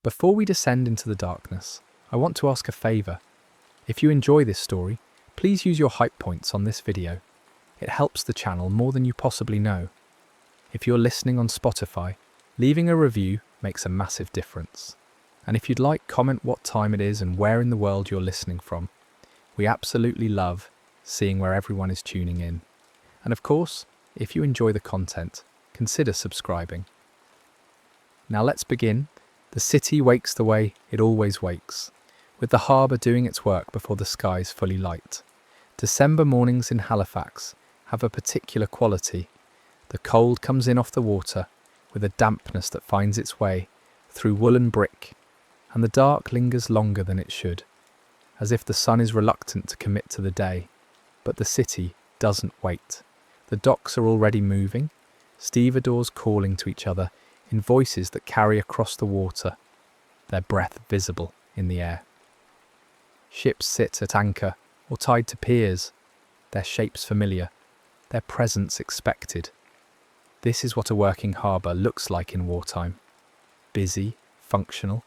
Before we descend into the darkness, I want to ask a favour. If you enjoy this story, please use your hype points on this video. It helps the channel more than you possibly know. If you're listening on Spotify, leaving a review makes a massive difference. And if you'd like, comment what time it is and where in the world you're listening from. We absolutely love seeing where everyone is tuning in. And of course, if you enjoy the content, consider subscribing. Now let's begin. The city wakes the way it always wakes, with the harbour doing its work before the skies fully light. December mornings in Halifax have a particular quality. The cold comes in off the water with a dampness that finds its way through wool and brick, and the dark lingers longer than it should, as if the sun is reluctant to commit to the day. But the city doesn't wait. The docks are already moving, stevedores calling to each other in voices that carry across the water, their breath visible in the air. Ships sit at anchor or tied to piers, their shapes familiar, their presence expected. This is what a working harbour looks like in wartime. Busy, functional,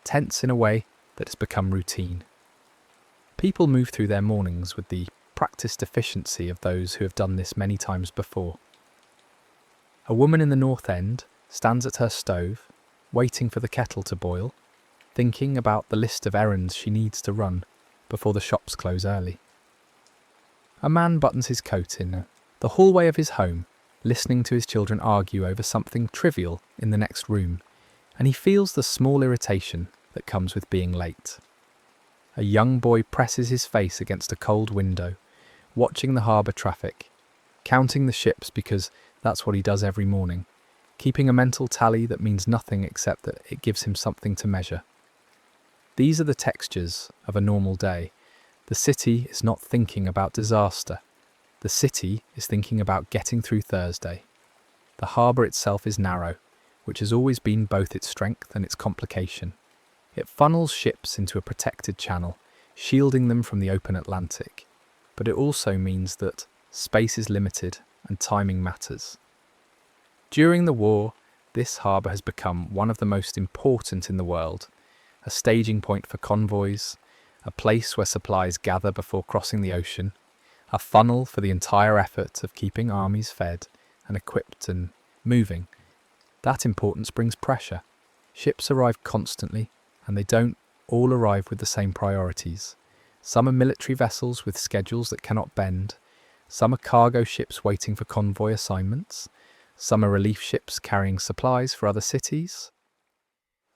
tense in a way that has become routine. People move through their mornings with the practiced efficiency of those who have done this many times before. A woman in the North End stands at her stove, waiting for the kettle to boil, thinking about the list of errands she needs to run before the shops close early. A man buttons his coat in the hallway of his home, listening to his children argue over something trivial in the next room, and he feels the small irritation that comes with being late. A young boy presses his face against a cold window, watching the harbour traffic, counting the ships because that's what he does every morning, keeping a mental tally that means nothing except that it gives him something to measure. These are the textures of a normal day. The city is not thinking about disaster. The city is thinking about getting through Thursday. The harbour itself is narrow, which has always been both its strength and its complication. It funnels ships into a protected channel, shielding them from the open Atlantic. But it also means that space is limited and timing matters. During the war, this harbour has become one of the most important in the world, a staging point for convoys, a place where supplies gather before crossing the ocean, a funnel for the entire effort of keeping armies fed and equipped and moving. That importance brings pressure. Ships arrive constantly, and they don't all arrive with the same priorities. Some are military vessels with schedules that cannot bend. Some are cargo ships waiting for convoy assignments. Some are relief ships carrying supplies for other cities.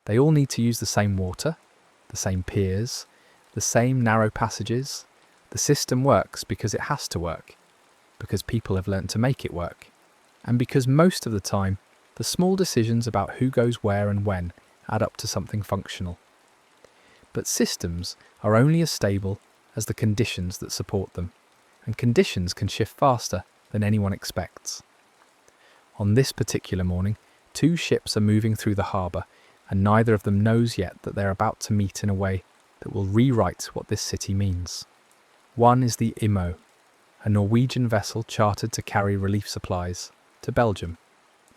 They all need to use the same water, the same piers, the same narrow passages. The system works because it has to work, because people have learned to make it work, and because most of the time, the small decisions about who goes where and when add up to something functional. But systems are only as stable as the conditions that support them, and conditions can shift faster than anyone expects. On this particular morning, 2 ships are moving through the harbour, and neither of them knows yet that they're about to meet in a way that will rewrite what this city means. One is the Imo, a Norwegian vessel chartered to carry relief supplies to Belgium.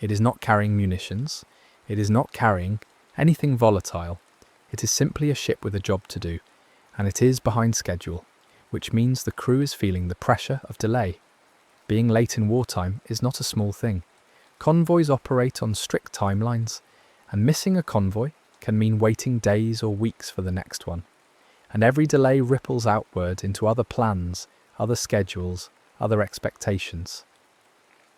It is not carrying munitions. It is not carrying anything volatile. It is simply a ship with a job to do, and it is behind schedule, which means the crew is feeling the pressure of delay. Being late in wartime is not a small thing. Convoys operate on strict timelines, and missing a convoy can mean waiting days or weeks for the next one. And every delay ripples outward into other plans, other schedules, other expectations.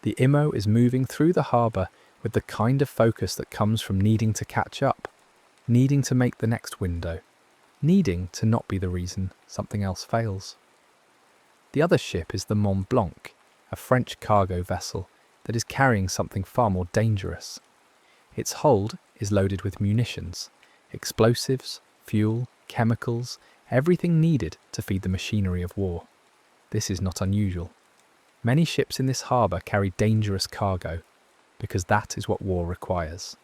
The Imo is moving through the harbour with the kind of focus that comes from needing to catch up, needing to make the next window, needing to not be the reason something else fails. The other ship is the Mont Blanc, a French cargo vessel that is carrying something far more dangerous. Its hold is loaded with munitions, explosives, fuel, chemicals, everything needed to feed the machinery of war. This is not unusual. Many ships in this harbour carry dangerous cargo, because that is what war requires.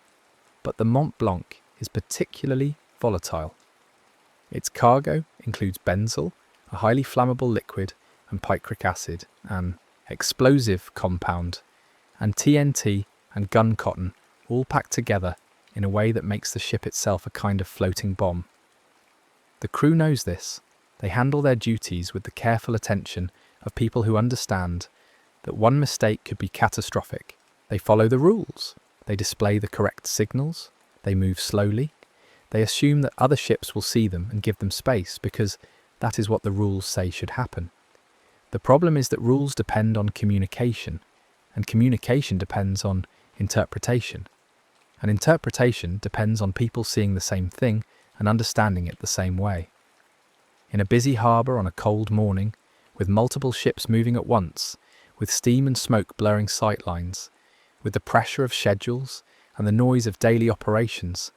But the Mont Blanc is particularly volatile. Its cargo includes benzol, a highly flammable liquid, and picric acid, an explosive compound, and TNT and gun cotton, all packed together in a way that makes the ship itself a kind of floating bomb. The crew knows this. They handle their duties with the careful attention of people who understand that one mistake could be catastrophic. They follow the rules. They display the correct signals. They move slowly. They assume that other ships will see them and give them space because that is what the rules say should happen. The problem is that rules depend on communication, and communication depends on interpretation. And interpretation depends on people seeing the same thing and understanding it the same way. In a busy harbour on a cold morning, with multiple ships moving at once, with steam and smoke blurring sightlines, with the pressure of schedules and the noise of daily operations,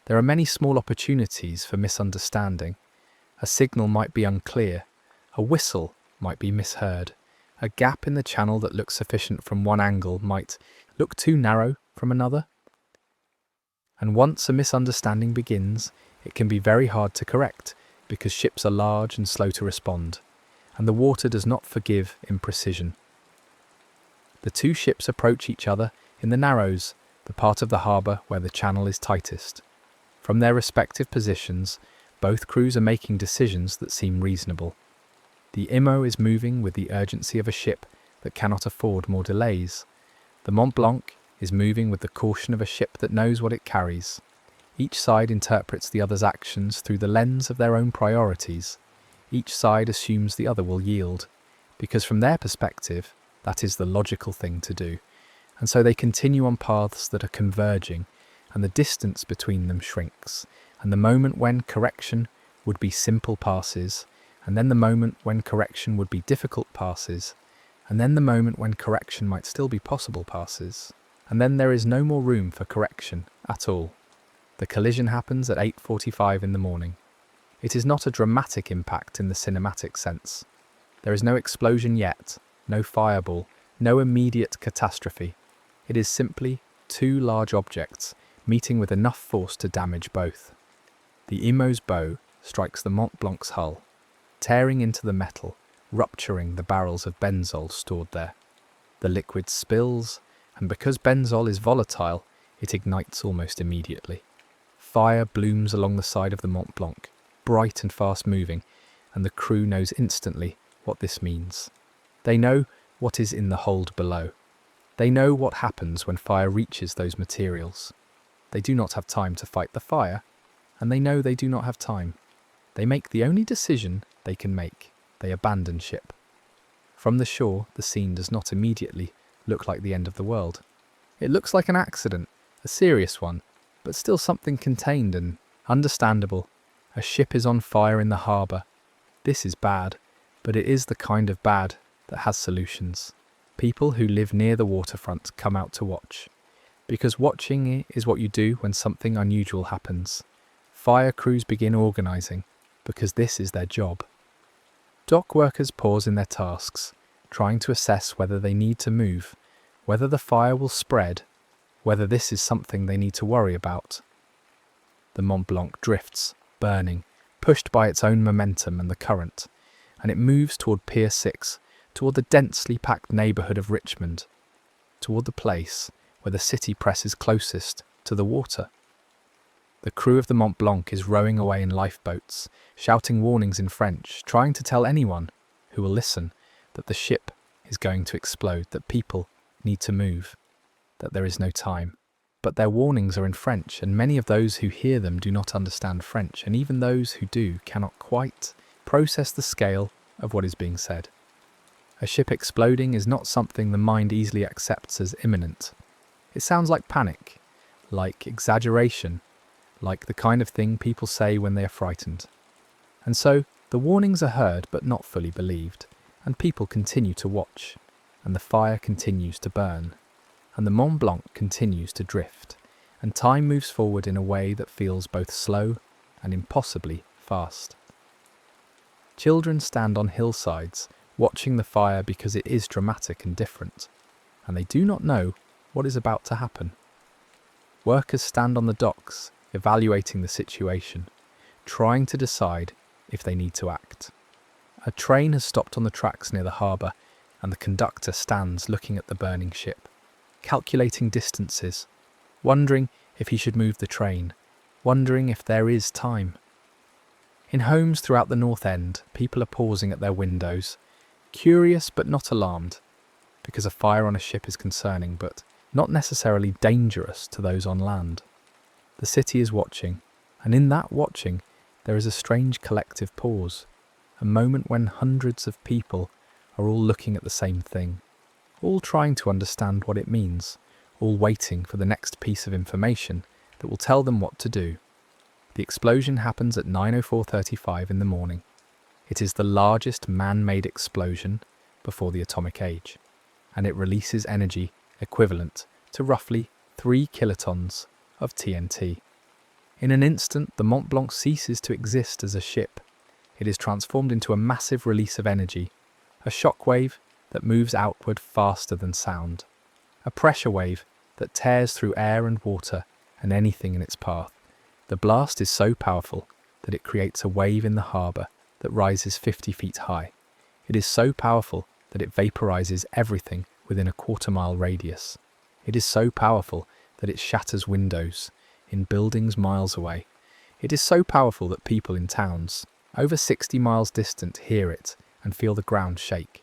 there are many small opportunities for misunderstanding. A signal might be unclear, a whistle might be misheard, a gap in the channel that looks sufficient from one angle might look too narrow from another. And once a misunderstanding begins, it can be very hard to correct because ships are large and slow to respond, and the water does not forgive imprecision. The two ships approach each other in the Narrows, the part of the harbour where the channel is tightest. From their respective positions, both crews are making decisions that seem reasonable. The Imo is moving with the urgency of a ship that cannot afford more delays. The Mont Blanc is moving with the caution of a ship that knows what it carries. Each side interprets the other's actions through the lens of their own priorities. Each side assumes the other will yield, because from their perspective, that is the logical thing to do. And so they continue on paths that are converging, and the distance between them shrinks, and the moment when correction would be simple passes, and then the moment when correction would be difficult passes, and then the moment when correction might still be possible passes, and then there is no more room for correction at all. The collision happens at 8:45 in the morning. It is not a dramatic impact in the cinematic sense. There is no explosion yet, no fireball, no immediate catastrophe. It is simply two large objects meeting with enough force to damage both. The Imo's bow strikes the Mont Blanc's hull, tearing into the metal, rupturing the barrels of benzol stored there. The liquid spills, and because benzol is volatile, it ignites almost immediately. Fire blooms along the side of the Mont Blanc, bright and fast-moving, and the crew knows instantly what this means. They know what is in the hold below. They know what happens when fire reaches those materials. They do not have time to fight the fire, and they know they do not have time. They make the only decision they can make. They abandon ship. From the shore, the scene does not immediately look like the end of the world. It looks like an accident, a serious one, but still something contained and understandable. A ship is on fire in the harbour. This is bad, but it is the kind of bad that has solutions. People who live near the waterfront come out to watch, because watching is what you do when something unusual happens. Fire crews begin organising, because this is their job. Dock workers pause in their tasks, trying to assess whether they need to move, whether the fire will spread, whether this is something they need to worry about. The Mont Blanc drifts, burning, pushed by its own momentum and the current, and it moves toward Pier 6, toward the densely packed neighbourhood of Richmond, toward the place where the city presses closest to the water. The crew of the Mont Blanc is rowing away in lifeboats, shouting warnings in French, trying to tell anyone who will listen that the ship is going to explode, that people need to move, that there is no time. But their warnings are in French, and many of those who hear them do not understand French, and even those who do cannot quite process the scale of what is being said. A ship exploding is not something the mind easily accepts as imminent. It sounds like panic, like exaggeration, like the kind of thing people say when they are frightened. And so, the warnings are heard but not fully believed, and people continue to watch, and the fire continues to burn, and the Mont Blanc continues to drift, and time moves forward in a way that feels both slow and impossibly fast. Children stand on hillsides, watching the fire because it is dramatic and different, and they do not know what is about to happen. Workers stand on the docks, evaluating the situation, trying to decide if they need to act. A train has stopped on the tracks near the harbour, and the conductor stands looking at the burning ship, calculating distances, wondering if he should move the train, wondering if there is time. In homes throughout the North End, people are pausing at their windows, curious but not alarmed, because a fire on a ship is concerning but not necessarily dangerous to those on land. The city is watching, and in that watching there is a strange collective pause, a moment when hundreds of people are all looking at the same thing, all trying to understand what it means, all waiting for the next piece of information that will tell them what to do. The explosion happens at 9:04:35 in the morning. It is the largest man-made explosion before the atomic age, and it releases energy equivalent to roughly 3 kilotons of TNT. In an instant, the Mont Blanc ceases to exist as a ship. It is transformed into a massive release of energy, a shock wave that moves outward faster than sound, a pressure wave that tears through air and water and anything in its path. The blast is so powerful that it creates a wave in the harbour that rises 50 feet high. It is so powerful that it vaporizes everything within a quarter-mile radius. It is so powerful that it shatters windows in buildings miles away. It is so powerful that people in towns over 60 miles distant hear it and feel the ground shake.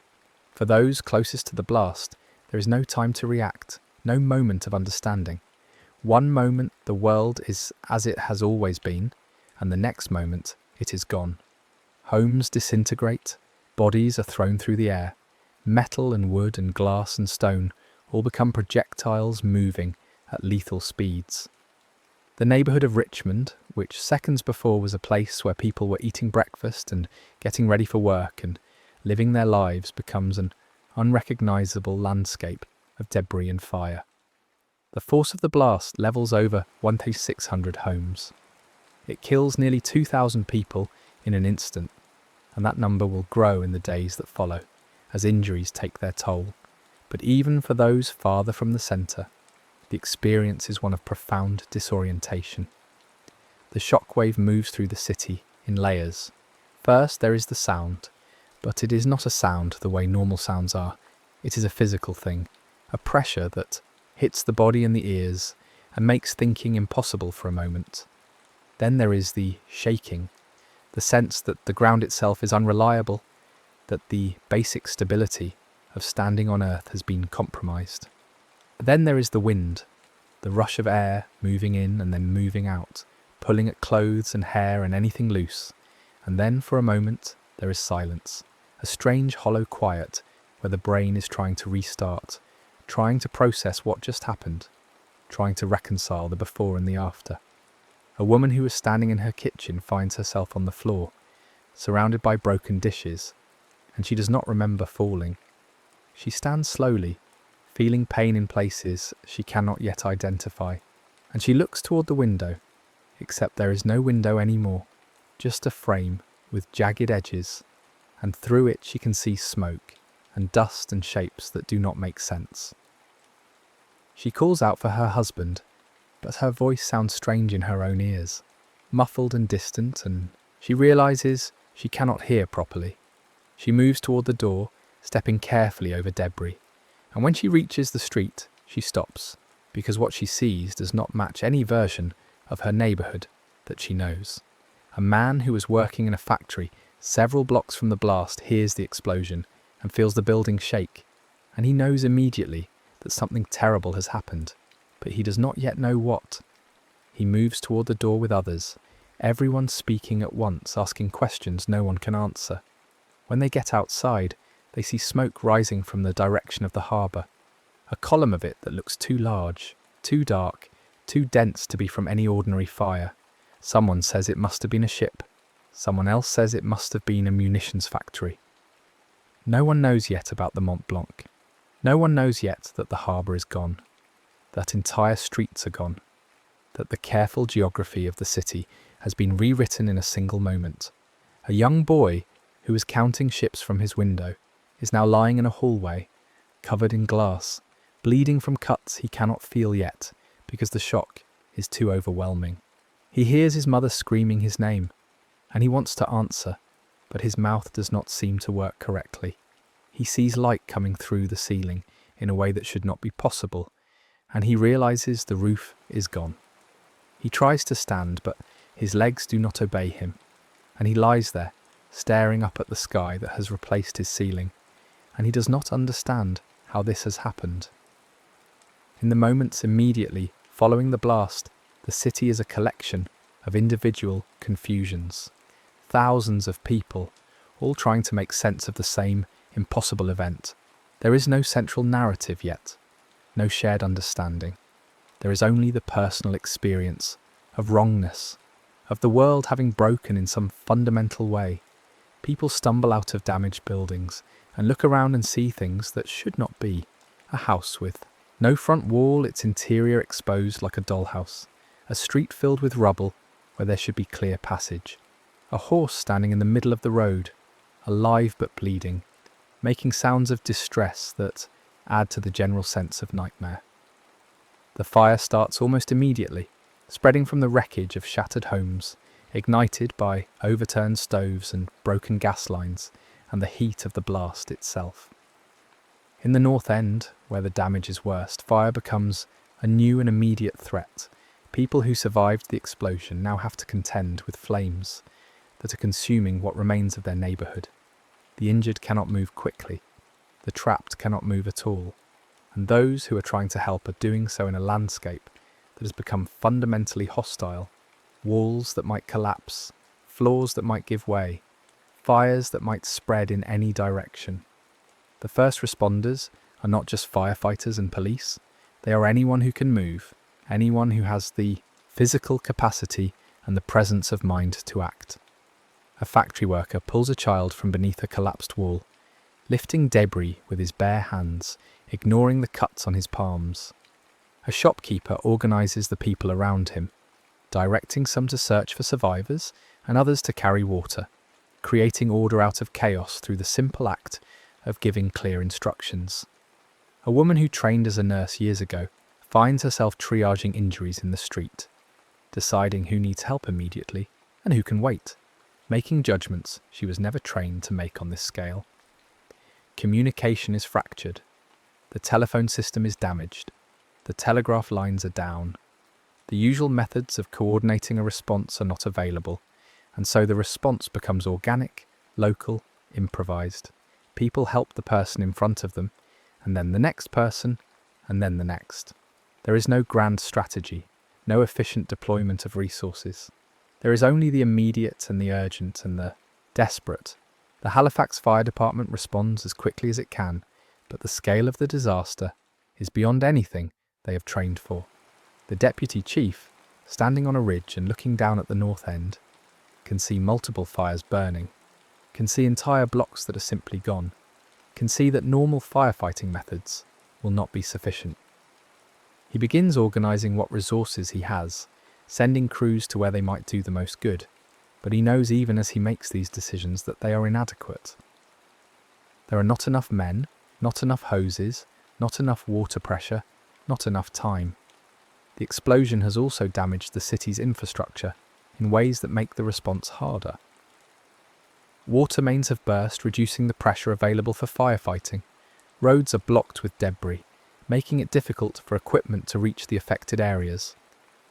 For those closest to the blast, there is no time to react, no moment of understanding. One moment the world is as it has always been, and the next moment it is gone. Homes disintegrate, bodies are thrown through the air, metal and wood and glass and stone all become projectiles moving at lethal speeds. The neighbourhood of Richmond, which seconds before was a place where people were eating breakfast and getting ready for work and living their lives, becomes an unrecognizable landscape of debris and fire. The force of the blast levels over 1,600 homes. It kills nearly 2,000 people in an instant, and that number will grow in the days that follow as injuries take their toll. But even for those farther from the centre, the experience is one of profound disorientation. The shockwave moves through the city in layers. First there is the sound, but it is not a sound the way normal sounds are. It is a physical thing, a pressure that hits the body and the ears and makes thinking impossible for a moment. Then there is the shaking, the sense that the ground itself is unreliable, that the basic stability of standing on earth has been compromised. Then there is the wind, the rush of air moving in and then moving out, pulling at clothes and hair and anything loose. And then for a moment there is silence, a strange hollow quiet where the brain is trying to restart, trying to process what just happened, trying to reconcile the before and the after. A woman who was standing in her kitchen finds herself on the floor, surrounded by broken dishes, and she does not remember falling. She stands slowly, feeling pain in places she cannot yet identify, and she looks toward the window, except there is no window anymore, just a frame with jagged edges, and through it she can see smoke and dust and shapes that do not make sense. She calls out for her husband, but her voice sounds strange in her own ears, muffled and distant, and she realizes she cannot hear properly. She moves toward the door, stepping carefully over debris, and when she reaches the street, she stops, because what she sees does not match any version of her neighbourhood that she knows. A man who was working in a factory several blocks from the blast hears the explosion and feels the building shake, and he knows immediately that something terrible has happened, but he does not yet know what. He moves toward the door with others, everyone speaking at once, asking questions no one can answer. When they get outside, they see smoke rising from the direction of the harbour, a column of it that looks too large, too dark, too dense to be from any ordinary fire. Someone says it must have been a ship. Someone else says it must have been a munitions factory. No one knows yet about the Mont Blanc. No one knows yet that the harbour is gone, that entire streets are gone, that the careful geography of the city has been rewritten in a single moment. A young boy who was counting ships from his window is now lying in a hallway, covered in glass, bleeding from cuts he cannot feel yet because the shock is too overwhelming. He hears his mother screaming his name, and he wants to answer, but his mouth does not seem to work correctly. He sees light coming through the ceiling in a way that should not be possible, and he realizes the roof is gone. He tries to stand, but his legs do not obey him, and he lies there, staring up at the sky that has replaced his ceiling, and he does not understand how this has happened. In the moments immediately following the blast, the city is a collection of individual confusions. Thousands of people, all trying to make sense of the same impossible event. There is no central narrative yet, no shared understanding. There is only the personal experience of wrongness, of the world having broken in some fundamental way. People stumble out of damaged buildings and look around and see things that should not be. A house with no front wall, its interior exposed like a dollhouse. A street filled with rubble where there should be clear passage. A horse standing in the middle of the road, alive but bleeding, making sounds of distress that add to the general sense of nightmare. The fire starts almost immediately, spreading from the wreckage of shattered homes, ignited by overturned stoves and broken gas lines and the heat of the blast itself. In the North End, where the damage is worst, fire becomes a new and immediate threat. People who survived the explosion now have to contend with flames that are consuming what remains of their neighbourhood. The injured cannot move quickly, the trapped cannot move at all, and those who are trying to help are doing so in a landscape that has become fundamentally hostile. Walls that might collapse, floors that might give way, fires that might spread in any direction. The first responders are not just firefighters and police, they are anyone who can move, anyone who has the physical capacity and the presence of mind to act. A factory worker pulls a child from beneath a collapsed wall, lifting debris with his bare hands, ignoring the cuts on his palms. A shopkeeper organises the people around him, directing some to search for survivors and others to carry water, creating order out of chaos through the simple act of giving clear instructions. A woman who trained as a nurse years ago finds herself triaging injuries in the street, deciding who needs help immediately and who can wait, making judgments she was never trained to make on this scale. Communication is fractured. The telephone system is damaged. The telegraph lines are down. The usual methods of coordinating a response are not available, and so the response becomes organic, local, improvised. People help the person in front of them, and then the next person, and then the next. There is no grand strategy, no efficient deployment of resources. There is only the immediate and the urgent and the desperate. The Halifax Fire Department responds as quickly as it can, but the scale of the disaster is beyond anything they have trained for. The deputy chief, standing on a ridge and looking down at the North End, can see multiple fires burning, can see entire blocks that are simply gone, can see that normal firefighting methods will not be sufficient. He begins organising what resources he has, sending crews to where they might do the most good, but he knows even as he makes these decisions that they are inadequate. There are not enough men, not enough hoses, not enough water pressure, not enough time. The explosion has also damaged the city's infrastructure in ways that make the response harder. Water mains have burst, reducing the pressure available for firefighting. Roads are blocked with debris, making it difficult for equipment to reach the affected areas.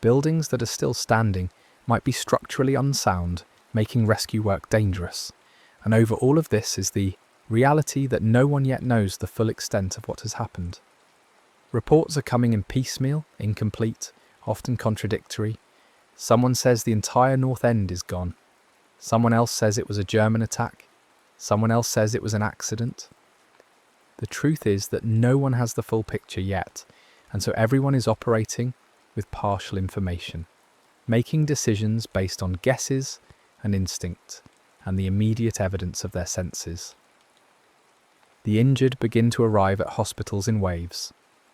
Buildings that are still standing might be structurally unsound, making rescue work dangerous. And over all of this is the reality that no one yet knows the full extent of what has happened. Reports are coming in piecemeal, incomplete, often contradictory. Someone says the entire North End is gone. Someone else says it was a German attack. Someone else says it was an accident. The truth is that no one has the full picture yet, and so everyone is operating with partial information, making decisions based on guesses and instinct, and the immediate evidence of their senses. The injured begin to arrive at hospitals in waves.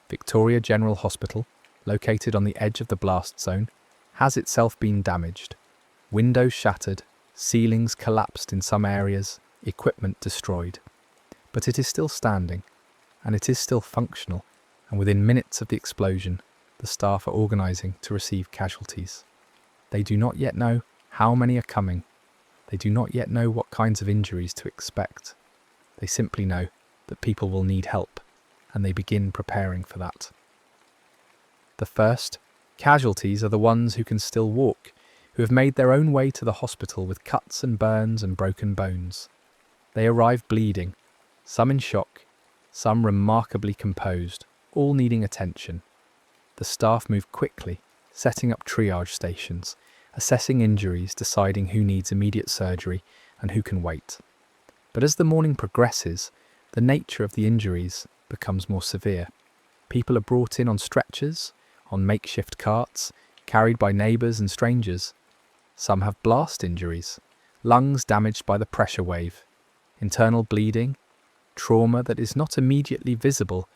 Victoria General Hospital, located on the edge of the blast zone, has itself been damaged. Windows shattered, ceilings collapsed in some areas, equipment destroyed. But it is still standing, and it is still functional, and within minutes of the explosion, the staff are organising to receive casualties. They do not yet know how many are coming. They do not yet know what kinds of injuries to expect. They simply know that people will need help, and they begin preparing for that. The first Casualties are the ones who can still walk, who have made their own way to the hospital with cuts and burns and broken bones. They arrive bleeding, some in shock, some remarkably composed, all needing attention. The staff move quickly, setting up triage stations, assessing injuries, deciding who needs immediate surgery and who can wait. But as the morning progresses, the nature of the injuries becomes more severe. People are brought in on stretchers, on makeshift carts, carried by neighbours and strangers. Some have blast injuries, lungs damaged by the pressure wave, internal bleeding, trauma that is not immediately visible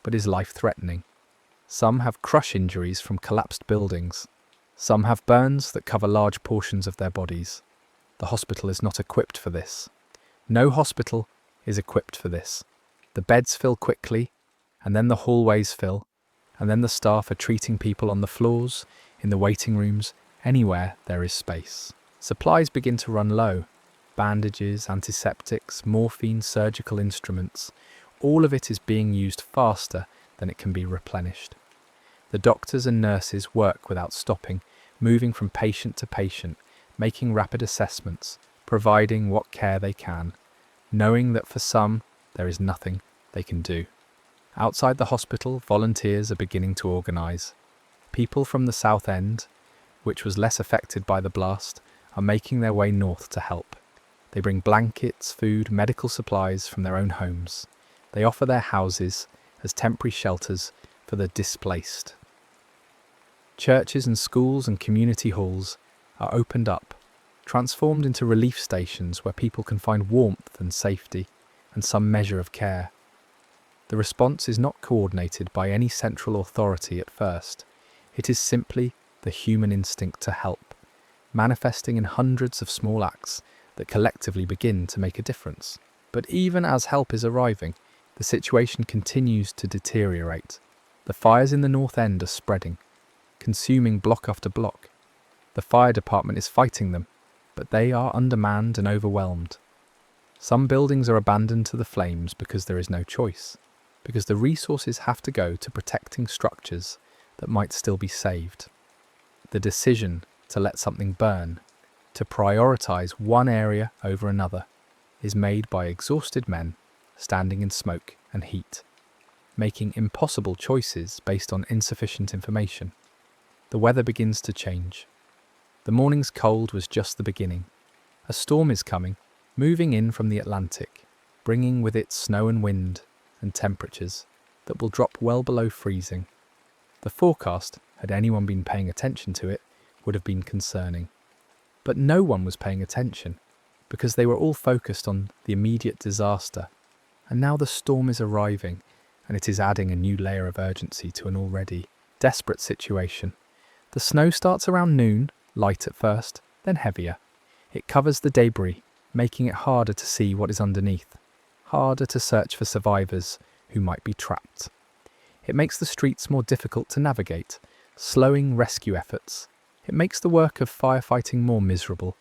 but is life-threatening. Some have crush injuries from collapsed buildings. Some have burns that cover large portions of their bodies. The hospital is not equipped for this. No hospital is equipped for this. The beds fill quickly, and then the hallways fill, and then the staff are treating people on the floors, in the waiting rooms, anywhere there is space. Supplies begin to run low. Bandages, antiseptics, morphine, surgical instruments, all of it is being used faster than it can be replenished. The doctors and nurses work without stopping, moving from patient to patient, making rapid assessments, providing what care they can, knowing that for some there is nothing they can do. Outside the hospital, volunteers are beginning to organise. People from the South End, which was less affected by the blast, are making their way north to help. They bring blankets, food, medical supplies from their own homes. They offer their houses as temporary shelters for the displaced. Churches and schools and community halls are opened up, transformed into relief stations where people can find warmth and safety and some measure of care. The response is not coordinated by any central authority at first. It is simply the human instinct to help, manifesting in hundreds of small acts that collectively begin to make a difference. But even as help is arriving, the situation continues to deteriorate. The fires in the North End are spreading, consuming block after block. The fire department is fighting them, but they are undermanned and overwhelmed. Some buildings are abandoned to the flames because there is no choice, because the resources have to go to protecting structures that might still be saved. The decision to let something burn, to prioritise one area over another, is made by exhausted men standing in smoke and heat, making impossible choices based on insufficient information. The weather begins to change. The morning's cold was just the beginning. A storm is coming, moving in from the Atlantic, bringing with it snow and wind and temperatures that will drop well below freezing. The forecast, had anyone been paying attention to it, would have been concerning. But no one was paying attention, because they were all focused on the immediate disaster. And now the storm is arriving, and it is adding a new layer of urgency to an already desperate situation. The snow starts around noon, light at first, then heavier. It covers the debris, making it harder to see what is underneath, harder to search for survivors who might be trapped. It makes the streets more difficult to navigate, slowing rescue efforts. It makes the work of firefighting more miserable,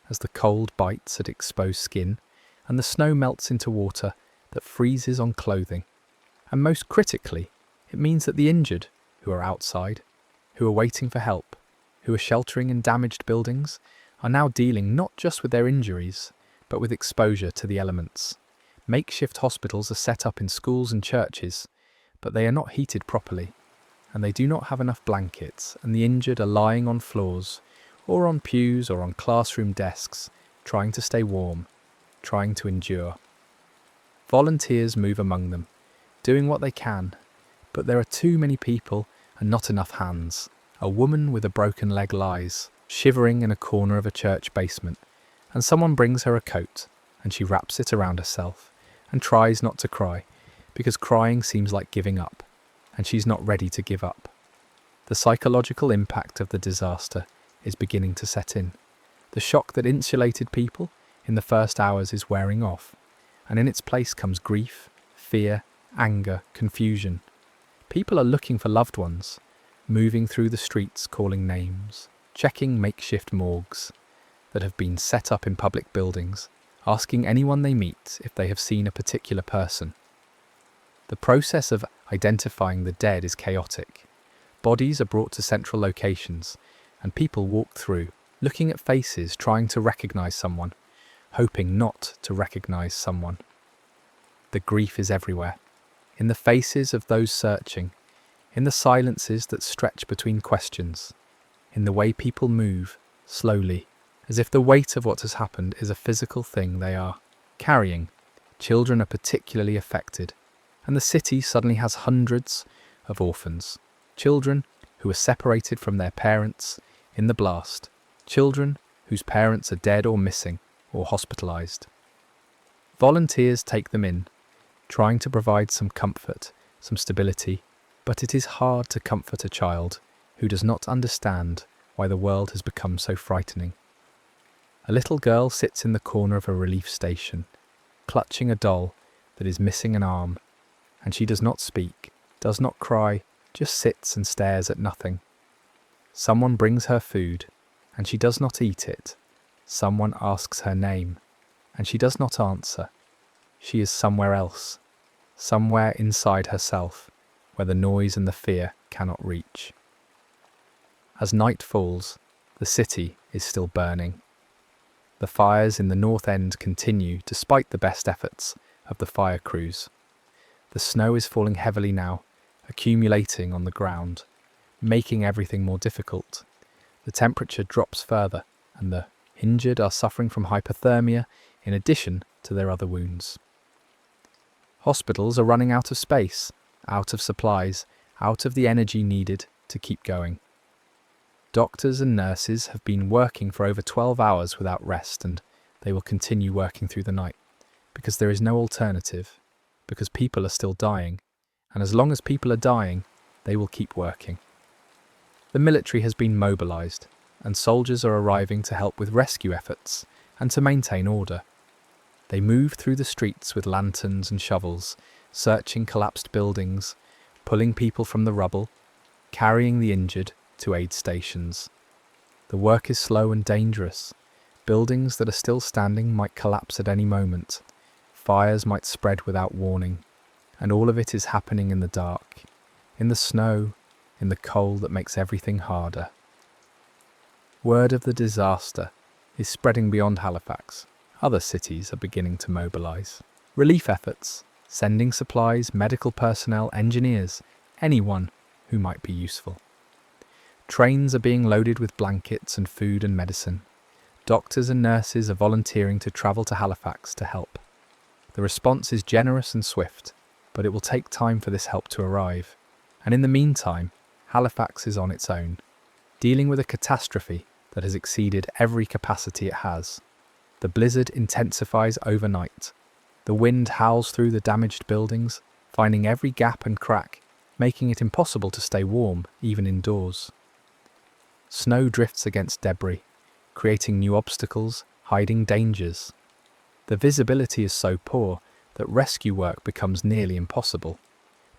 as the cold bites at exposed skin and the snow melts into water that freezes on clothing. And most critically, it means that the injured, who are outside, who are waiting for help, who are sheltering in damaged buildings, are now dealing not just with their injuries, but with exposure to the elements. Makeshift hospitals are set up in schools and churches, but they are not heated properly, and they do not have enough blankets, and the injured are lying on floors, or on pews or on classroom desks, trying to stay warm, trying to endure. Volunteers move among them, doing what they can, but there are too many people and not enough hands. A woman with a broken leg lies, shivering in a corner of a church basement, and someone brings her a coat, and she wraps it around herself, and tries not to cry, because crying seems like giving up, and she's not ready to give up. The psychological impact of the disaster is beginning to set in. The shock that insulated people in the first hours is wearing off, and in its place comes grief, fear, anger, confusion. People are looking for loved ones, moving through the streets calling names, checking makeshift morgues that have been set up in public buildings, asking anyone they meet if they have seen a particular person. The process of identifying the dead is chaotic. Bodies are brought to central locations, and people walk through, looking at faces, trying to recognize someone, hoping not to recognize someone. The grief is everywhere, in the faces of those searching, in the silences that stretch between questions, in the way people move, slowly, as if the weight of what has happened is a physical thing they are carrying. Children are particularly affected, and the city suddenly has hundreds of orphans, children who are separated from their parents in the blast, children whose parents are dead or missing or hospitalized. Volunteers take them in, trying to provide some comfort, some stability, but it is hard to comfort a child who does not understand why the world has become so frightening. A little girl sits in the corner of a relief station, clutching a doll that is missing an arm, and she does not speak, does not cry, just sits and stares at nothing. Someone brings her food, and she does not eat it. Someone asks her name, and she does not answer. She is somewhere else, somewhere inside herself, where the noise and the fear cannot reach. As night falls, the city is still burning. The fires in the north end continue despite the best efforts of the fire crews. The snow is falling heavily now, accumulating on the ground, making everything more difficult. The temperature drops further, and the injured are suffering from hypothermia in addition to their other wounds. Hospitals are running out of space, out of supplies, out of the energy needed to keep going. Doctors and nurses have been working for over 12 hours without rest, and they will continue working through the night, because there is no alternative, because people are still dying, and as long as people are dying, they will keep working. The military has been mobilized, and soldiers are arriving to help with rescue efforts and to maintain order. They move through the streets with lanterns and shovels, searching collapsed buildings, pulling people from the rubble, carrying the injured to aid stations. The work is slow and dangerous. Buildings that are still standing might collapse at any moment. Fires might spread without warning. And all of it is happening in the dark, in the snow, in the cold that makes everything harder. Word of the disaster is spreading beyond Halifax. Other cities are beginning to mobilise. Relief efforts, sending supplies, medical personnel, engineers, anyone who might be useful. Trains are being loaded with blankets and food and medicine. Doctors and nurses are volunteering to travel to Halifax to help. The response is generous and swift, but it will take time for this help to arrive. And in the meantime, Halifax is on its own, dealing with a catastrophe that has exceeded every capacity it has. The blizzard intensifies overnight. The wind howls through the damaged buildings, finding every gap and crack, making it impossible to stay warm, even indoors. Snow drifts against debris, creating new obstacles, hiding dangers. The visibility is so poor that rescue work becomes nearly impossible.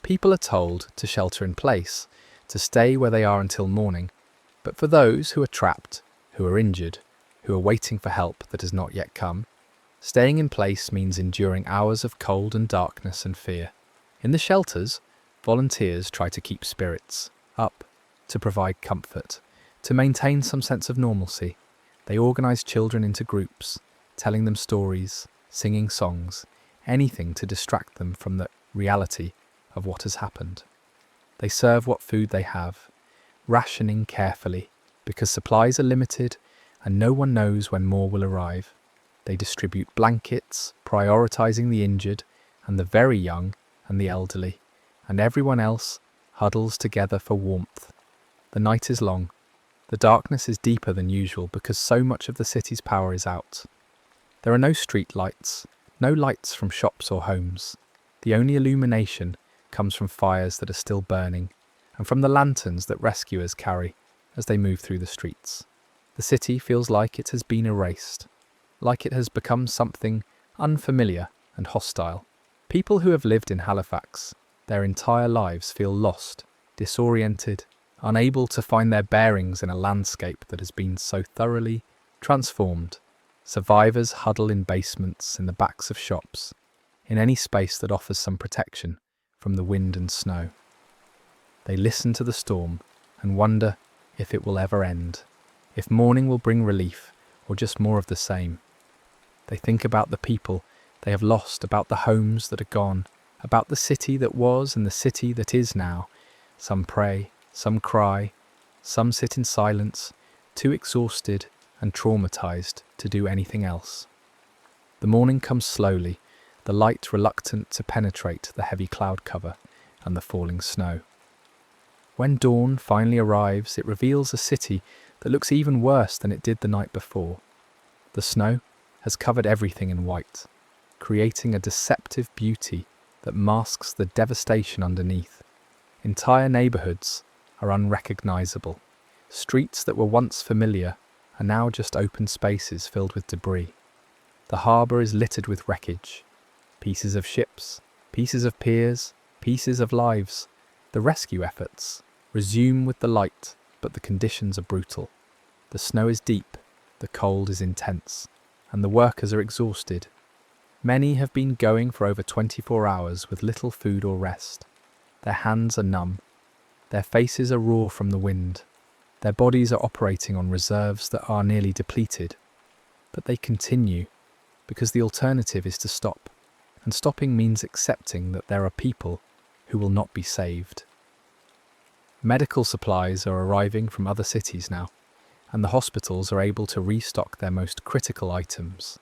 People are told to shelter in place, to stay where they are until morning, but for those who are trapped, who are injured, who are waiting for help that has not yet come, staying in place means enduring hours of cold and darkness and fear. In the shelters, volunteers try to keep spirits up, to provide comfort, to maintain some sense of normalcy. They organise children into groups, telling them stories, singing songs, anything to distract them from the reality of what has happened. They serve what food they have, rationing carefully, because supplies are limited and no one knows when more will arrive. They distribute blankets, prioritising the injured and the very young and the elderly, and everyone else huddles together for warmth. The night is long. The darkness is deeper than usual because so much of the city's power is out. There are no street lights, no lights from shops or homes. The only illumination comes from fires that are still burning and from the lanterns that rescuers carry as they move through the streets. The city feels like it has been erased, like it has become something unfamiliar and hostile. People who have lived in Halifax their entire lives feel lost, disoriented, unable to find their bearings in a landscape that has been so thoroughly transformed. Survivors huddle in basements, in the backs of shops, in any space that offers some protection from the wind and snow. They listen to the storm, and wonder if it will ever end, if morning will bring relief or just more of the same. They think about the people they have lost, about the homes that are gone, about the city that was and the city that is now. Some pray, some cry, some sit in silence, too exhausted and traumatized to do anything else. The morning comes slowly, the light reluctant to penetrate the heavy cloud cover and the falling snow. When dawn finally arrives, it reveals a city that looks even worse than it did the night before. The snow has covered everything in white, creating a deceptive beauty that masks the devastation underneath. Entire neighborhoods are unrecognizable. Streets that were once familiar are now just open spaces filled with debris. The harbor is littered with wreckage. Pieces of ships, pieces of piers, pieces of lives. The rescue efforts resume with the light, but the conditions are brutal. The snow is deep, the cold is intense, and the workers are exhausted. Many have been going for over 24 hours with little food or rest. Their hands are numb. Their faces are raw from the wind. Their bodies are operating on reserves that are nearly depleted. But they continue, because the alternative is to stop. And stopping means accepting that there are people who will not be saved. Medical supplies are arriving from other cities now, and the hospitals are able to restock their most critical items.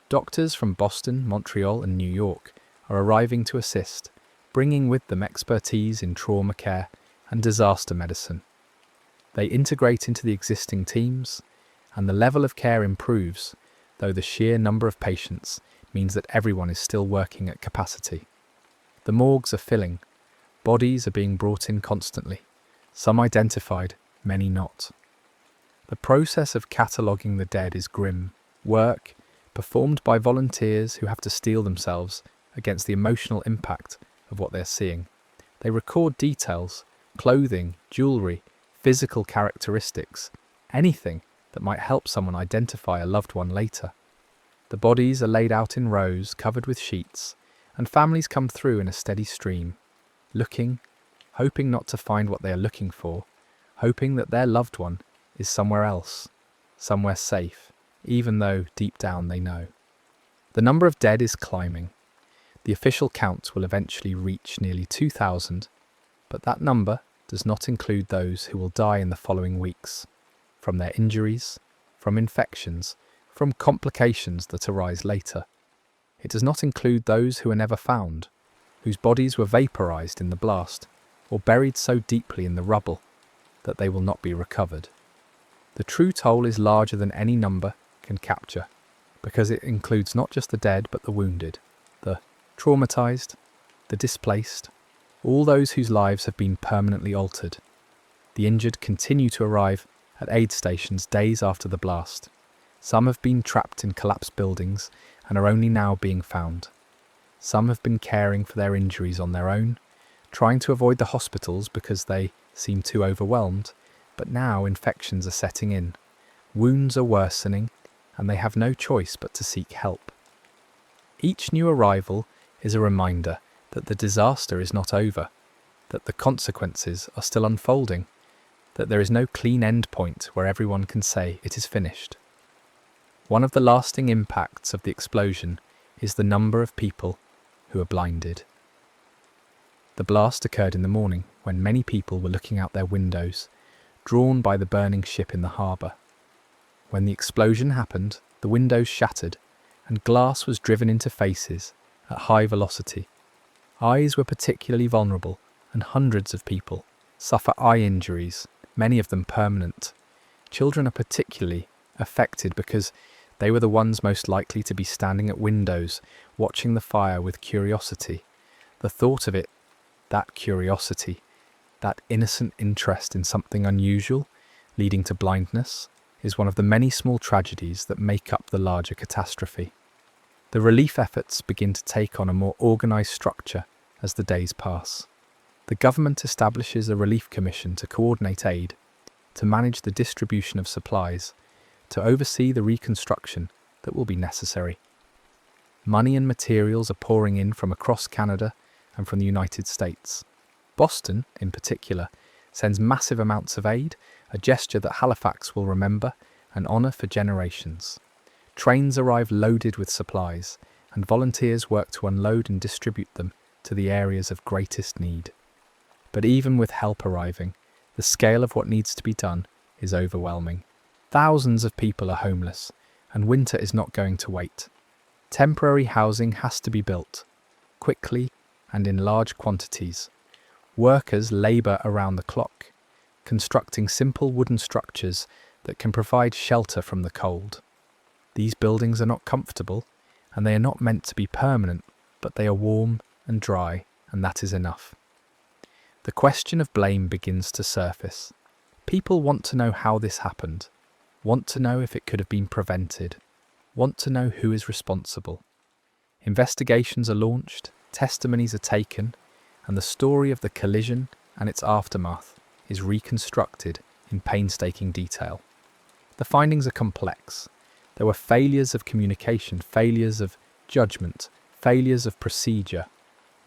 Doctors from Boston, Montreal, and New York are arriving to assist, bringing with them expertise in trauma care and disaster medicine. They integrate into the existing teams, and the level of care improves, though the sheer number of patients means that everyone is still working at capacity. The morgues are filling, bodies are being brought in constantly, some identified, many not. The process of cataloguing the dead is grim, work performed by volunteers who have to steel themselves against the emotional impact of what they're seeing. They record details, clothing, jewellery, physical characteristics, anything that might help someone identify a loved one later. The bodies are laid out in rows, covered with sheets, and families come through in a steady stream, looking, hoping not to find what they are looking for, hoping that their loved one is somewhere else, somewhere safe, even though deep down they know. The number of dead is climbing. The official count will eventually reach nearly 2,000, but that number does not include those who will die in the following weeks, from their injuries, from infections, from complications that arise later. It does not include those who are never found, whose bodies were vaporized in the blast, or buried so deeply in the rubble that they will not be recovered. The true toll is larger than any number can capture, because it includes not just the dead but the wounded, the traumatized, the displaced, all those whose lives have been permanently altered. The injured continue to arrive at aid stations days after the blast. Some have been trapped in collapsed buildings and are only now being found. Some have been caring for their injuries on their own, trying to avoid the hospitals because they seem too overwhelmed, but now infections are setting in. Wounds are worsening, and they have no choice but to seek help. Each new arrival is a reminder that the disaster is not over, that the consequences are still unfolding, that there is no clean end point where everyone can say it is finished. One of the lasting impacts of the explosion is the number of people who are blinded. The blast occurred in the morning when many people were looking out their windows, drawn by the burning ship in the harbour. When the explosion happened, the windows shattered and glass was driven into faces at high velocity. Eyes were particularly vulnerable, and hundreds of people suffer eye injuries, many of them permanent. Children are particularly affected because they were the ones most likely to be standing at windows, watching the fire with curiosity. The thought of it, that curiosity, that innocent interest in something unusual, leading to blindness, is one of the many small tragedies that make up the larger catastrophe. The relief efforts begin to take on a more organised structure as the days pass. The government establishes a relief commission to coordinate aid, to manage the distribution of supplies, to oversee the reconstruction that will be necessary. Money and materials are pouring in from across Canada and from the United States. Boston, in particular, sends massive amounts of aid, a gesture that Halifax will remember and honour for generations. Trains arrive loaded with supplies, and volunteers work to unload and distribute them to the areas of greatest need. But even with help arriving, the scale of what needs to be done is overwhelming. Thousands of people are homeless, and winter is not going to wait. Temporary housing has to be built, quickly and in large quantities. Workers labour around the clock, constructing simple wooden structures that can provide shelter from the cold. These buildings are not comfortable, and they are not meant to be permanent, but they are warm and dry, and that is enough. The question of blame begins to surface. People want to know how this happened, want to know if it could have been prevented, want to know who is responsible. Investigations are launched, testimonies are taken, and the story of the collision and its aftermath is reconstructed in painstaking detail. The findings are complex. There were failures of communication, failures of judgment, failures of procedure.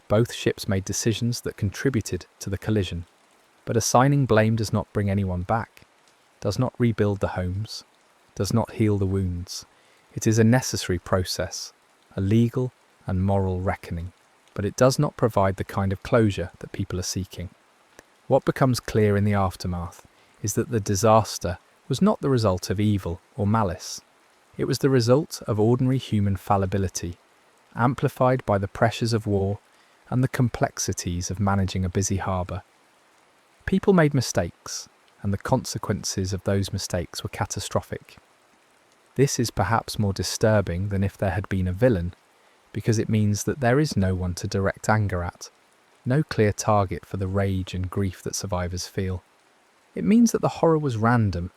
Both ships made decisions that contributed to the collision. But assigning blame does not bring anyone back, does not rebuild the homes, does not heal the wounds. It is a necessary process, a legal and moral reckoning, but it does not provide the kind of closure that people are seeking. What becomes clear in the aftermath is that the disaster was not the result of evil or malice. It was the result of ordinary human fallibility, amplified by the pressures of war and the complexities of managing a busy harbour. People made mistakes, and the consequences of those mistakes were catastrophic. This is perhaps more disturbing than if there had been a villain, because it means that there is no one to direct anger at, no clear target for the rage and grief that survivors feel. It means that the horror was random,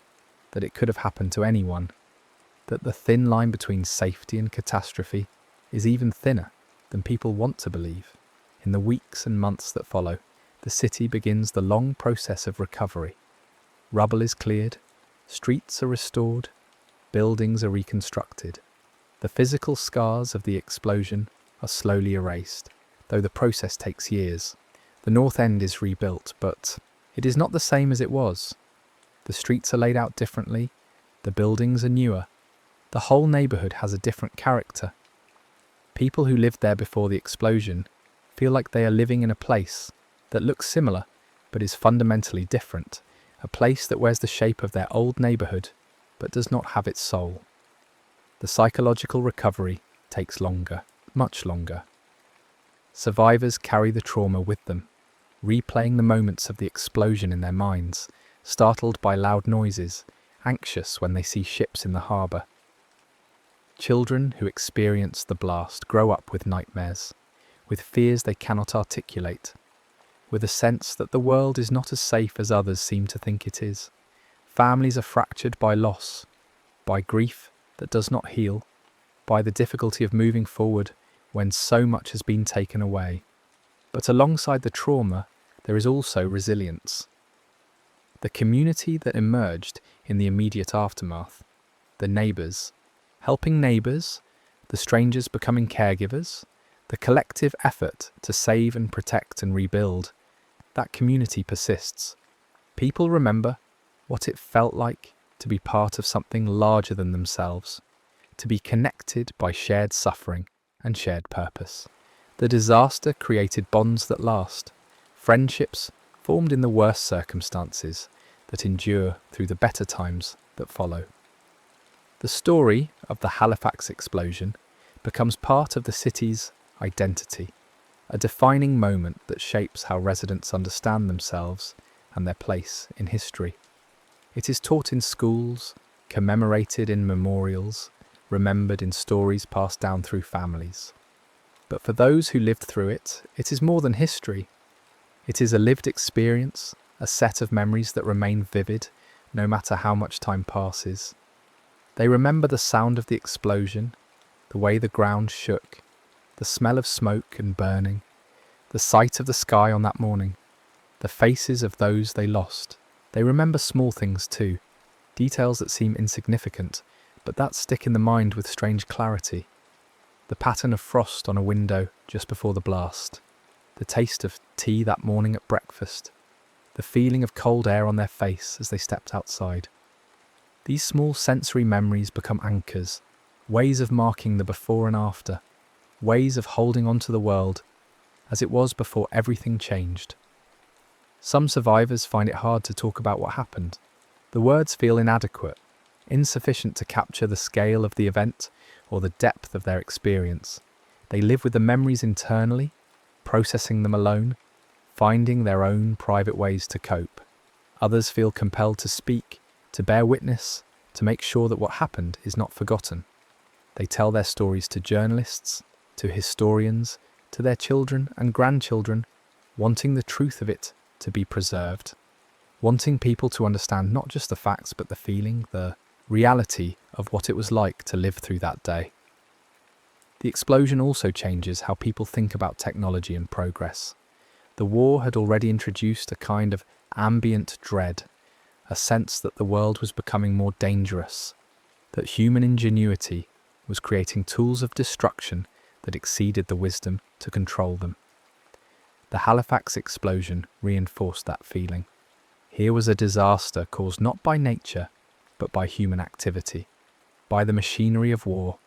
that it could have happened to anyone, that the thin line between safety and catastrophe is even thinner than people want to believe. In the weeks and months that follow, the city begins the long process of recovery. Rubble is cleared, streets are restored, buildings are reconstructed. The physical scars of the explosion are slowly erased, though the process takes years. The North End is rebuilt, but it is not the same as it was. The streets are laid out differently, the buildings are newer. The whole neighbourhood has a different character. People who lived there before the explosion feel like they are living in a place that looks similar but is fundamentally different, a place that wears the shape of their old neighbourhood but does not have its soul. The psychological recovery takes longer, much longer. Survivors carry the trauma with them, replaying the moments of the explosion in their minds, startled by loud noises, anxious when they see ships in the harbour. Children who experience the blast grow up with nightmares, with fears they cannot articulate, with a sense that the world is not as safe as others seem to think it is. Families are fractured by loss, by grief that does not heal, by the difficulty of moving forward when so much has been taken away. But alongside the trauma, there is also resilience. The community that emerged in the immediate aftermath, the neighbours, helping neighbours, the strangers becoming caregivers, the collective effort to save and protect and rebuild, that community persists. People remember what it felt like to be part of something larger than themselves, to be connected by shared suffering and shared purpose. The disaster created bonds that last, friendships formed in the worst circumstances that endure through the better times that follow. The story of the Halifax Explosion becomes part of the city's identity, a defining moment that shapes how residents understand themselves and their place in history. It is taught in schools, commemorated in memorials, remembered in stories passed down through families. But for those who lived through it, it is more than history. It is a lived experience, a set of memories that remain vivid no matter how much time passes. They remember the sound of the explosion, the way the ground shook, the smell of smoke and burning, the sight of the sky on that morning, the faces of those they lost. They remember small things too, details that seem insignificant, but that stick in the mind with strange clarity. The pattern of frost on a window just before the blast, the taste of tea that morning at breakfast, the feeling of cold air on their face as they stepped outside. These small sensory memories become anchors, ways of marking the before and after, ways of holding on to the world as it was before everything changed. Some survivors find it hard to talk about what happened. The words feel inadequate, insufficient to capture the scale of the event or the depth of their experience. They live with the memories internally, processing them alone, finding their own private ways to cope. Others feel compelled to speak, to bear witness, to make sure that what happened is not forgotten. They tell their stories to journalists, to historians, to their children and grandchildren, wanting the truth of it to be preserved, wanting people to understand not just the facts but the feeling, the reality of what it was like to live through that day. The explosion also changes how people think about technology and progress. The war had already introduced a kind of ambient dread, a sense that the world was becoming more dangerous, that human ingenuity was creating tools of destruction that exceeded the wisdom to control them. The Halifax Explosion reinforced that feeling. Here was a disaster caused not by nature, but by human activity, by the machinery of war,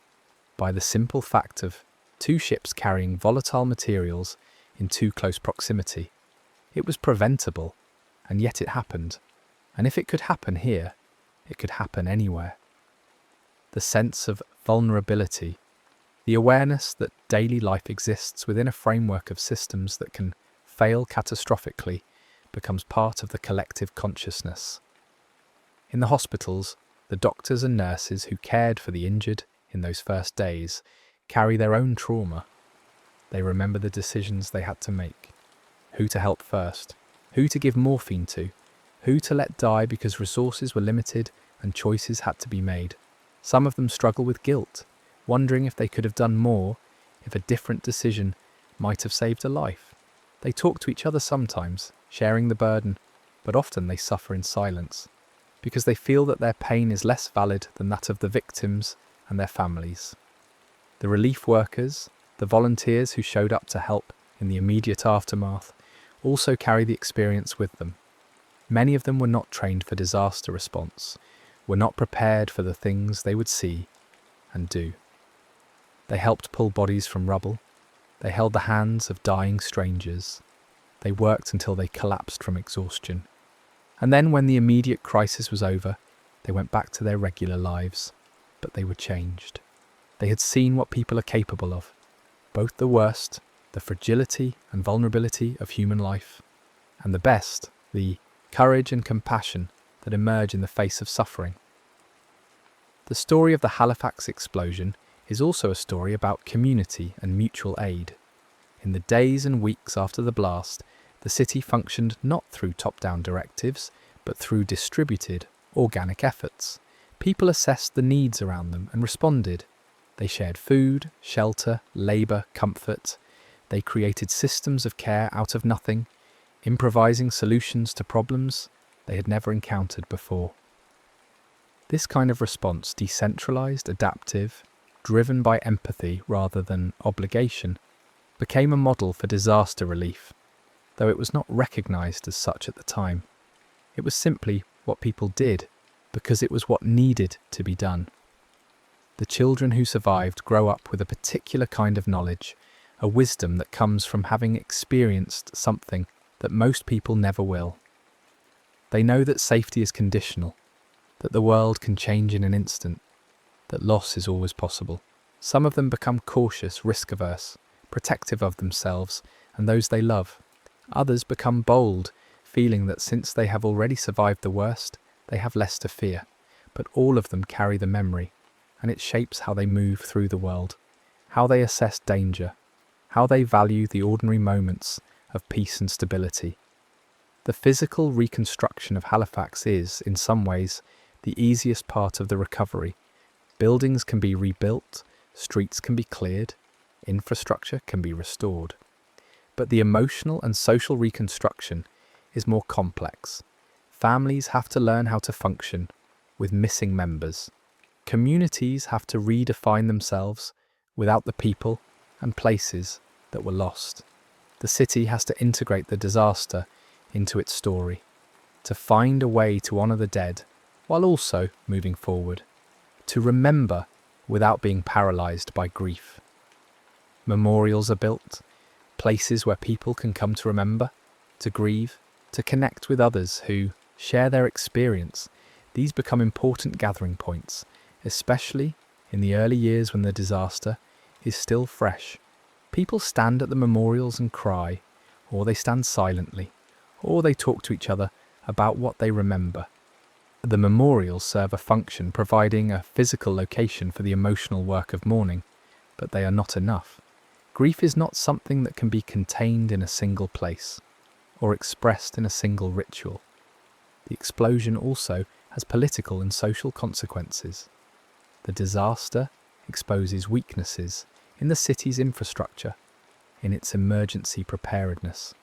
by the simple fact of two ships carrying volatile materials in too close proximity. It was preventable, and yet it happened. And if it could happen here, it could happen anywhere. The sense of vulnerability, the awareness that daily life exists within a framework of systems that can fail catastrophically, becomes part of the collective consciousness. In the hospitals, the doctors and nurses who cared for the injured in those first days carry their own trauma. They remember the decisions they had to make, who to help first, who to give morphine to, who to let die because resources were limited and choices had to be made. Some of them struggle with guilt, wondering if they could have done more, if a different decision might have saved a life. They talk to each other sometimes, sharing the burden, but often they suffer in silence, because they feel that their pain is less valid than that of the victims and their families. The relief workers, the volunteers who showed up to help in the immediate aftermath, also carry the experience with them. Many of them were not trained for disaster response, were not prepared for the things they would see and do. They helped pull bodies from rubble. They held the hands of dying strangers. They worked until they collapsed from exhaustion. And then when the immediate crisis was over, they went back to their regular lives. But they were changed. They had seen what people are capable of, both the worst, the fragility and vulnerability of human life, and the best, the courage and compassion that emerge in the face of suffering. The story of the Halifax Explosion is also a story about community and mutual aid. In the days and weeks after the blast, the city functioned not through top-down directives, but through distributed, organic efforts. People assessed the needs around them and responded. They shared food, shelter, labour, comfort. They created systems of care out of nothing, improvising solutions to problems they had never encountered before. This kind of response, decentralised, adaptive, driven by empathy rather than obligation, became a model for disaster relief, though it was not recognised as such at the time. It was simply what people did, because it was what needed to be done. The children who survived grow up with a particular kind of knowledge, a wisdom that comes from having experienced something that most people never will. They know that safety is conditional, that the world can change in an instant, that loss is always possible. Some of them become cautious, risk-averse, protective of themselves and those they love. Others become bold, feeling that since they have already survived the worst, they have less to fear. But all of them carry the memory, and it shapes how they move through the world, how they assess danger, how they value the ordinary moments of peace and stability. The physical reconstruction of Halifax is, in some ways, the easiest part of the recovery. Buildings can be rebuilt, streets can be cleared, infrastructure can be restored. But the emotional and social reconstruction is more complex. Families have to learn how to function with missing members. Communities have to redefine themselves without the people and places that were lost. The city has to integrate the disaster into its story, to find a way to honour the dead while also moving forward, to remember without being paralysed by grief. Memorials are built, places where people can come to remember, to grieve, to connect with others who share their experience. These become important gathering points, especially in the early years when the disaster is still fresh. People stand at the memorials and cry, or they stand silently, or they talk to each other about what they remember. The memorials serve a function providing a physical location for the emotional work of mourning, but they are not enough. Grief is not something that can be contained in a single place or expressed in a single ritual. The explosion also has political and social consequences. The disaster exposes weaknesses in the city's infrastructure, in its emergency preparedness,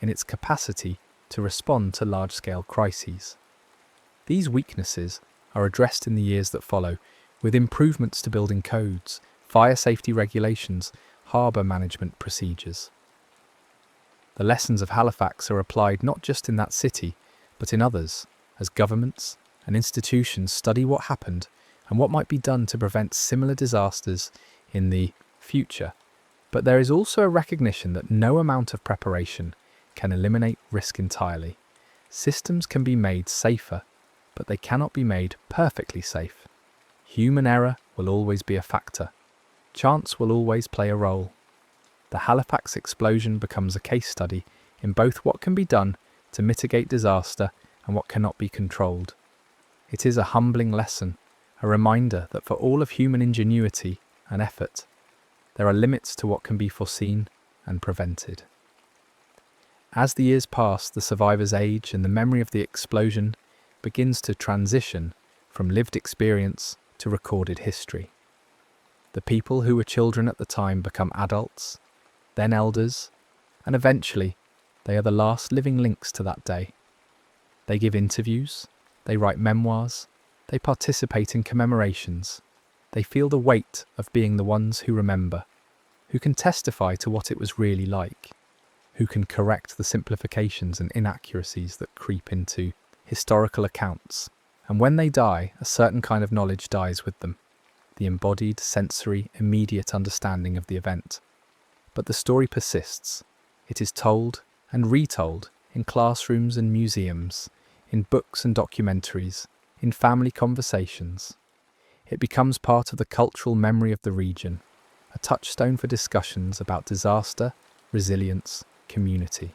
in its capacity to respond to large-scale crises. These weaknesses are addressed in the years that follow with improvements to building codes, fire safety regulations, harbour management procedures. The lessons of Halifax are applied not just in that city, but in others, as governments and institutions study what happened and what might be done to prevent similar disasters in the future. But there is also a recognition that no amount of preparation can eliminate risk entirely. Systems can be made safer, but they cannot be made perfectly safe. Human error will always be a factor. Chance will always play a role. The Halifax explosion becomes a case study in both what can be done to mitigate disaster and what cannot be controlled. It is a humbling lesson, a reminder that for all of human ingenuity and effort, there are limits to what can be foreseen and prevented. As the years pass, the survivors age and the memory of the explosion begins to transition from lived experience to recorded history. The people who were children at the time become adults, then elders, and eventually they are the last living links to that day. They give interviews, they write memoirs, they participate in commemorations. They feel the weight of being the ones who remember, who can testify to what it was really like, who can correct the simplifications and inaccuracies that creep into historical accounts. And when they die, a certain kind of knowledge dies with them, the embodied, sensory, immediate understanding of the event. But the story persists. It is told and retold in classrooms and museums, in books and documentaries, in family conversations. It becomes part of the cultural memory of the region, a touchstone for discussions about disaster, resilience, community.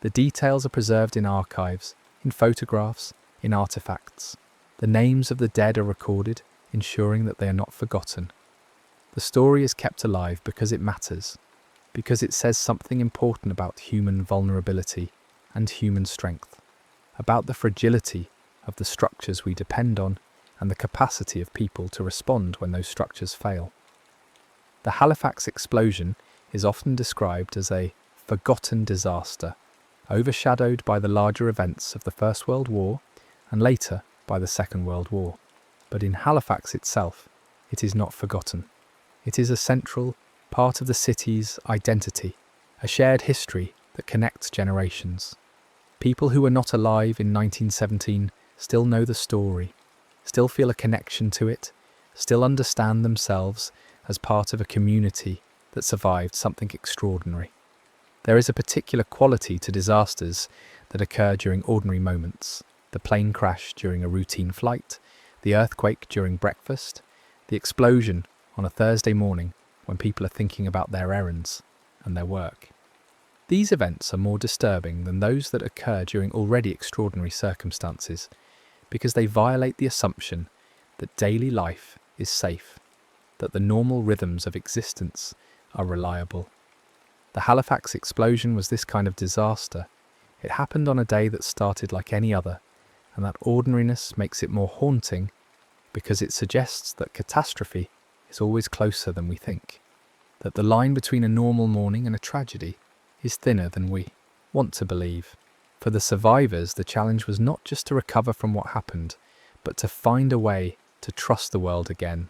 The details are preserved in archives, in photographs, in artifacts. The names of the dead are recorded, ensuring that they are not forgotten. The story is kept alive because it matters, because it says something important about human vulnerability and human strength, about the fragility of the structures we depend on and the capacity of people to respond when those structures fail. The Halifax explosion is often described as a forgotten disaster, overshadowed by the larger events of the First World War and later by the Second World War. But in Halifax itself, it is not forgotten. It is a central part of the city's identity, a shared history that connects generations. People who were not alive in 1917 still know the story, still feel a connection to it, still understand themselves as part of a community that survived something extraordinary. There is a particular quality to disasters that occur during ordinary moments: the plane crash during a routine flight, the earthquake during breakfast, the explosion on a Thursday morning when people are thinking about their errands and their work. These events are more disturbing than those that occur during already extraordinary circumstances, because they violate the assumption that daily life is safe, that the normal rhythms of existence are reliable. The Halifax explosion was this kind of disaster. It happened on a day that started like any other, and that ordinariness makes it more haunting because it suggests that catastrophe is always closer than we think, that the line between a normal morning and a tragedy is thinner than we want to believe. For the survivors, the challenge was not just to recover from what happened, but to find a way to trust the world again,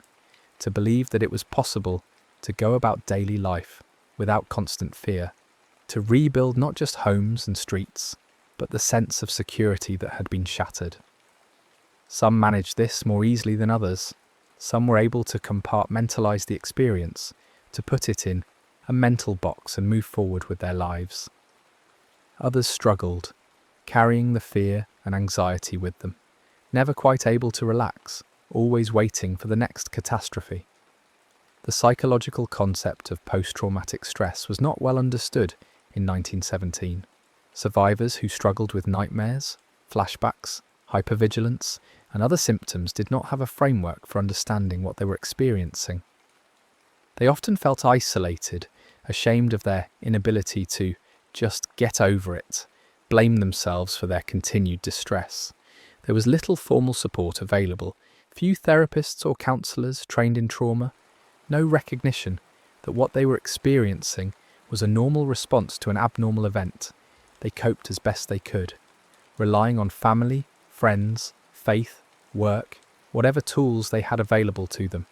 to believe that it was possible to go about daily life without constant fear, to rebuild not just homes and streets, but the sense of security that had been shattered. Some managed this more easily than others. Some were able to compartmentalize the experience, to put it in a mental box and move forward with their lives. Others struggled, carrying the fear and anxiety with them, never quite able to relax, always waiting for the next catastrophe. The psychological concept of post-traumatic stress was not well understood in 1917. Survivors who struggled with nightmares, flashbacks, hypervigilance, and other symptoms did not have a framework for understanding what they were experiencing. They often felt isolated, ashamed of their inability to just get over it, blame themselves for their continued distress. There was little formal support available, few therapists or counsellors trained in trauma, no recognition that what they were experiencing was a normal response to an abnormal event. They coped as best they could, relying on family, friends, faith, work, whatever tools they had available to them.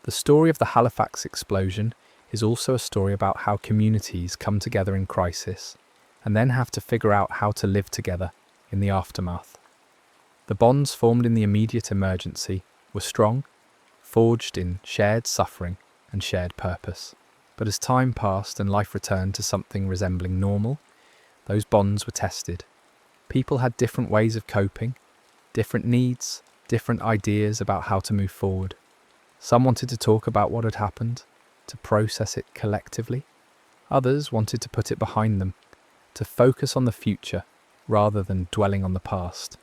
The story of the Halifax Explosion is also a story about how communities come together in crisis and then have to figure out how to live together in the aftermath. The bonds formed in the immediate emergency were strong, forged in shared suffering and shared purpose. But as time passed and life returned to something resembling normal, those bonds were tested. People had different ways of coping, different needs, different ideas about how to move forward. Some wanted to talk about what had happened, to process it collectively. Others wanted to put it behind them, to focus on the future rather than dwelling on the past.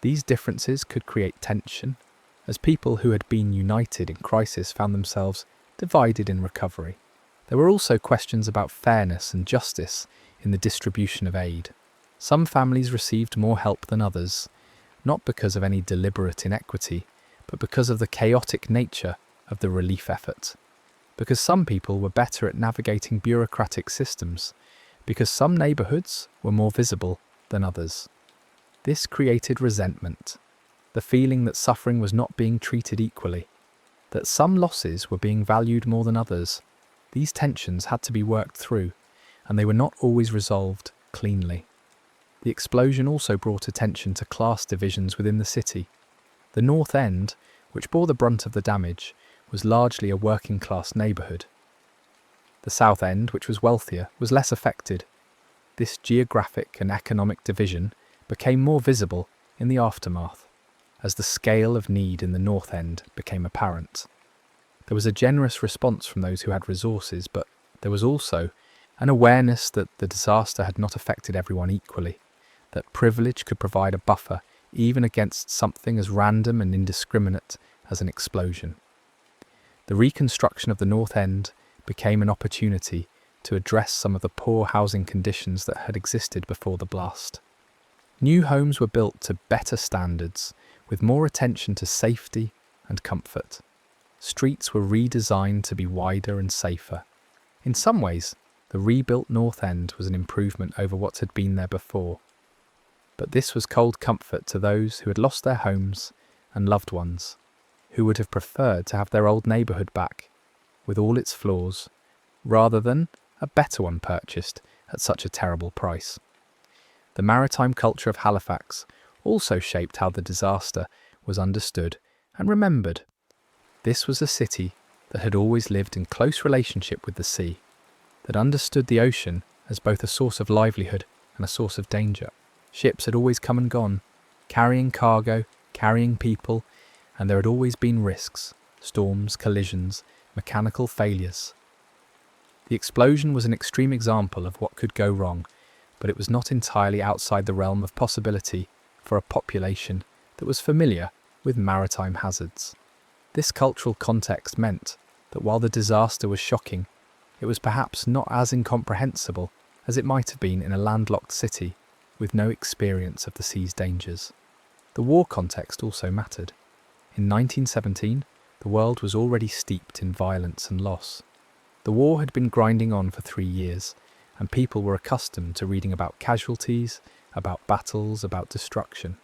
These differences could create tension, as people who had been united in crisis found themselves divided in recovery. There were also questions about fairness and justice in the distribution of aid. Some families received more help than others, not because of any deliberate inequity, but because of the chaotic nature of the relief effort. Because some people were better at navigating bureaucratic systems, because some neighbourhoods were more visible than others. This created resentment, the feeling that suffering was not being treated equally, that some losses were being valued more than others. These tensions had to be worked through, and they were not always resolved cleanly. The explosion also brought attention to class divisions within the city. The North End, which bore the brunt of the damage, was largely a working-class neighbourhood. The South End, which was wealthier, was less affected. This geographic and economic division became more visible in the aftermath, as the scale of need in the North End became apparent. There was a generous response from those who had resources, but there was also an awareness that the disaster had not affected everyone equally, that privilege could provide a buffer even against something as random and indiscriminate as an explosion. The reconstruction of the North End became an opportunity to address some of the poor housing conditions that had existed before the blast. New homes were built to better standards, with more attention to safety and comfort. Streets were redesigned to be wider and safer. In some ways, the rebuilt North End was an improvement over what had been there before. But this was cold comfort to those who had lost their homes and loved ones, who would have preferred to have their old neighbourhood back, with all its flaws, rather than a better one purchased at such a terrible price. The maritime culture of Halifax also shaped how the disaster was understood and remembered. This was a city that had always lived in close relationship with the sea, that understood the ocean as both a source of livelihood and a source of danger. Ships had always come and gone, carrying cargo, carrying people, and there had always been risks, storms, collisions, mechanical failures. The explosion was an extreme example of what could go wrong, but it was not entirely outside the realm of possibility for a population that was familiar with maritime hazards. This cultural context meant that while the disaster was shocking, it was perhaps not as incomprehensible as it might have been in a landlocked city with no experience of the sea's dangers. The war context also mattered. In 1917, the world was already steeped in violence and loss. The war had been grinding on for 3 years, and people were accustomed to reading about casualties, about battles, about destruction.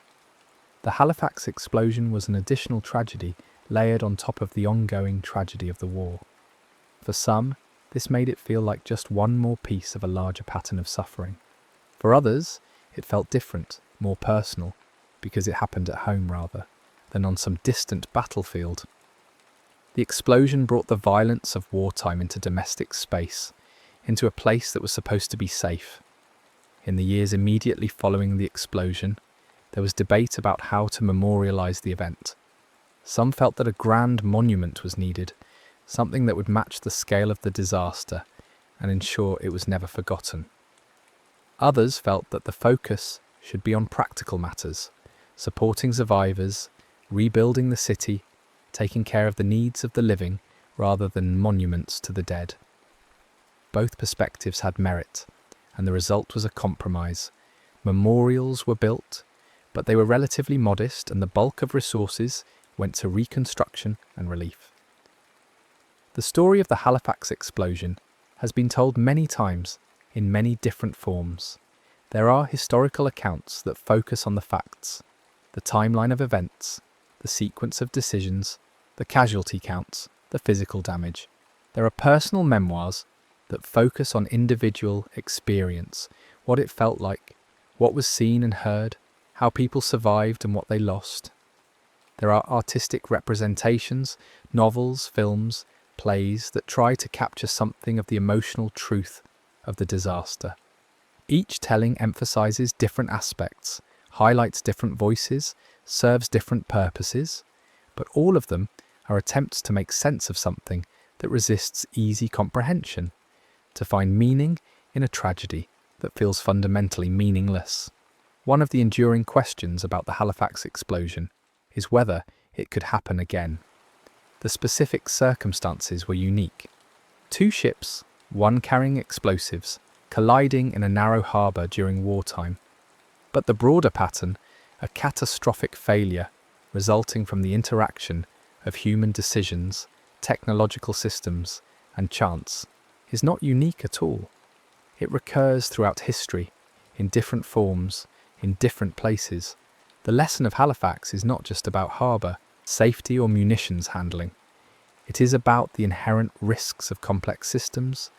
The Halifax explosion was an additional tragedy layered on top of the ongoing tragedy of the war. For some, this made it feel like just one more piece of a larger pattern of suffering. For others, It felt different, more personal, because it happened at home rather than on some distant battlefield. The explosion brought the violence of wartime into domestic space, into a place that was supposed to be safe. In the years immediately following the explosion, there was debate about how to memorialize the event. Some felt that a grand monument was needed, something that would match the scale of the disaster and ensure it was never forgotten. Others felt that the focus should be on practical matters, supporting survivors, rebuilding the city, taking care of the needs of the living rather than monuments to the dead. Both perspectives had merit, and the result was a compromise. Memorials were built, but they were relatively modest, and the bulk of resources went to reconstruction and relief. The story of the Halifax Explosion has been told many times in many different forms. There are historical accounts that focus on the facts, the timeline of events, the sequence of decisions, the casualty counts, the physical damage. There are personal memoirs that focus on individual experience, what it felt like, what was seen and heard, how people survived and what they lost. There are artistic representations, novels, films, plays that try to capture something of the emotional truth of the disaster. Each telling emphasizes different aspects, highlights different voices, serves different purposes, but all of them are attempts to make sense of something that resists easy comprehension, to find meaning in a tragedy that feels fundamentally meaningless. One of the enduring questions about the Halifax explosion is whether it could happen again. The specific circumstances were unique. 2 ships, one carrying explosives, colliding in a narrow harbour during wartime. But the broader pattern, a catastrophic failure resulting from the interaction of human decisions, technological systems, and chance, is not unique at all. It recurs throughout history, in different forms, in different places. The lesson of Halifax is not just about harbour, safety or munitions handling. It is about the inherent risks of complex systems,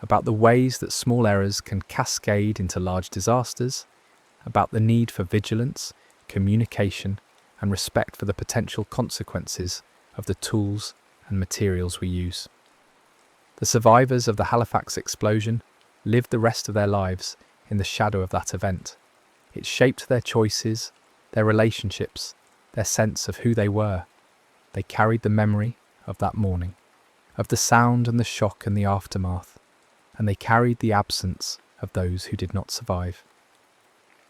about the ways that small errors can cascade into large disasters, about the need for vigilance, communication, and respect for the potential consequences of the tools and materials we use. The survivors of the Halifax explosion lived the rest of their lives in the shadow of that event. It shaped their choices, their relationships, their sense of who they were. They carried the memory of that morning, of the sound and the shock and the aftermath, and they carried the absence of those who did not survive.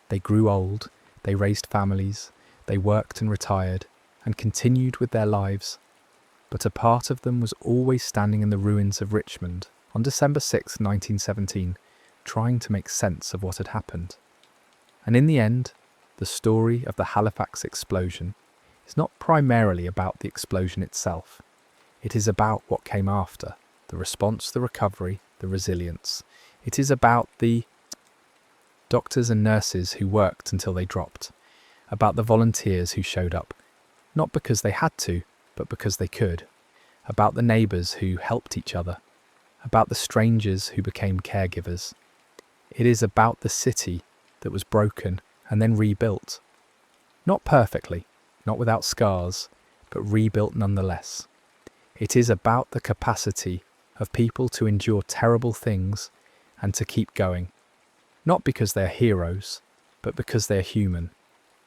They grew old, they raised families, they worked and retired, and continued with their lives. But a part of them was always standing in the ruins of Richmond on December 6, 1917, trying to make sense of what had happened. And in the end, the story of the Halifax explosion is not primarily about the explosion itself. It is about what came after, the response, the recovery, the resilience. It is about the doctors and nurses who worked until they dropped, about the volunteers who showed up, not because they had to, but because they could, about the neighbours who helped each other, about the strangers who became caregivers. It is about the city that was broken and then rebuilt. Not perfectly, not without scars, but rebuilt nonetheless. It is about the capacity of people to endure terrible things and to keep going, not because they are heroes, but because they are human.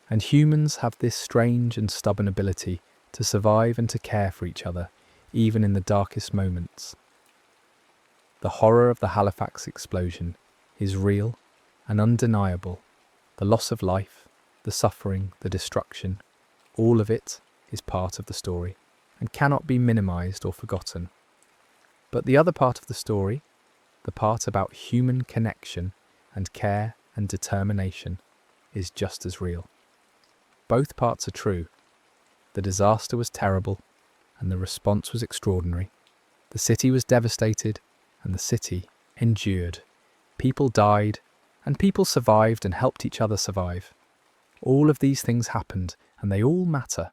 And humans have this strange and stubborn ability to survive and to care for each other, even in the darkest moments. The horror of the Halifax explosion is real and undeniable. The loss of life, the suffering, the destruction, all of it is part of the story and cannot be minimised or forgotten. But the other part of the story, the part about human connection and care and determination, is just as real. Both parts are true. The disaster was terrible and the response was extraordinary. The city was devastated and the city endured. People died and people survived and helped each other survive. All of these things happened and they all matter.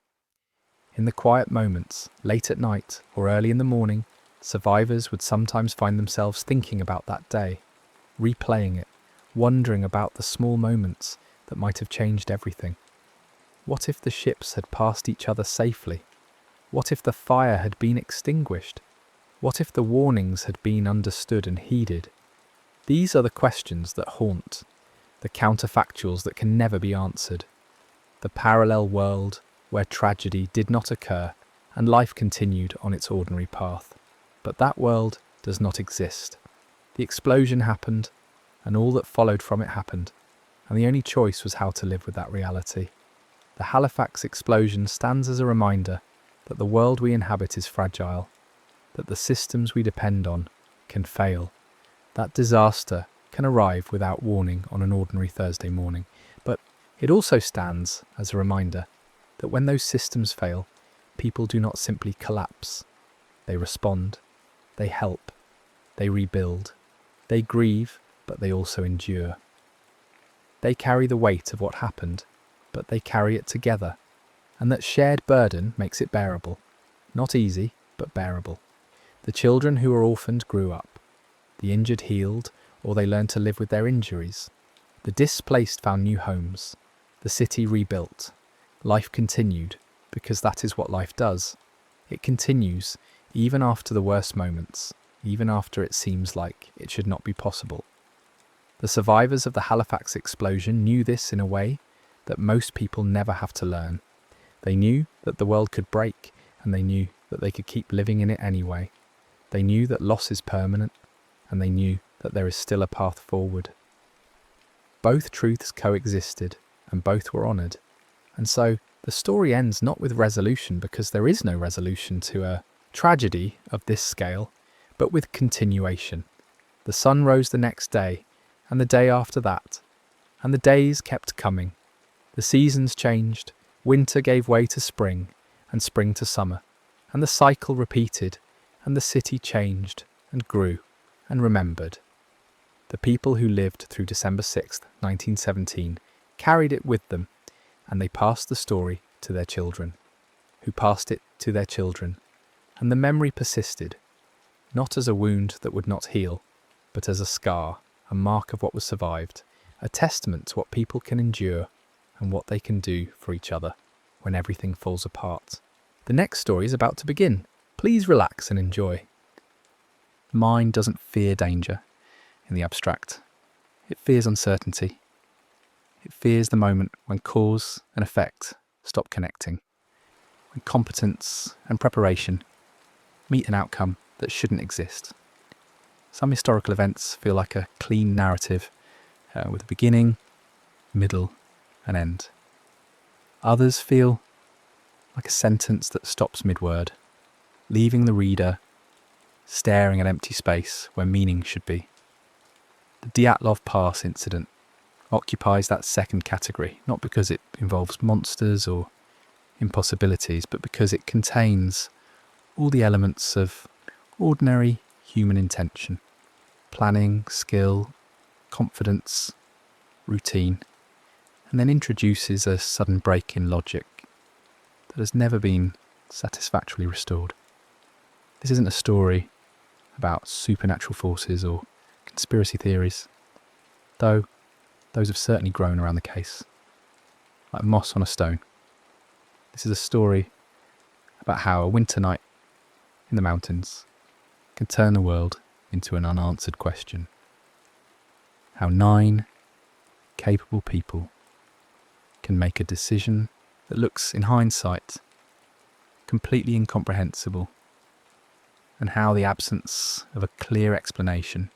In the quiet moments, late at night or early in the morning, survivors would sometimes find themselves thinking about that day, replaying it, wondering about the small moments that might have changed everything. What if the ships had passed each other safely? What if the fire had been extinguished? What if the warnings had been understood and heeded? These are the questions that haunt, the counterfactuals that can never be answered, the parallel world where tragedy did not occur and life continued on its ordinary path. But that world does not exist. The explosion happened, and all that followed from it happened, and the only choice was how to live with that reality. The Halifax Explosion stands as a reminder that the world we inhabit is fragile, that the systems we depend on can fail, that disaster can arrive without warning on an ordinary Thursday morning. But it also stands as a reminder that when those systems fail, people do not simply collapse. They respond, they help, they rebuild, they grieve, but they also endure. They carry the weight of what happened, but they carry it together, and that shared burden makes it bearable. Not easy, but bearable. The children who were orphaned grew up. The injured healed, or they learned to live with their injuries. The displaced found new homes. The city rebuilt. Life continued, because that is what life does. It continues, even after the worst moments, even after it seems like it should not be possible. The survivors of the Halifax explosion knew this in a way that most people never have to learn. They knew that the world could break, and they knew that they could keep living in it anyway. They knew that loss is permanent, and they knew that there is still a path forward. Both truths coexisted, and both were honoured. And so the story ends not with resolution, because there is no resolution to a tragedy of this scale, but with continuation. The sun rose the next day, and the day after that, and the days kept coming. The seasons changed, winter gave way to spring, and spring to summer, and the cycle repeated, and the city changed, and grew, and remembered. The people who lived through December 6th, 1917, carried it with them, and they passed the story to their children, who passed it to their children, and the memory persisted, not as a wound that would not heal, but as a scar, a mark of what was survived, a testament to what people can endure and what they can do for each other when everything falls apart. The next story is about to begin. Please relax and enjoy. The mind doesn't fear danger in the abstract. It fears uncertainty. It fears the moment when cause and effect stop connecting, when competence and preparation meet an outcome that shouldn't exist. Some historical events feel like a clean narrative with a beginning, middle, and end. Others feel like a sentence that stops mid-word, leaving the reader staring at empty space where meaning should be. The Dyatlov Pass incident occupies that second category, not because it involves monsters or impossibilities, but because it contains all the elements of ordinary human intention: planning, skill, confidence, routine, and then introduces a sudden break in logic that has never been satisfactorily restored. This isn't a story about supernatural forces or conspiracy theories, though those have certainly grown around the case, like moss on a stone. This is a story about how a winter night in the mountains can turn the world into an unanswered question. How 9 capable people can make a decision that looks, in hindsight, completely incomprehensible, and how the absence of a clear explanation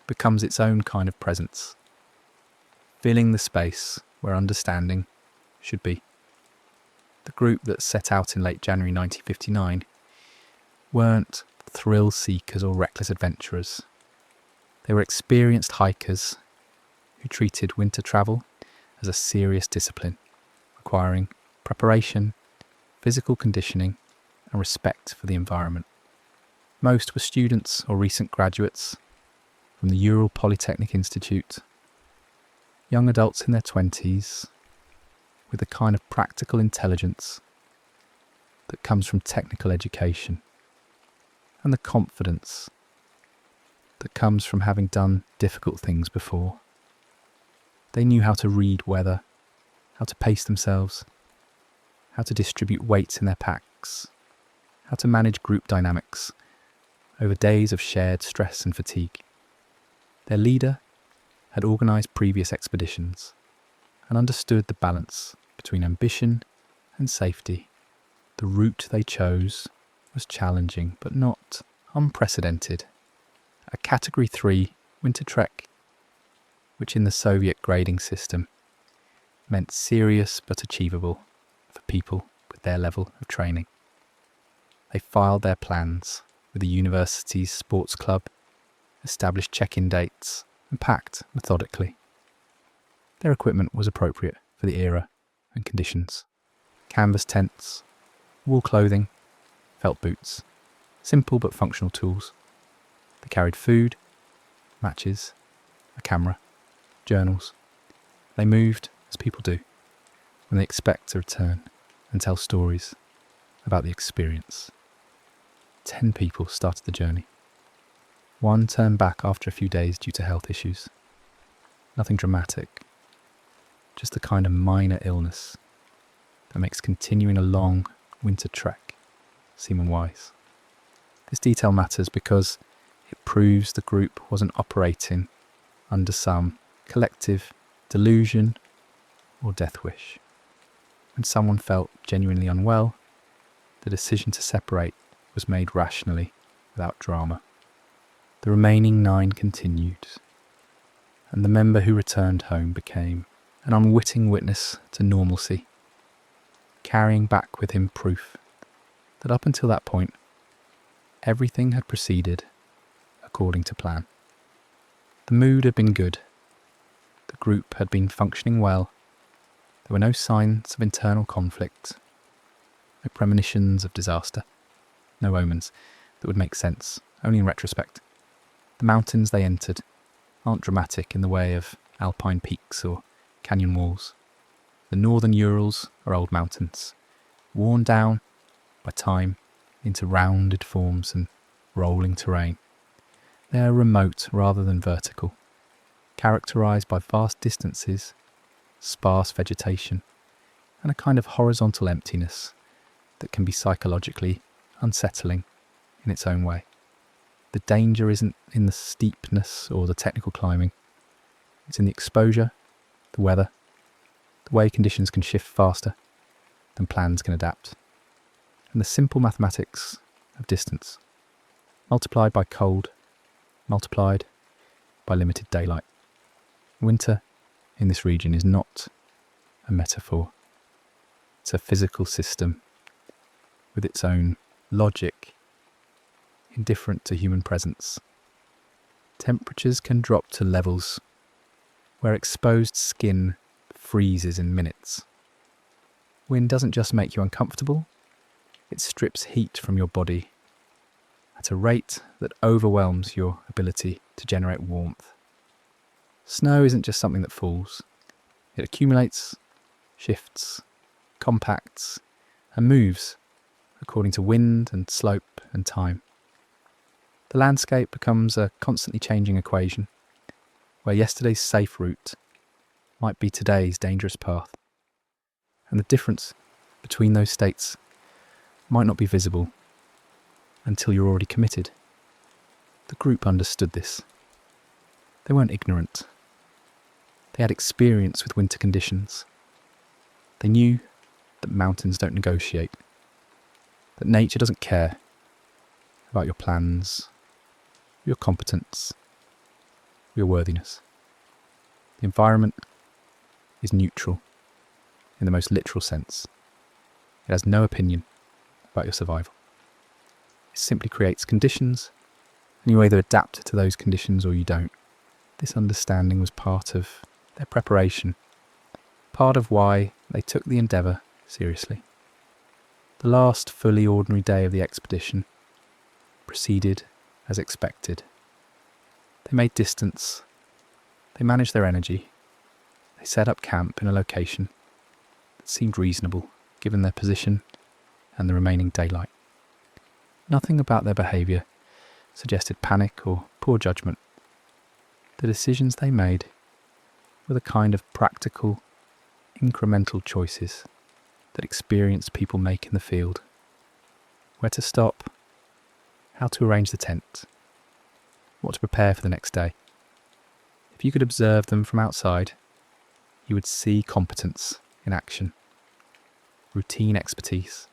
becomes its own kind of presence, filling the space where understanding should be. The group that set out in late January 1959 weren't thrill seekers or reckless adventurers. They were experienced hikers who treated winter travel as a serious discipline, requiring preparation, physical conditioning, and respect for the environment. Most were students or recent graduates from the Ural Polytechnic Institute, young adults in their 20s with the kind of practical intelligence that comes from technical education, and the confidence that comes from having done difficult things before. They knew how to read weather, how to pace themselves, how to distribute weights in their packs, how to manage group dynamics over days of shared stress and fatigue. Their leader had organised previous expeditions and understood the balance between ambition and safety. The route they chose was challenging but not unprecedented. A Category 3 winter trek, which in the Soviet grading system meant serious but achievable for people with their level of training. They filed their plans with the university's sports club, established check-in dates, and packed methodically. Their equipment was appropriate for the era and conditions. Canvas tents, wool clothing, felt boots, simple but functional tools. They carried food, matches, a camera, journals. They moved as people do when they expect to return and tell stories about the experience. 10 people started the journey. 1 turned back after a few days due to health issues. Nothing dramatic, just the kind of minor illness that makes continuing a long winter trek seem unwise. This detail matters because it proves the group wasn't operating under some collective delusion or death wish. When someone felt genuinely unwell, the decision to separate was made rationally, without drama. The remaining 9 continued, and the member who returned home became an unwitting witness to normalcy, carrying back with him proof that up until that point, everything had proceeded according to plan. The mood had been good. The group had been functioning well. There were no signs of internal conflict, no premonitions of disaster, no omens that would make sense, only in retrospect. The mountains they entered aren't dramatic in the way of alpine peaks or canyon walls. The northern Urals are old mountains, worn down by time into rounded forms and rolling terrain. They are remote rather than vertical, characterised by vast distances, sparse vegetation, and a kind of horizontal emptiness that can be psychologically unsettling in its own way. The danger isn't in the steepness or the technical climbing. It's in the exposure, the weather, the way conditions can shift faster than plans can adapt, and the simple mathematics of distance, multiplied by cold, multiplied by limited daylight. Winter in this region is not a metaphor. It's a physical system with its own logic, indifferent to human presence. Temperatures can drop to levels where exposed skin freezes in minutes. Wind doesn't just make you uncomfortable, it strips heat from your body at a rate that overwhelms your ability to generate warmth. Snow isn't just something that falls. It accumulates, shifts, compacts, and moves according to wind and slope and time. The landscape becomes a constantly changing equation, where yesterday's safe route might be today's dangerous path, and the difference between those states might not be visible until you're already committed. The group understood this. They weren't ignorant. They had experience with winter conditions. They knew that mountains don't negotiate, that nature doesn't care about your plans, your competence, your worthiness. The environment is neutral in the most literal sense. It has no opinion about your survival. It simply creates conditions, and you either adapt to those conditions or you don't. This understanding was part of their preparation, part of why they took the endeavour seriously. The last fully ordinary day of the expedition proceeded as expected. They made distance, they managed their energy, they set up camp in a location that seemed reasonable given their position and the remaining daylight. Nothing about their behaviour suggested panic or poor judgment. The decisions they made were the kind of practical, incremental choices that experienced people make in the field. Where to stop, how to arrange the tent, what to prepare for the next day. If you could observe them from outside, you would see competence in action, routine expertise,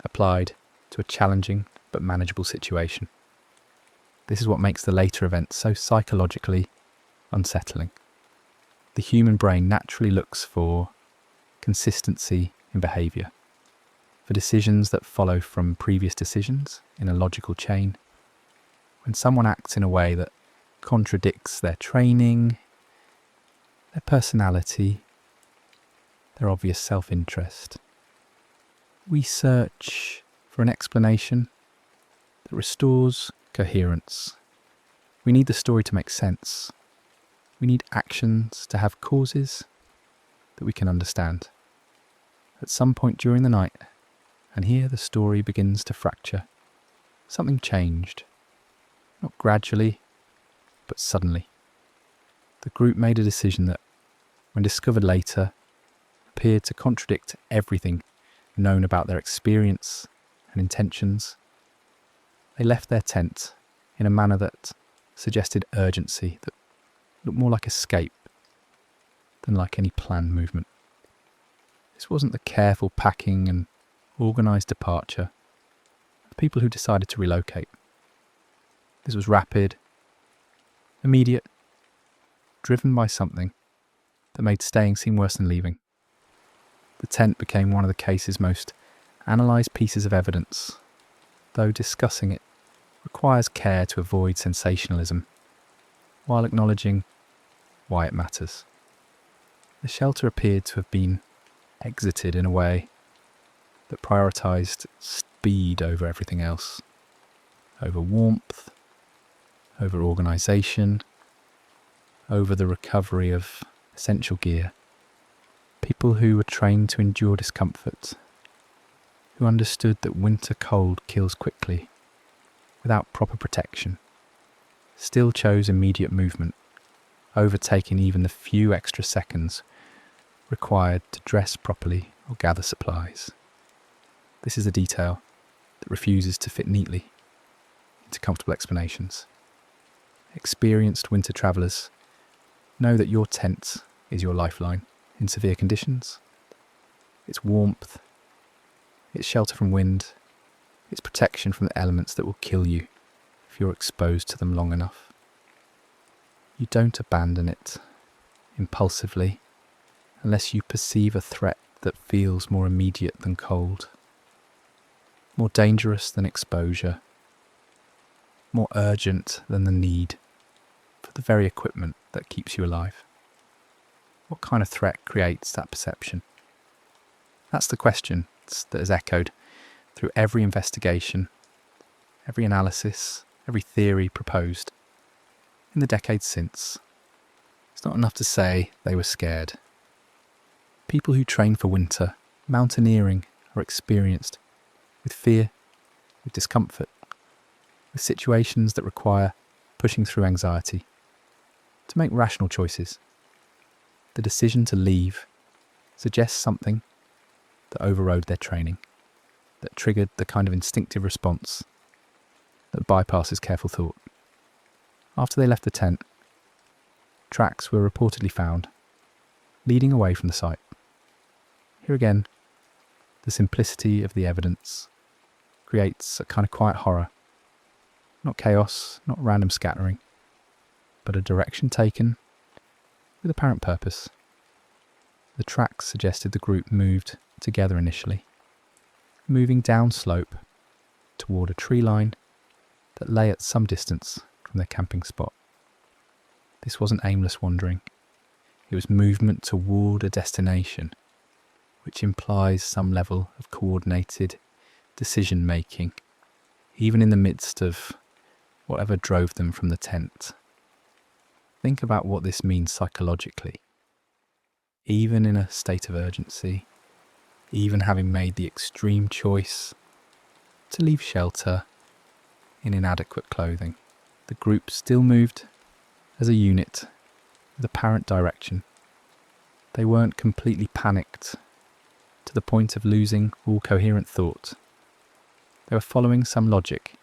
applied to a challenging but manageable situation. This is what makes the later events so psychologically unsettling. The human brain naturally looks for consistency in behaviour, for decisions that follow from previous decisions in a logical chain. When someone acts in a way that contradicts their training, their personality, their obvious self-interest, we search for an explanation that restores coherence. We need the story to make sense. We need actions to have causes that we can understand. At some point during the night, and here the story begins to fracture, something changed. Not gradually, but suddenly. The group made a decision that, when discovered later, appeared to contradict everything known about their experience and intentions. They left their tent in a manner that suggested urgency, that looked more like escape than like any planned movement. This wasn't the careful packing and organised departure of people who decided to relocate. This was rapid, immediate, driven by something that made staying seem worse than leaving. The tent became one of the case's most analysed pieces of evidence, though discussing it requires care to avoid sensationalism, while acknowledging why it matters. The shelter appeared to have been exited in a way that prioritised speed over everything else, over warmth, over organisation, over the recovery of essential gear. People who were trained to endure discomfort, who understood that winter cold kills quickly, without proper protection, still chose immediate movement, overtaking even the few extra seconds required to dress properly or gather supplies. This is a detail that refuses to fit neatly into comfortable explanations. Experienced winter travellers know that your tent is your lifeline in severe conditions. Its warmth, its shelter from wind, its protection from the elements that will kill you if you're exposed to them long enough. You don't abandon it impulsively unless you perceive a threat that feels more immediate than cold, more dangerous than exposure, more urgent than the need for the very equipment that keeps you alive. What kind of threat creates that perception? That's the question that has echoed through every investigation, every analysis, every theory proposed in the decades since. It's not enough to say they were scared. People who train for winter, mountaineering, are experienced with fear, with discomfort, with situations that require pushing through anxiety to make rational choices. The decision to leave suggests something that overrode their training, that triggered the kind of instinctive response that bypasses careful thought. After they left the tent, tracks were reportedly found, leading away from the site. Here again, the simplicity of the evidence creates a kind of quiet horror. Not chaos, not random scattering, but a direction taken with apparent purpose. The tracks suggested the group moved together initially, moving down slope toward a tree line that lay at some distance from their camping spot. This wasn't aimless wandering. It was movement toward a destination, which implies some level of coordinated decision-making, even in the midst of whatever drove them from the tent. Think about what this means psychologically. Even in a state of urgency, even having made the extreme choice to leave shelter in inadequate clothing, the group still moved as a unit with apparent direction. They weren't completely panicked to the point of losing all coherent thought. They were following some logic,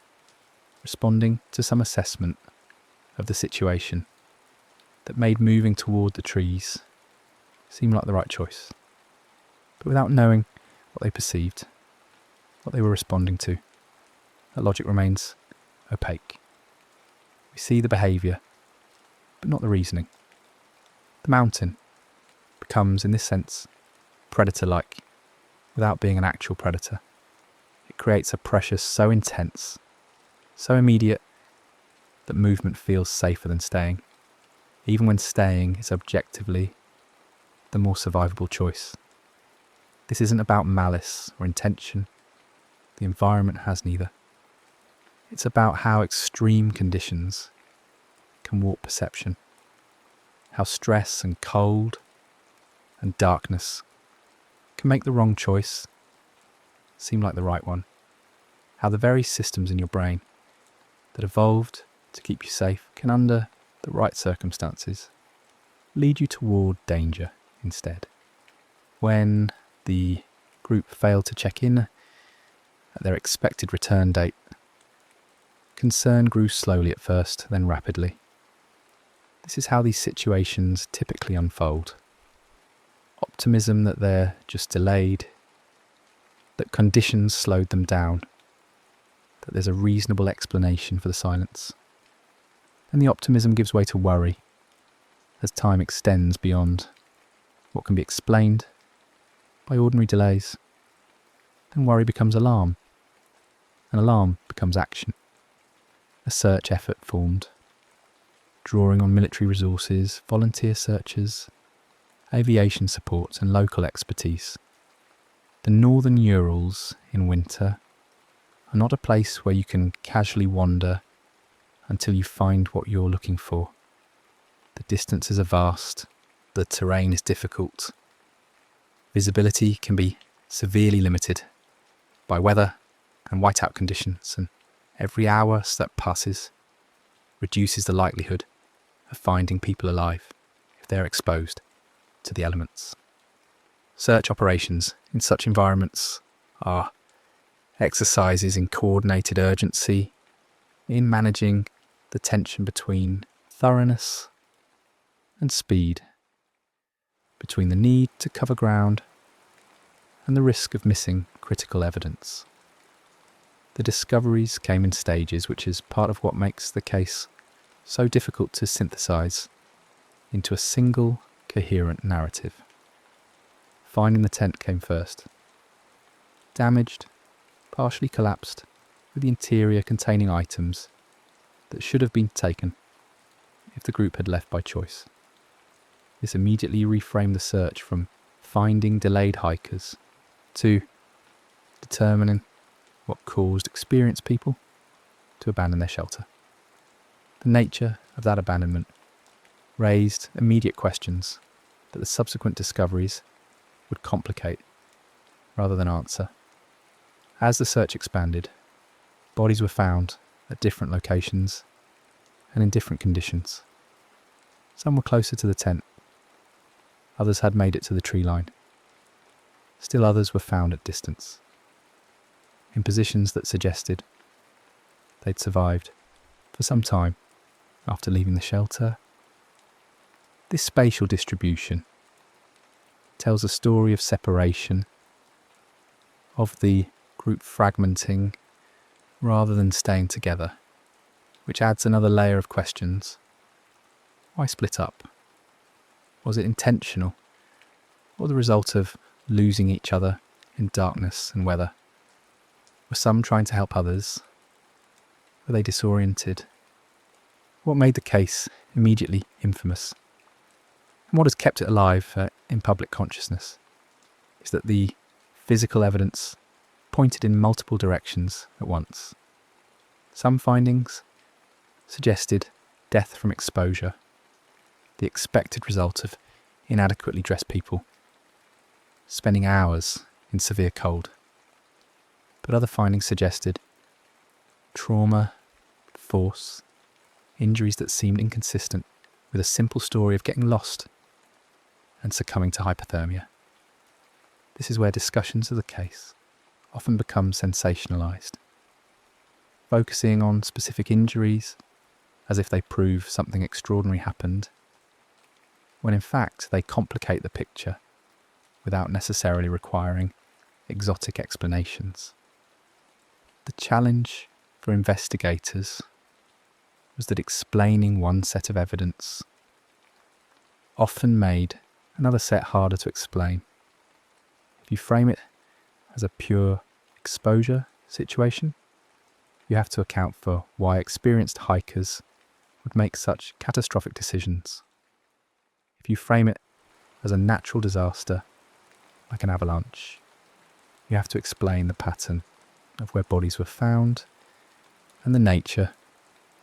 responding to some assessment of the situation that made moving toward the trees seem like the right choice. But without knowing what they perceived, what they were responding to, that logic remains opaque. We see the behaviour, but not the reasoning. The mountain becomes, in this sense, predator-like, without being an actual predator. It creates a pressure so intense, so immediate, that movement feels safer than staying, even when staying is objectively the more survivable choice. This isn't about malice or intention. The environment has neither. It's about how extreme conditions can warp perception, how stress and cold and darkness can make the wrong choice seem like the right one, how the very systems in your brain that evolved to keep you safe can, under the right circumstances, lead you toward danger instead. When the group failed to check in at their expected return date, concern grew slowly at first, then rapidly. This is how these situations typically unfold. Optimism that they're just delayed, that conditions slowed them down, that there's a reasonable explanation for the silence. And the optimism gives way to worry as time extends beyond what can be explained by ordinary delays. Then worry becomes alarm, and alarm becomes action. A search effort formed, drawing on military resources, volunteer searchers, aviation support and local expertise. The northern Urals in winter are not a place where you can casually wander until you find what you're looking for. The distances are vast, the terrain is difficult, visibility can be severely limited by weather and whiteout conditions, and every hour that passes reduces the likelihood of finding people alive if they're exposed to the elements. Search operations in such environments are exercises in coordinated urgency, in managing the tension between thoroughness and speed, between the need to cover ground and the risk of missing critical evidence. The discoveries came in stages, which is part of what makes the case so difficult to synthesize into a single coherent narrative. Finding the tent came first. Damaged, partially collapsed, with the interior containing items that should have been taken if the group had left by choice. This immediately reframed the search from finding delayed hikers to determining what caused experienced people to abandon their shelter. The nature of that abandonment raised immediate questions that the subsequent discoveries would complicate rather than answer. As the search expanded, bodies were found at different locations and in different conditions. Some were closer to the tent, others had made it to the tree line. Still others were found at distance, in positions that suggested they'd survived for some time after leaving the shelter. This spatial distribution tells a story of separation, of the group fragmenting rather than staying together, which adds another layer of questions. Why split up? Was it intentional, or the result of losing each other in darkness and weather? Were some trying to help others? Were they disoriented? What made the case immediately infamous, and what has kept it alive in public consciousness, is that the physical evidence pointed in multiple directions at once. Some findings suggested death from exposure, the expected result of inadequately dressed people spending hours in severe cold. But other findings suggested trauma, force, injuries that seemed inconsistent with a simple story of getting lost and succumbing to hypothermia. This is where discussions of the case often become sensationalised, focusing on specific injuries as if they prove something extraordinary happened, when in fact they complicate the picture without necessarily requiring exotic explanations. The challenge for investigators was that explaining one set of evidence often made another set harder to explain. If you frame it as a pure exposure situation, you have to account for why experienced hikers would make such catastrophic decisions. If you frame it as a natural disaster, like an avalanche, you have to explain the pattern of where bodies were found and the nature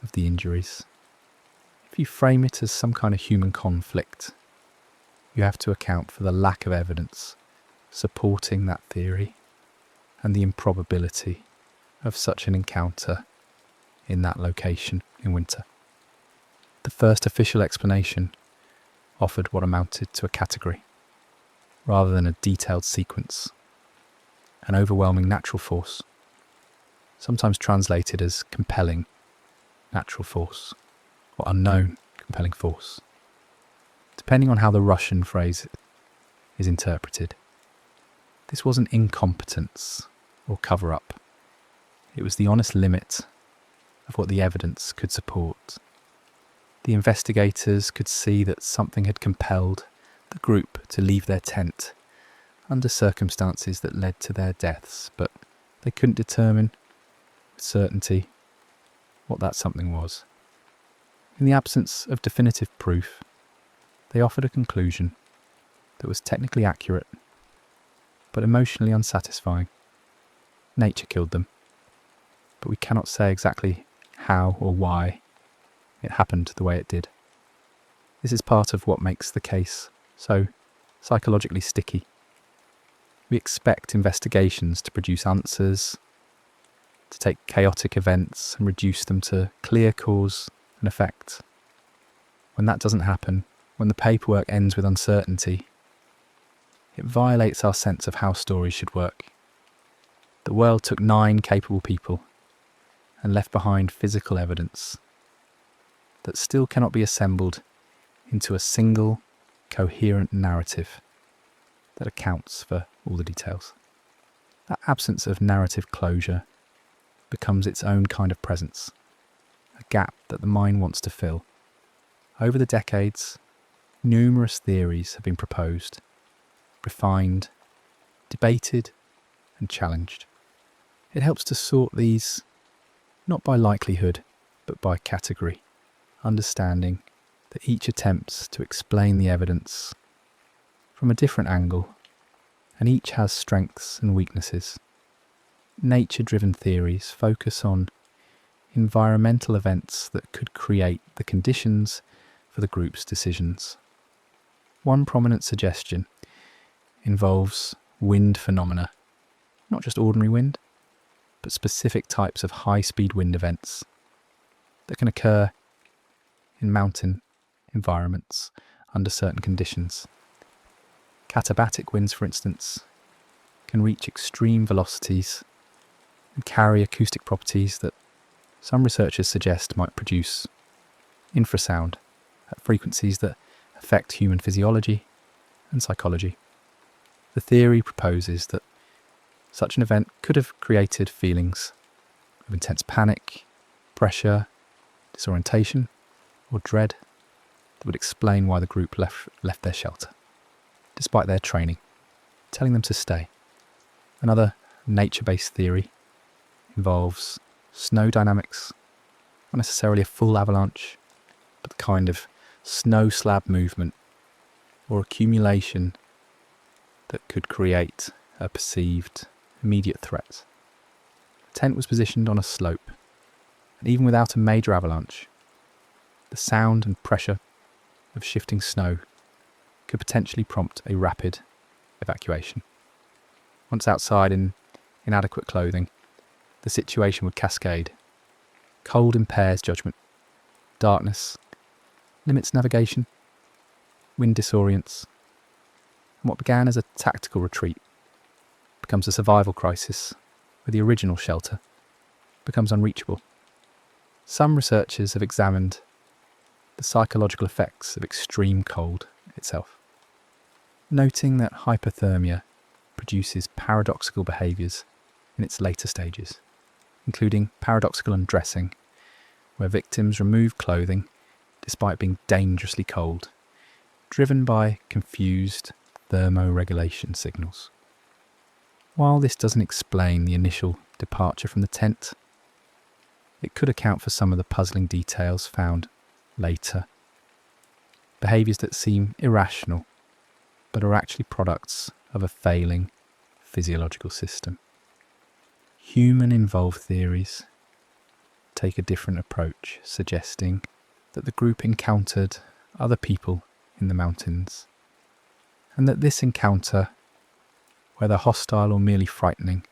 of the injuries. If you frame it as some kind of human conflict, you have to account for the lack of evidence supporting that theory and the improbability of such an encounter in that location in winter. The first official explanation offered what amounted to a category, rather than a detailed sequence, an overwhelming natural force, sometimes translated as compelling natural force or unknown compelling force, depending on how the Russian phrase is interpreted. This wasn't incompetence or cover-up. It was the honest limit of what the evidence could support. The investigators could see that something had compelled the group to leave their tent under circumstances that led to their deaths, but they couldn't determine with certainty what that something was. In the absence of definitive proof, they offered a conclusion that was technically accurate, but emotionally unsatisfying. Nature killed them, but we cannot say exactly how or why it happened the way it did. This is part of what makes the case so psychologically sticky. We expect investigations to produce answers, to take chaotic events and reduce them to clear cause and effect. When that doesn't happen, when the paperwork ends with uncertainty, it violates our sense of how stories should work. The world took 9 capable people and left behind physical evidence that still cannot be assembled into a single, coherent narrative that accounts for all the details. That absence of narrative closure becomes its own kind of presence, a gap that the mind wants to fill. Over the decades, numerous theories have been proposed, refined, debated, and challenged. It helps to sort these not by likelihood, but by category, understanding that each attempts to explain the evidence from a different angle, and each has strengths and weaknesses. Nature-driven theories focus on environmental events that could create the conditions for the group's decisions. One prominent suggestion involves wind phenomena, not just ordinary wind, but specific types of high-speed wind events that can occur in mountain environments under certain conditions. Katabatic winds, for instance, can reach extreme velocities and carry acoustic properties that some researchers suggest might produce infrasound at frequencies that affect human physiology and psychology. The theory proposes that such an event could have created feelings of intense panic, pressure, disorientation, or dread that would explain why the group left their shelter, despite their training, telling them to stay. Another nature-based theory involves snow dynamics, not necessarily a full avalanche, but the kind of snow slab movement or accumulation that could create a perceived immediate threat. The tent was positioned on a slope, and even without a major avalanche, the sound and pressure of shifting snow could potentially prompt a rapid evacuation. Once outside in inadequate clothing, the situation would cascade. Cold impairs judgment. Darkness limits navigation, wind disorients, and what began as a tactical retreat becomes a survival crisis where the original shelter becomes unreachable. Some researchers have examined the psychological effects of extreme cold itself, noting that hypothermia produces paradoxical behaviours in its later stages, including paradoxical undressing, where victims remove clothing despite being dangerously cold, driven by confused thermoregulation signals. While this doesn't explain the initial departure from the tent, it could account for some of the puzzling details found later. Behaviours that seem irrational, but are actually products of a failing physiological system. Human-involved theories take a different approach, suggesting that the group encountered other people in the mountains, and that this encounter, whether hostile or merely frightening,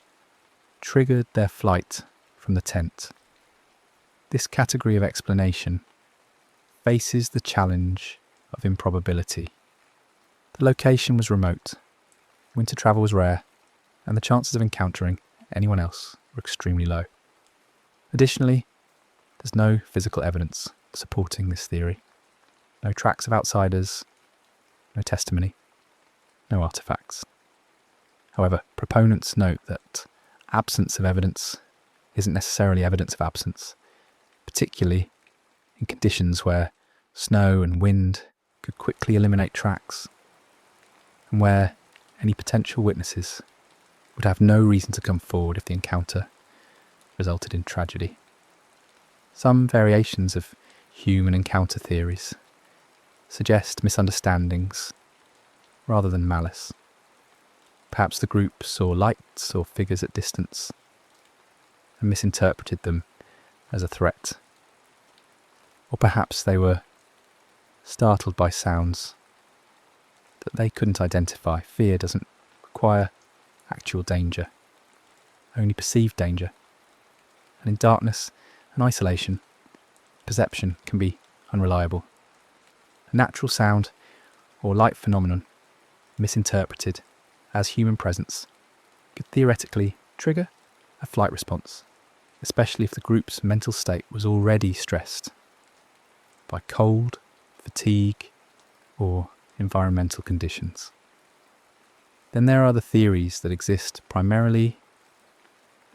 triggered their flight from the tent. This category of explanation faces the challenge of improbability. The location was remote, winter travel was rare, and the chances of encountering anyone else were extremely low. Additionally, there's no physical evidence supporting this theory. No tracks of outsiders, no testimony, no artefacts. However, proponents note that absence of evidence isn't necessarily evidence of absence, particularly in conditions where snow and wind could quickly eliminate tracks, and where any potential witnesses would have no reason to come forward if the encounter resulted in tragedy. Some variations of human encounter theories suggest misunderstandings rather than malice. Perhaps the group saw lights or figures at distance and misinterpreted them as a threat. Or perhaps they were startled by sounds that they couldn't identify. Fear doesn't require actual danger, only perceived danger. And in darkness and isolation, perception can be unreliable. A natural sound or light phenomenon misinterpreted as human presence could theoretically trigger a flight response, especially if the group's mental state was already stressed by cold, fatigue, or environmental conditions. Then there are the theories that exist primarily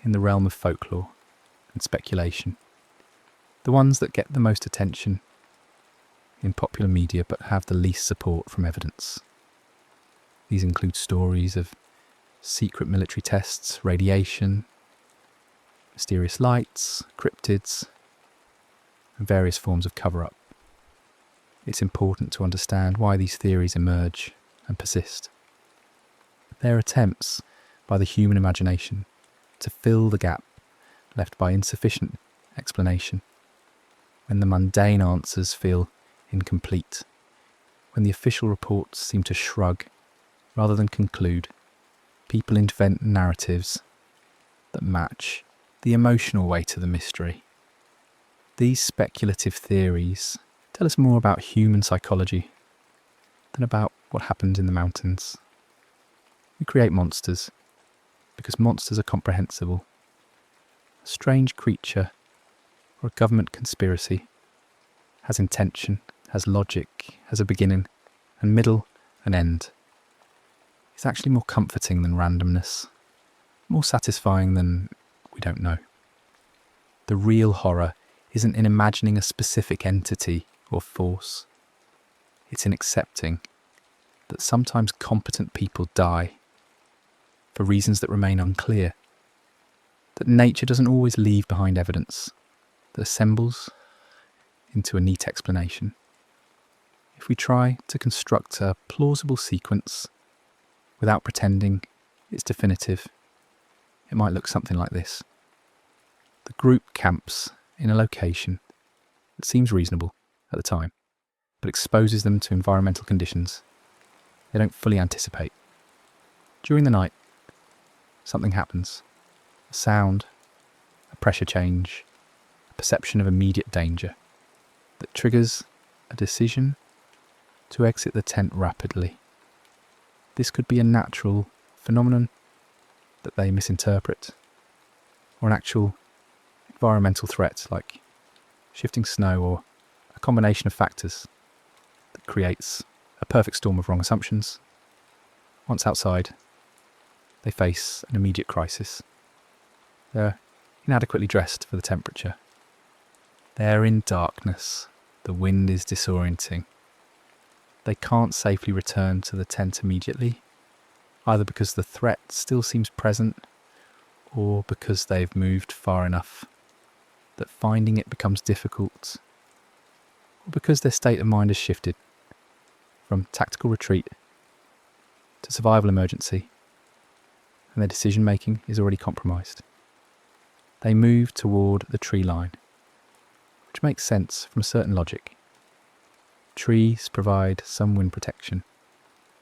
in the realm of folklore and speculation, the ones that get the most attention in popular media but have the least support from evidence. These include stories of secret military tests, radiation, mysterious lights, cryptids, and various forms of cover-up. It's important to understand why these theories emerge and persist. They're attempts by the human imagination to fill the gap left by insufficient explanation, when the mundane answers feel incomplete, when the official reports seem to shrug rather than conclude. People invent narratives that match the emotional weight of the mystery. These speculative theories tell us more about human psychology than about what happened in the mountains. We create monsters because monsters are comprehensible. A strange creature or a government conspiracy has intention, has logic, has a beginning and middle and end. It's actually more comforting than randomness, more satisfying than we don't know. The real horror isn't in imagining a specific entity or force. It's in accepting that sometimes competent people die for reasons that remain unclear, that nature doesn't always leave behind evidence that assembles into a neat explanation. If we try to construct a plausible sequence without pretending it's definitive, it might look something like this. The group camps in a location that seems reasonable at the time, but exposes them to environmental conditions they don't fully anticipate. During the night, something happens. A sound, a pressure change, a perception of immediate danger that triggers a decision to exit the tent rapidly. This could be a natural phenomenon that they misinterpret, or an actual environmental threat like shifting snow, or a combination of factors that creates a perfect storm of wrong assumptions. Once outside, they face an immediate crisis. They're inadequately dressed for the temperature. They're in darkness. The wind is disorienting. They can't safely return to the tent immediately, either because the threat still seems present, or because they've moved far enough that finding it becomes difficult, or because their state of mind has shifted from tactical retreat to survival emergency, and their decision making is already compromised. They move toward the tree line, which makes sense from a certain logic. Trees provide some wind protection,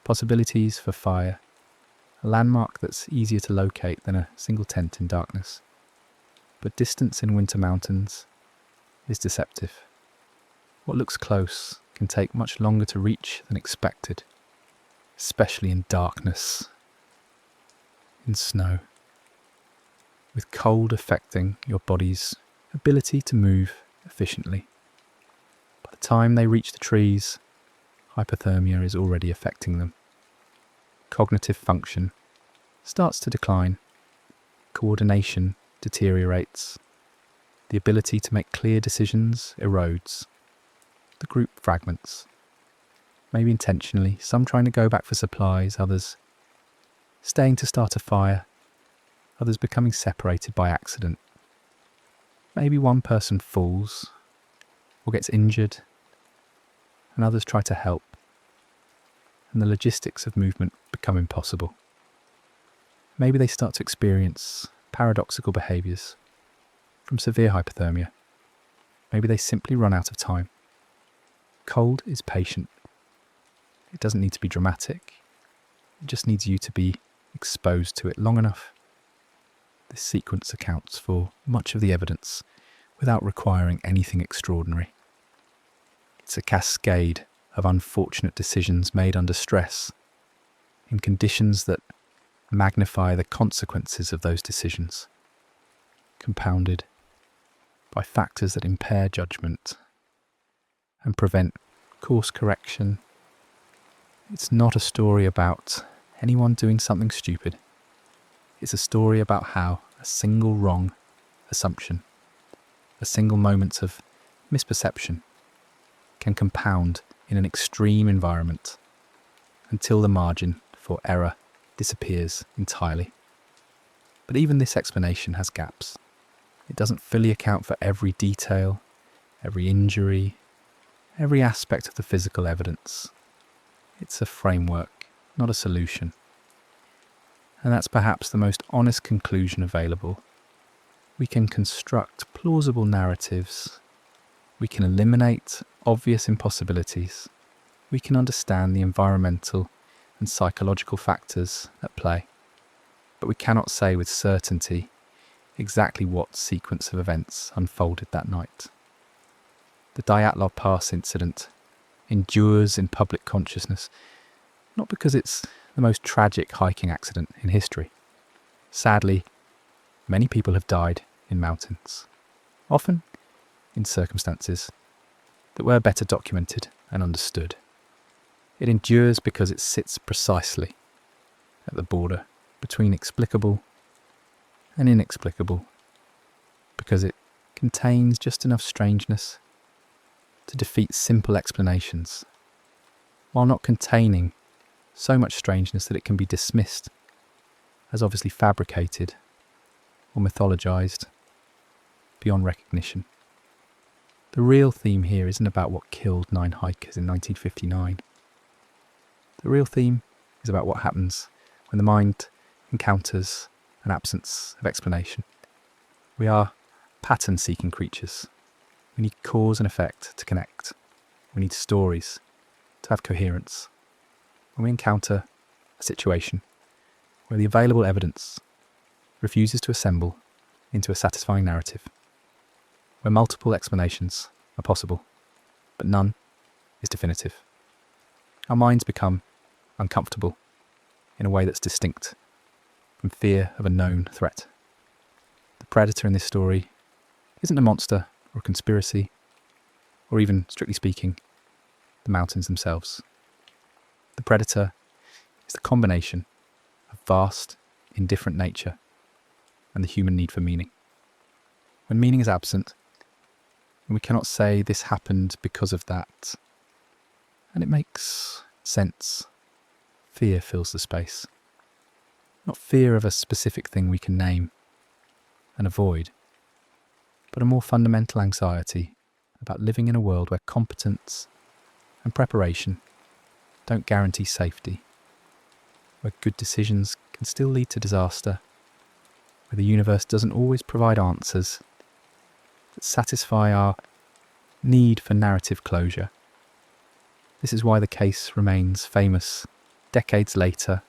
possibilities for fire, a landmark that's easier to locate than a single tent in darkness. But distance in winter mountains is deceptive. What looks close can take much longer to reach than expected, especially in darkness, in snow, with cold affecting your body's ability to move efficiently. By the time they reach the trees, hypothermia is already affecting them. Cognitive function starts to decline, coordination deteriorates, the ability to make clear decisions erodes, the group fragments, maybe intentionally, some trying to go back for supplies, others staying to start a fire, others becoming separated by accident. Maybe one person falls or gets injured, and others try to help, and the logistics of movement become impossible. Maybe they start to experience paradoxical behaviours from severe hypothermia. Maybe they simply run out of time. Cold is patient. It doesn't need to be dramatic. It just needs you to be exposed to it long enough. This sequence accounts for much of the evidence without requiring anything extraordinary. It's a cascade of unfortunate decisions made under stress, in conditions that magnify the consequences of those decisions, compounded by factors that impair judgment and prevent course correction. It's not a story about anyone doing something stupid. It's a story about how a single wrong assumption, a single moment of misperception, can compound in an extreme environment until the margin for error disappears entirely. But even this explanation has gaps. It doesn't fully account for every detail, every injury, every aspect of the physical evidence. It's a framework, not a solution. And that's perhaps the most honest conclusion available. We can construct plausible narratives. We can eliminate obvious impossibilities. We can understand the environmental and psychological factors at play. But we cannot say with certainty exactly what sequence of events unfolded that night. The Dyatlov Pass incident endures in public consciousness, not because it's the most tragic hiking accident in history. Sadly, many people have died in mountains, often in circumstances that were better documented and understood. It endures because it sits precisely at the border between explicable and inexplicable, because it contains just enough strangeness to defeat simple explanations, while not containing so much strangeness that it can be dismissed as obviously fabricated or mythologized beyond recognition. The real theme here isn't about what killed 9 hikers in 1959. The real theme is about what happens when the mind encounters an absence of explanation. We are pattern-seeking creatures. We need cause and effect to connect. We need stories to have coherence. When we encounter a situation where the available evidence refuses to assemble into a satisfying narrative, where multiple explanations are possible, but none is definitive. Our minds become uncomfortable in a way that's distinct from fear of a known threat. The predator in this story isn't a monster or a conspiracy, or even, strictly speaking, the mountains themselves. The predator is the combination of vast, indifferent nature and the human need for meaning. When meaning is absent, and we cannot say this happened because of that, and it makes sense, fear fills the space. Not fear of a specific thing we can name and avoid, but a more fundamental anxiety about living in a world where competence and preparation don't guarantee safety, where good decisions can still lead to disaster, where the universe doesn't always provide answers that satisfy our need for narrative closure. This is why the case remains famous decades later,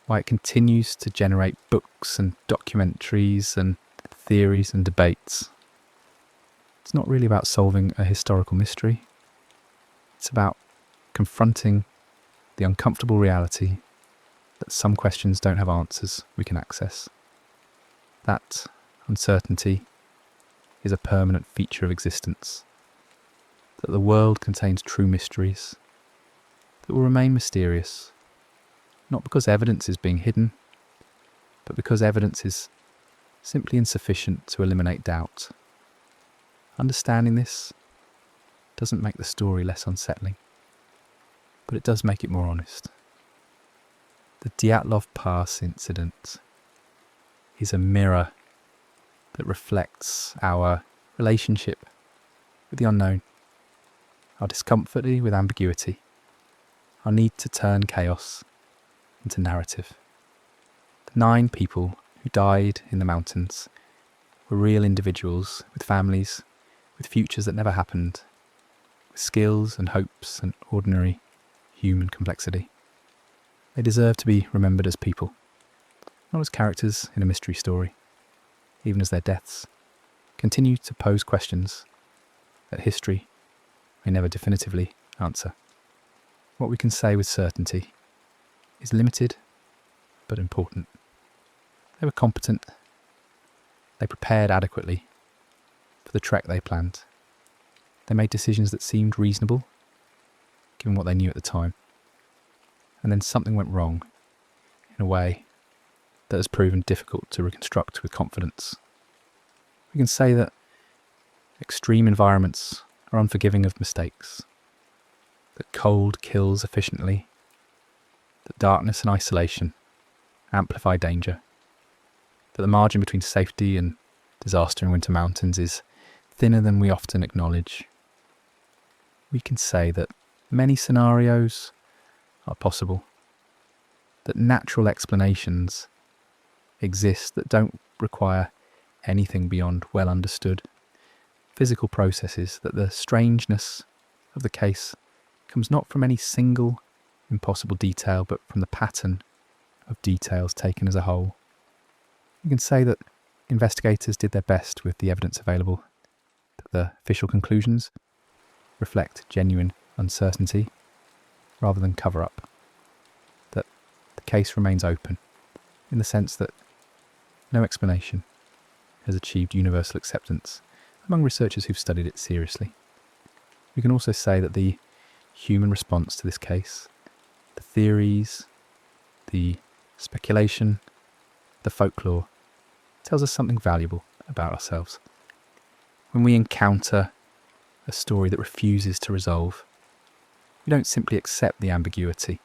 why it continues to generate books and documentaries and theories and debates. It's not really about solving a historical mystery. It's about confronting the uncomfortable reality that some questions don't have answers we can access. That uncertainty is a permanent feature of existence. That the world contains true mysteries that will remain mysterious, not because evidence is being hidden, but because evidence is simply insufficient to eliminate doubt. Understanding this doesn't make the story less unsettling, but it does make it more honest. The Dyatlov Pass incident is a mirror that reflects our relationship with the unknown, our discomfort with ambiguity, our need to turn chaos into narrative. The 9 people who died in the mountains were real individuals with families, with futures that never happened, with skills and hopes and ordinary human complexity. They deserve to be remembered as people, not as characters in a mystery story, even as their deaths continue to pose questions that history may never definitively answer. What we can say with certainty is limited but important. They were competent. They prepared adequately for the trek they planned. They made decisions that seemed reasonable, given what they knew at the time. And then something went wrong in a way that has proven difficult to reconstruct with confidence. We can say that extreme environments are unforgiving of mistakes, that cold kills efficiently, that darkness and isolation amplify danger, that the margin between safety and disaster in winter mountains is thinner than we often acknowledge. We can say that many scenarios are possible, that natural explanations exist that don't require anything beyond well understood physical processes, that the strangeness of the case comes not from any single impossible detail, but from the pattern of details taken as a whole. You can say that investigators did their best with the evidence available, that the official conclusions reflect genuine uncertainty rather than cover-up, that the case remains open in the sense that no explanation has achieved universal acceptance among researchers who've studied it seriously. We can also say that the human response to this case, the theories, the speculation, the folklore, tells us something valuable about ourselves. When we encounter a story that refuses to resolve, we don't simply accept the ambiguity.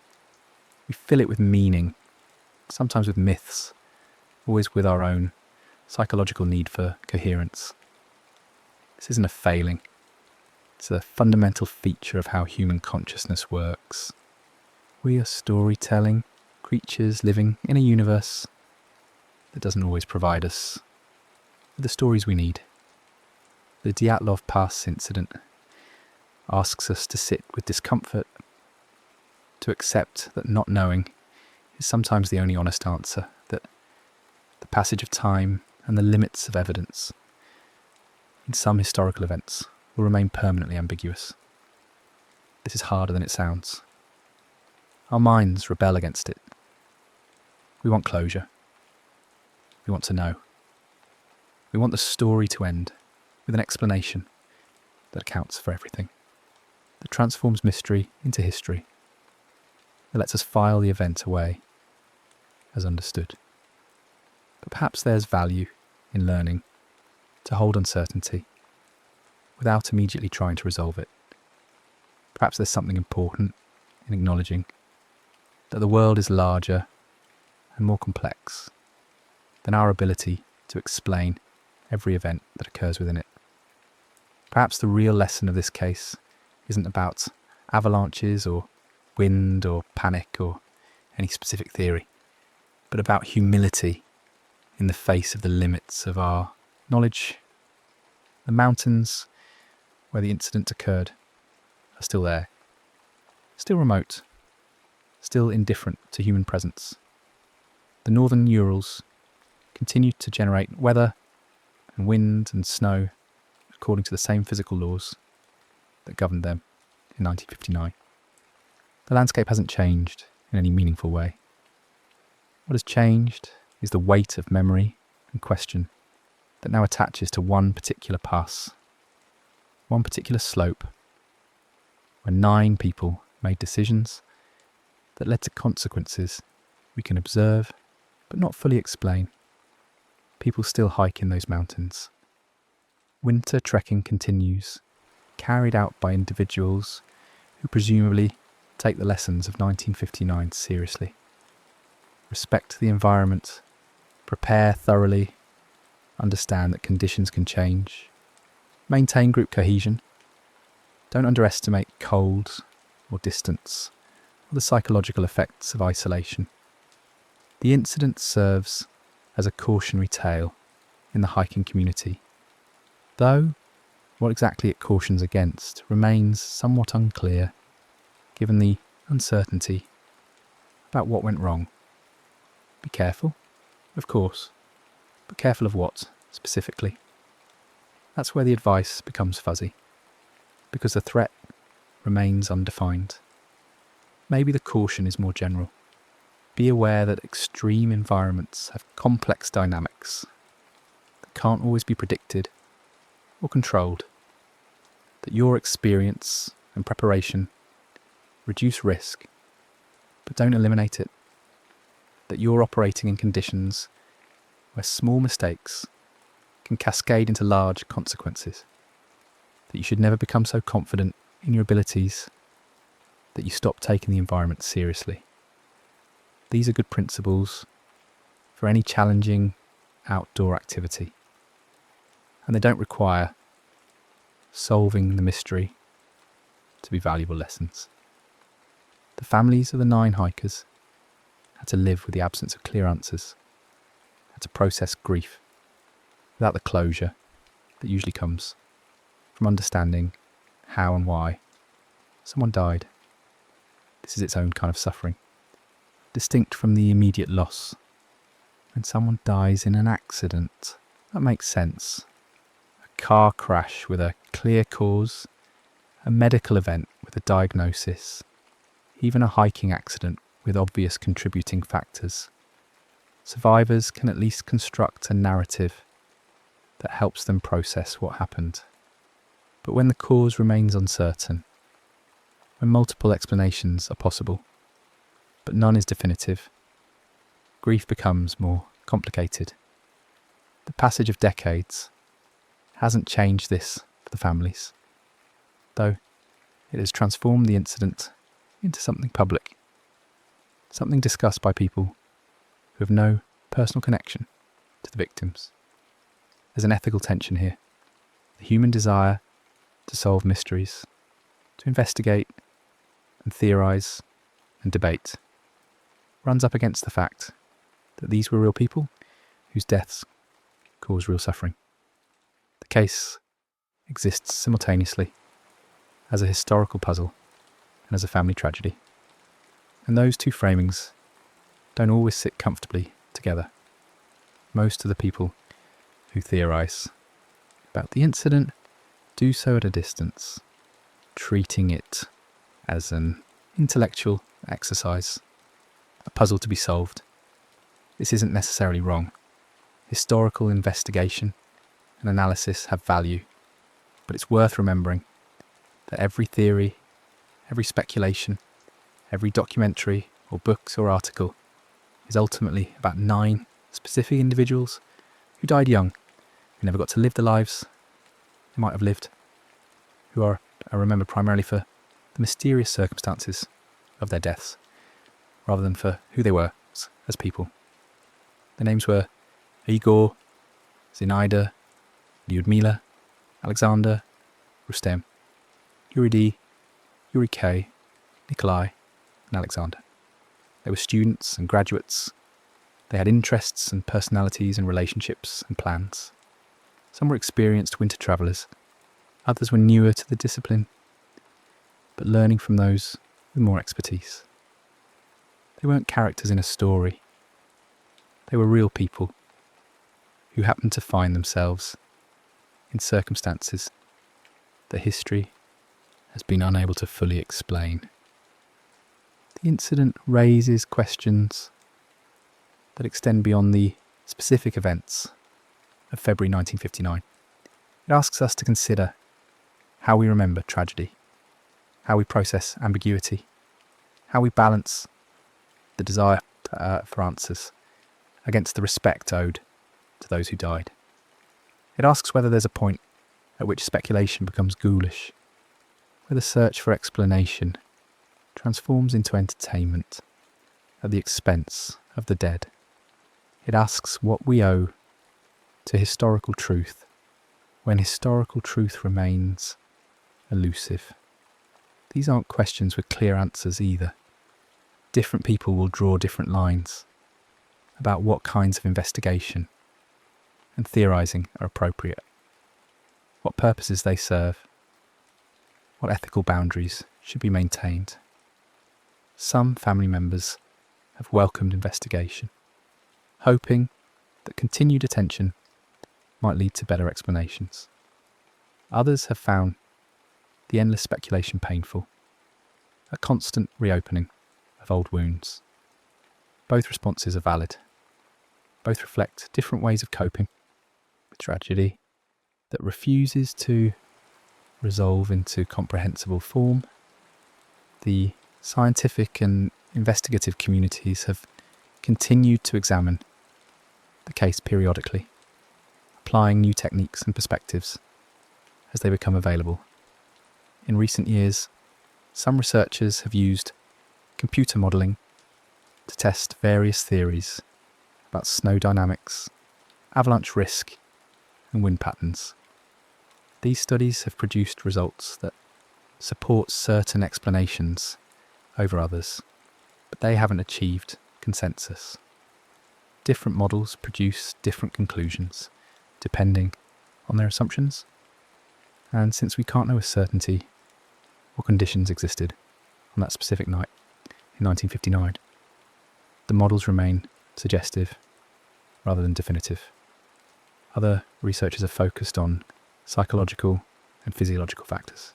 We fill it with meaning, sometimes with myths, always with our own psychological need for coherence. This isn't a failing. It's a fundamental feature of how human consciousness works. We are storytelling creatures living in a universe that doesn't always provide us with the stories we need. The Dyatlov Pass incident asks us to sit with discomfort, to accept that not knowing is sometimes the only honest answer, that the passage of time and the limits of evidence in some historical events will remain permanently ambiguous. this is harder than it sounds. Our minds rebel against it. We want closure. We want to know. We want the story to end with an explanation that accounts for everything, that transforms mystery into history, that lets us file the event away as understood. But perhaps there's value in learning to hold uncertainty without immediately trying to resolve it. Perhaps there's something important in acknowledging that the world is larger and more complex than our ability to explain every event that occurs within it. Perhaps the real lesson of this case isn't about avalanches or wind or panic or any specific theory, but about humility in the face of the limits of our knowledge. The mountains where the incident occurred are still there, still remote, still indifferent to human presence. The northern Urals continue to generate weather and wind and snow according to the same physical laws that governed them in 1959. The landscape hasn't changed in any meaningful way. What has changed is the weight of memory and question that now attaches to one particular pass, one particular slope, where 9 people made decisions that led to consequences we can observe but not fully explain. People still hike in those mountains. Winter trekking continues, carried out by individuals who presumably take the lessons of 1959 seriously. Respect the environment, prepare thoroughly, understand that conditions can change, maintain group cohesion. Don't underestimate cold or distance or the psychological effects of isolation. The incident serves as a cautionary tale in the hiking community, though what exactly it cautions against remains somewhat unclear, given the uncertainty about what went wrong. Be careful, of course, but careful of what, specifically? That's where the advice becomes fuzzy, because the threat remains undefined. Maybe the caution is more general. Be aware that extreme environments have complex dynamics that can't always be predicted or controlled, that your experience and preparation reduce risk, but don't eliminate it, that you're operating in conditions where small mistakes can cascade into large consequences, that you should never become so confident in your abilities that you stop taking the environment seriously. These are good principles for any challenging outdoor activity, and they don't require solving the mystery to be valuable lessons. The families of the 9 hikers had to live with the absence of clear answers, had to process grief without the closure that usually comes from understanding how and why someone died. This is its own kind of suffering, distinct from the immediate loss. When someone dies in an accident, that makes sense. A car crash with a clear cause, a medical event with a diagnosis, even a hiking accident with obvious contributing factors. Survivors can at least construct a narrative that helps them process what happened. But when the cause remains uncertain, when multiple explanations are possible, but none is definitive, grief becomes more complicated. The passage of decades hasn't changed this for the families, though it has transformed the incident into something public, something discussed by people who have no personal connection to the victims. There's an ethical tension here. The human desire to solve mysteries, to investigate and theorise and debate, runs up against the fact that these were real people whose deaths caused real suffering. The case exists simultaneously as a historical puzzle and as a family tragedy. And those two framings don't always sit comfortably together. Most of the people who theorise about the incident do so at a distance, treating it as an intellectual exercise, a puzzle to be solved. This isn't necessarily wrong. Historical investigation and analysis have value, but it's worth remembering that every theory, every speculation, every documentary or books or article is ultimately about 9 specific individuals who died young, who never got to live the lives they might have lived, who are remembered primarily for the mysterious circumstances of their deaths, rather than for who they were as people. Their names were Igor, Zinaida, Lyudmila, Alexander, Rustem, Yuri, Yuri K, Nikolai, and Alexander. They were students and graduates. They had interests and personalities and relationships and plans. Some were experienced winter travellers. Others were newer to the discipline, but learning from those with more expertise. They weren't characters in a story. They were real people who happened to find themselves in circumstances that history has been unable to fully explain. The incident raises questions that extend beyond the specific events of February 1959. It asks us to consider how we remember tragedy, how we process ambiguity, how we balance the desire for answers against the respect owed to those who died. It asks whether there's a point at which speculation becomes ghoulish, where the search for explanation transforms into entertainment at the expense of the dead. It asks what we owe to historical truth when historical truth remains elusive. These aren't questions with clear answers either. Different people will draw different lines about what kinds of investigation and theorising are appropriate, what purposes they serve, what ethical boundaries should be maintained. Some family members have welcomed investigation, hoping that continued attention might lead to better explanations. Others have found the endless speculation painful, a constant reopening of old wounds. Both responses are valid. Both reflect different ways of coping with tragedy that refuses to resolve into comprehensible form. The scientific and investigative communities have continued to examine the case periodically, applying new techniques and perspectives as they become available. In recent years, some researchers have used computer modelling to test various theories about snow dynamics, avalanche risk, and wind patterns. These studies have produced results that support certain explanations over others, but they haven't achieved consensus. Different models produce different conclusions, depending on their assumptions. And since we can't know with certainty what conditions existed on that specific night in 1959, the models remain suggestive rather than definitive. Other researchers have focused on psychological and physiological factors,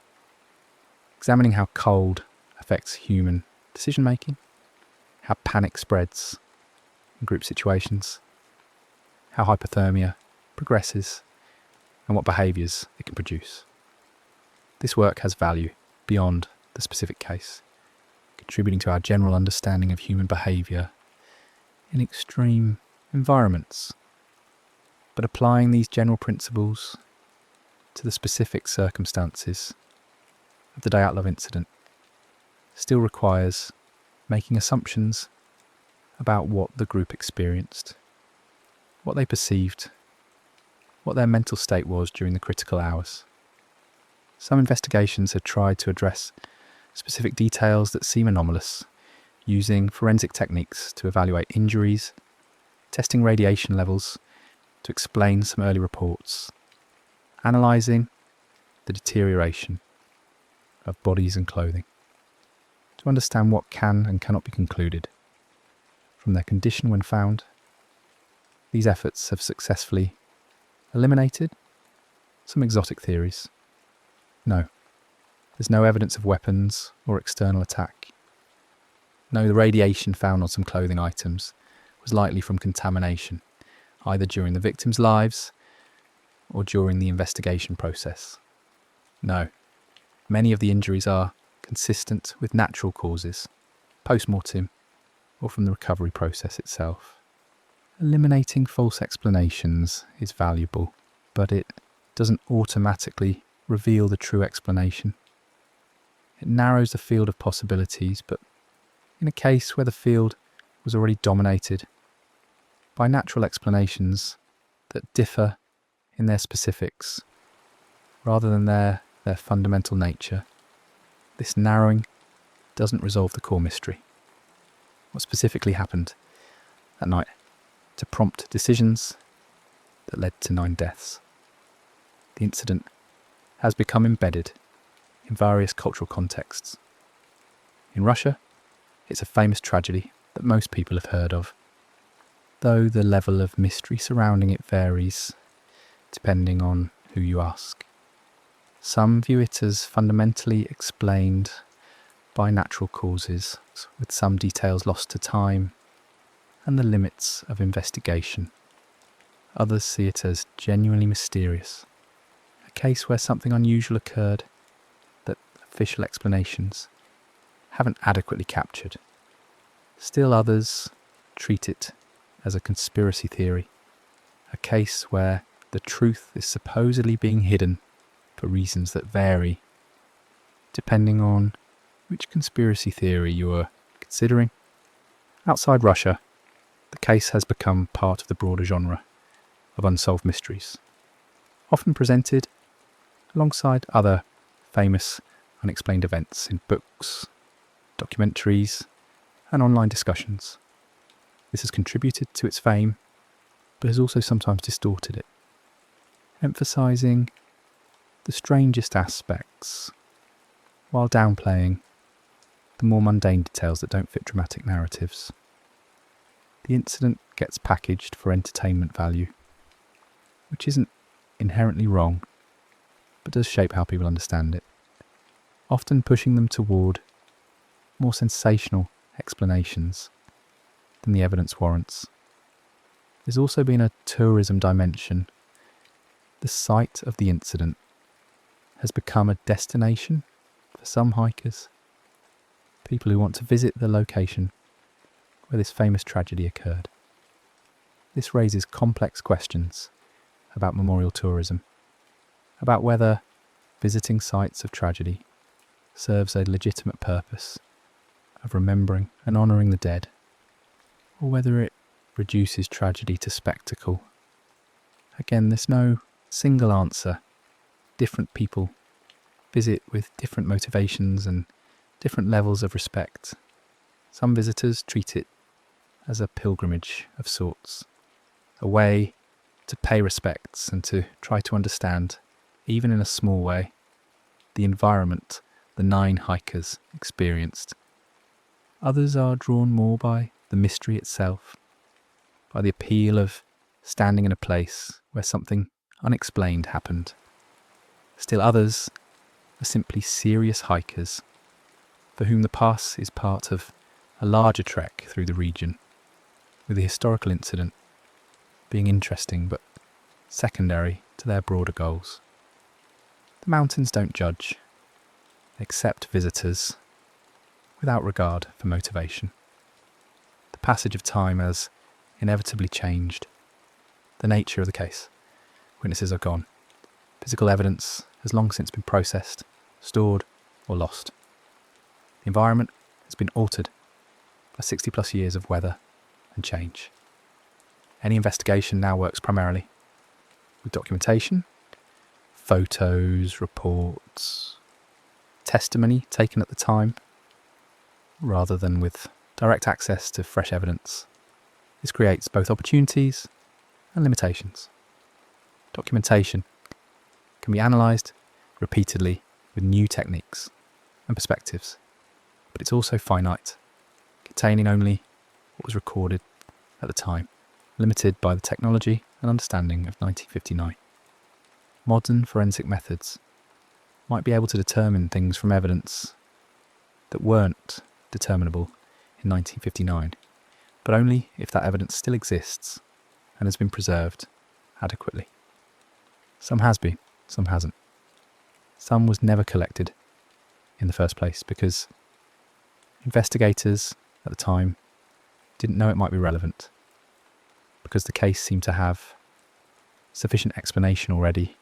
examining how cold affects human decision-making, how panic spreads in group situations, how hypothermia progresses, and what behaviours it can produce. This work has value beyond the specific case, contributing to our general understanding of human behaviour in extreme environments. But applying these general principles to the specific circumstances of the Dyatlov incident still requires making assumptions about what the group experienced, what they perceived, what their mental state was during the critical hours. Some investigations have tried to address specific details that seem anomalous, using forensic techniques to evaluate injuries, testing radiation levels to explain some early reports, analysing the deterioration of bodies and clothing, to understand what can and cannot be concluded from their condition when found. These efforts have successfully eliminated some exotic theories. No, There's no evidence of weapons or external attack. No, the radiation found on some clothing items was likely from contamination, either during the victims' lives or during the investigation process. No, many of the injuries are consistent with natural causes, post-mortem, or from the recovery process itself. Eliminating false explanations is valuable, but it doesn't automatically reveal the true explanation. It narrows the field of possibilities, but in a case where the field was already dominated by natural explanations that differ in their specifics rather than their fundamental nature, this narrowing doesn't resolve the core mystery. What specifically happened that night to prompt decisions that led to 9 deaths? The incident has become embedded in various cultural contexts. In Russia, it's a famous tragedy that most people have heard of, though the level of mystery surrounding it varies depending on who you ask. Some view it as fundamentally explained by natural causes, with some details lost to time and the limits of investigation. Others see it as genuinely mysterious, a case where something unusual occurred that official explanations haven't adequately captured. Still others treat it as a conspiracy theory, a case where the truth is supposedly being hidden for reasons that vary, depending on which conspiracy theory you are considering. Outside Russia, the case has become part of the broader genre of unsolved mysteries, often presented alongside other famous unexplained events in books, documentaries, and online discussions. This has contributed to its fame, but has also sometimes distorted it, emphasising the strangest aspects while downplaying the more mundane details that don't fit dramatic narratives. The incident gets packaged for entertainment value, which isn't inherently wrong, but does shape how people understand it, often pushing them toward more sensational explanations than the evidence warrants. There's also been a tourism dimension. The site of the incident has become a destination for some hikers, people who want to visit the location where this famous tragedy occurred. This raises complex questions about memorial tourism, about whether visiting sites of tragedy serves a legitimate purpose of remembering and honouring the dead, or whether it reduces tragedy to spectacle. Again, there's no single answer. Different people visit with different motivations and different levels of respect. Some visitors treat it as a pilgrimage of sorts, a way to pay respects and to try to understand, even in a small way, the environment the 9 hikers experienced. Others are drawn more by the mystery itself, by the appeal of standing in a place where something unexplained happened. Still others are simply serious hikers for whom the pass is part of a larger trek through the region, with the historical incident being interesting but secondary to their broader goals. The mountains don't judge, they accept visitors without regard for motivation. The passage of time has inevitably changed the nature of the case. Witnesses are gone. Physical evidence has long since been processed, stored, or lost. The environment has been altered by 60 plus years of weather and change. Any investigation now works primarily with documentation, photos, reports, testimony taken at the time, rather than with direct access to fresh evidence. This creates both opportunities and limitations. Documentation can be analysed repeatedly with new techniques and perspectives, but it's also finite, containing only what was recorded at the time, limited by the technology and understanding of 1959. Modern forensic methods might be able to determine things from evidence that weren't determinable in 1959, but only if that evidence still exists and has been preserved adequately. Some has been, some hasn't. Some was never collected in the first place because investigators at the time didn't know it might be relevant, because the case seemed to have sufficient explanation already,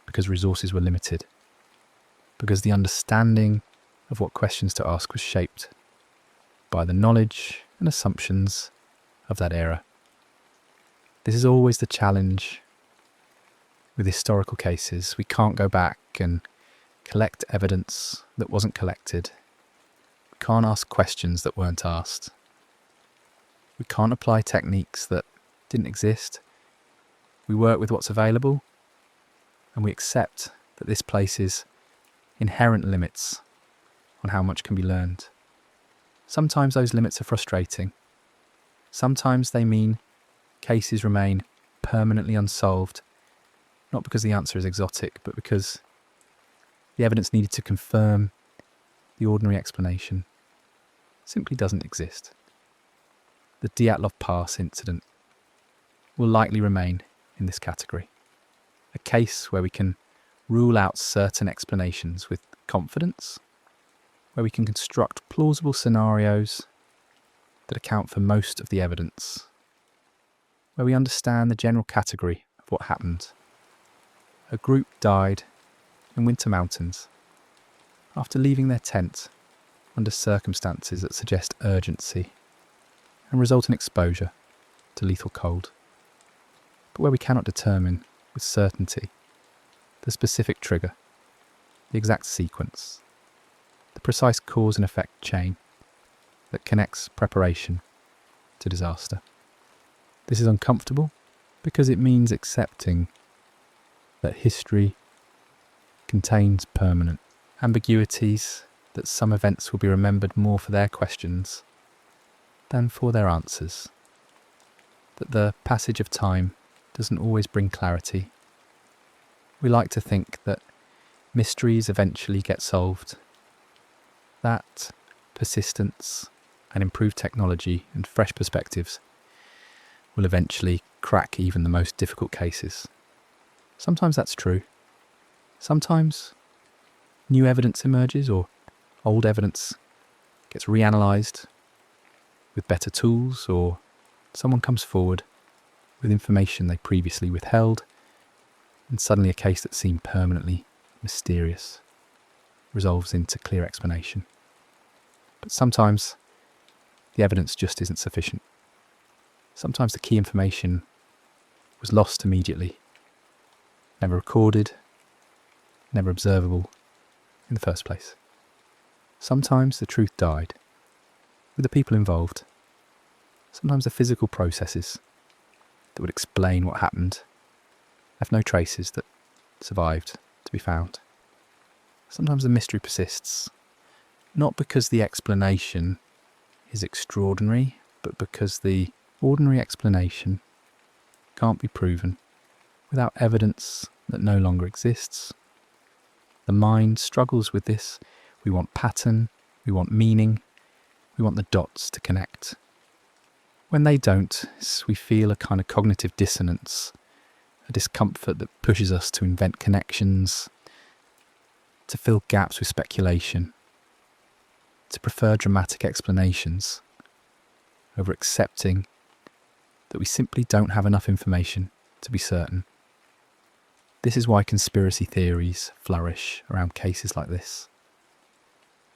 because resources were limited, because the understanding of what questions to ask was shaped by the knowledge and assumptions of that era. This is always the challenge with historical cases. We can't go back and collect evidence that wasn't collected. We can't ask questions that weren't asked. We can't apply techniques that didn't exist. We work with what's available, and we accept that this places inherent limits on how much can be learned. Sometimes those limits are frustrating. Sometimes they mean cases remain permanently unsolved, not because the answer is exotic, but because the evidence needed to confirm the ordinary explanation simply doesn't exist. The Dyatlov Pass incident will likely remain in this category. A case where we can rule out certain explanations with confidence, where we can construct plausible scenarios that account for most of the evidence, where we understand the general category of what happened. A group died in winter mountains after leaving their tent under circumstances that suggest urgency and result in exposure to lethal cold, but where we cannot determine with certainty the specific trigger, the exact sequence, the precise cause and effect chain that connects preparation to disaster. This is uncomfortable because it means accepting that history contains permanent ambiguities, that some events will be remembered more for their questions than for their answers, that the passage of time doesn't always bring clarity. We like to think that mysteries eventually get solved, that persistence and improved technology and fresh perspectives will eventually crack even the most difficult cases. Sometimes that's true. Sometimes new evidence emerges, or old evidence gets reanalyzed with better tools, or someone comes forward with information they previously withheld, and suddenly a case that seemed permanently mysterious resolves into clear explanation. But sometimes the evidence just isn't sufficient. Sometimes the key information was lost immediately, never recorded, never observable in the first place. Sometimes the truth died with the people involved. Sometimes the physical processes that would explain what happened left no traces that survived to be found. Sometimes the mystery persists, not because the explanation is extraordinary, but because the ordinary explanation can't be proven without evidence that no longer exists. The mind struggles with this. We want pattern, we want meaning, we want the dots to connect. When they don't, we feel a kind of cognitive dissonance, a discomfort that pushes us to invent connections, to fill gaps with speculation, to prefer dramatic explanations over accepting that we simply don't have enough information to be certain. This is why conspiracy theories flourish around cases like this.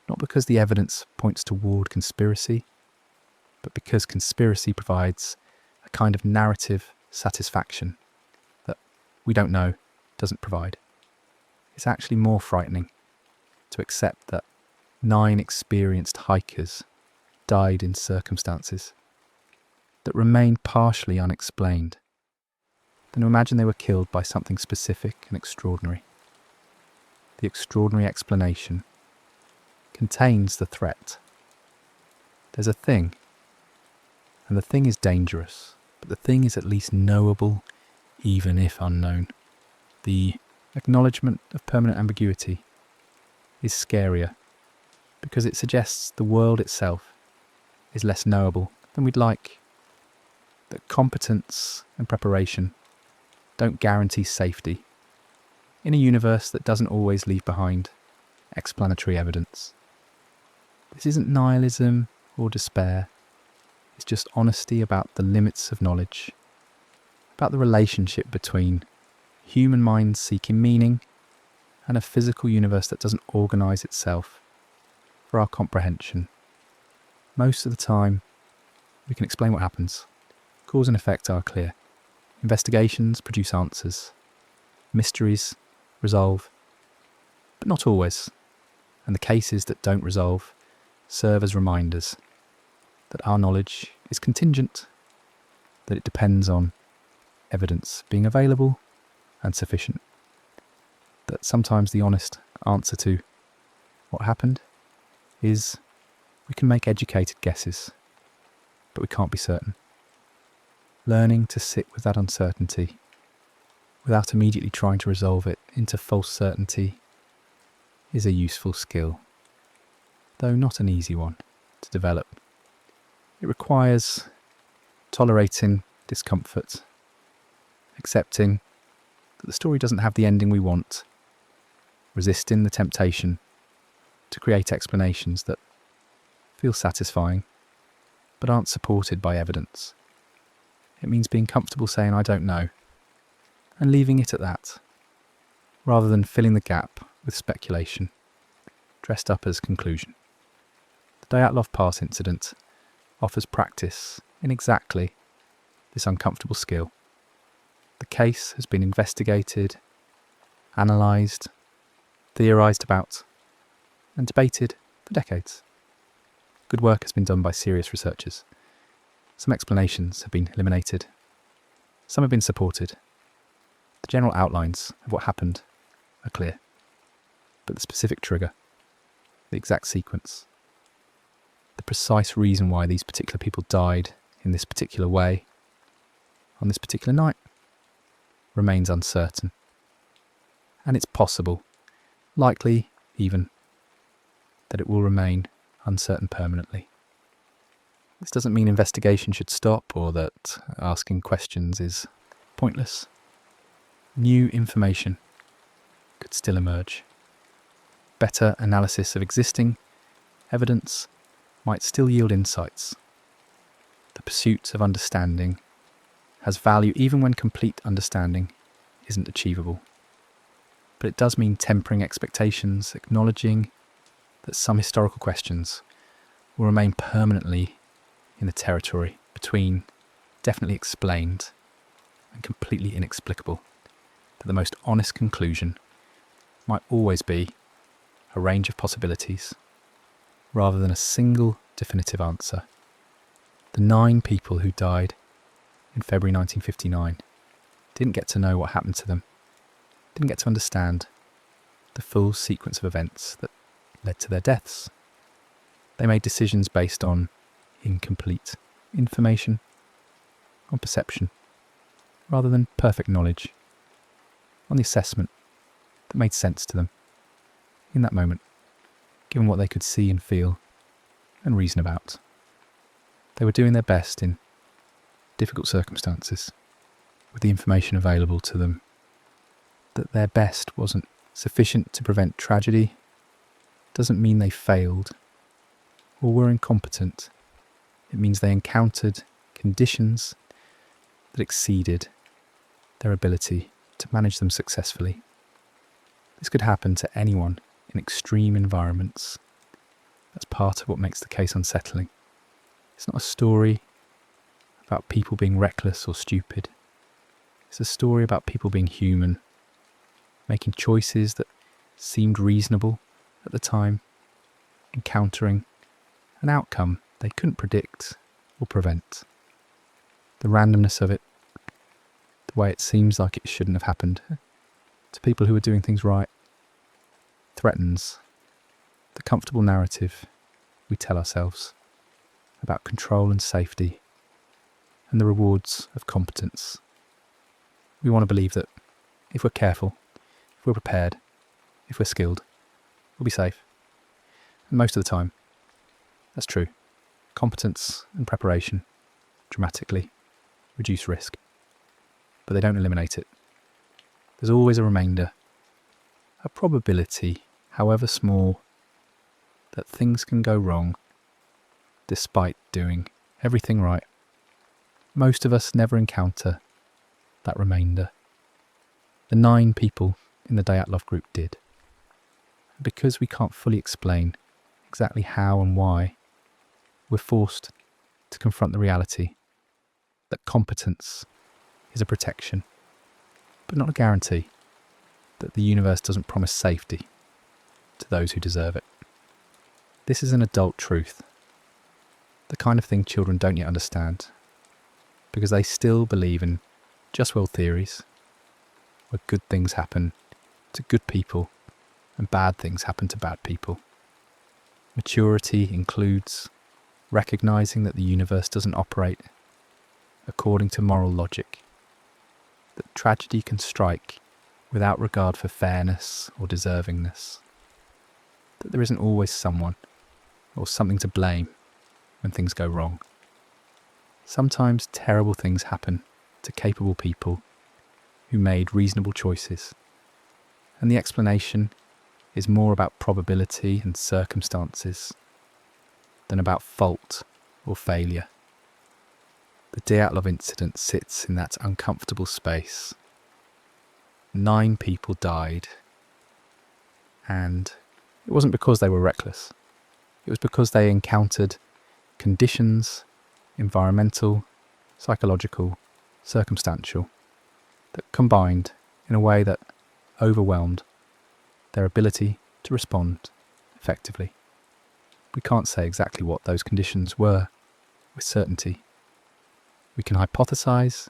Not because the evidence points toward conspiracy, but because conspiracy provides a kind of narrative satisfaction that we don't know doesn't provide. It's actually more frightening to accept that 9 experienced hikers died in circumstances that remain partially unexplained than to imagine they were killed by something specific and extraordinary. The extraordinary explanation contains the threat. There's a thing, and the thing is dangerous, but the thing is at least knowable, even if unknown. The Acknowledgement of permanent ambiguity is scarier because it suggests the world itself is less knowable than we'd like, that competence and preparation don't guarantee safety in a universe that doesn't always leave behind explanatory evidence. This isn't nihilism or despair, it's just honesty about the limits of knowledge, about the relationship between human minds seeking meaning and a physical universe that doesn't organise itself for our comprehension. Most of the time, we can explain what happens. Cause and effect are clear. Investigations produce answers. Mysteries resolve. But not always. And the cases that don't resolve serve as reminders that our knowledge is contingent, that it depends on evidence being available and sufficient, that sometimes the honest answer to what happened is we can make educated guesses, but we can't be certain. Learning to sit with that uncertainty without immediately trying to resolve it into false certainty is a useful skill, though not an easy one to develop. It requires tolerating discomfort, accepting that the story doesn't have the ending we want, resisting the temptation to create explanations that feel satisfying but aren't supported by evidence. It means being comfortable saying I don't know and leaving it at that, rather than filling the gap with speculation dressed up as conclusion. The Dyatlov Pass incident offers practice in exactly this uncomfortable skill. The case has been investigated, analysed, theorised about, and debated for decades. Good work has been done by serious researchers. Some explanations have been eliminated. Some have been supported. The general outlines of what happened are clear. But the specific trigger, the exact sequence, the precise reason why these particular people died in this particular way, on this particular night, remains uncertain. And it's possible, likely even, that it will remain uncertain permanently. This doesn't mean investigation should stop or that asking questions is pointless. New information could still emerge. Better analysis of existing evidence might still yield insights. The pursuit of understanding has value even when complete understanding isn't achievable. But it does mean tempering expectations, acknowledging that some historical questions will remain permanently in the territory between definitely explained and completely inexplicable, that the most honest conclusion might always be a range of possibilities rather than a single definitive answer. The 9 people who died in February 1959 didn't get to know what happened to them, didn't get to understand the full sequence of events that led to their deaths. They made decisions based on incomplete information, on perception, rather than perfect knowledge, on the assessment that made sense to them in that moment, given what they could see and feel and reason about. They were doing their best in difficult circumstances with the information available to them. That their best wasn't sufficient to prevent tragedy doesn't mean they failed or were incompetent. It means they encountered conditions that exceeded their ability to manage them successfully. This could happen to anyone in extreme environments. That's part of what makes the case unsettling. It's not a story about people being reckless or stupid. It's a story about people being human, making choices that seemed reasonable at the time, encountering an outcome they couldn't predict or prevent. The randomness of it, the way it seems like it shouldn't have happened to people who are doing things right, threatens the comfortable narrative we tell ourselves about control and safety and the rewards of competence. We want to believe that if we're careful if we're prepared, if we're skilled, we'll be safe. And most of the time, that's true. Competence and preparation dramatically reduce risk, but they don't eliminate it. There's always a remainder, a probability, however small, that things can go wrong despite doing everything right. Most of us never encounter that remainder. The 9 people in the Dyatlov group did. Because we can't fully explain exactly how and why, we're forced to confront the reality that competence is a protection, but not a guarantee, that the universe doesn't promise safety to those who deserve it. This is an adult truth, the kind of thing children don't yet understand, because they still believe in just world theories, where good things happen to good people and bad things happen to bad people. Maturity includes recognizing that the universe doesn't operate according to moral logic, that tragedy can strike without regard for fairness or deservingness, that there isn't always someone or something to blame when things go wrong. Sometimes terrible things happen to capable people who made reasonable choices, and the explanation is more about probability and circumstances than about fault or failure. The Dyatlov incident sits in that uncomfortable space. 9 people died, and it wasn't because they were reckless. It was because they encountered conditions, environmental, psychological, circumstantial, that combined in a way that overwhelmed their ability to respond effectively. We can't say exactly what those conditions were with certainty. We can hypothesize,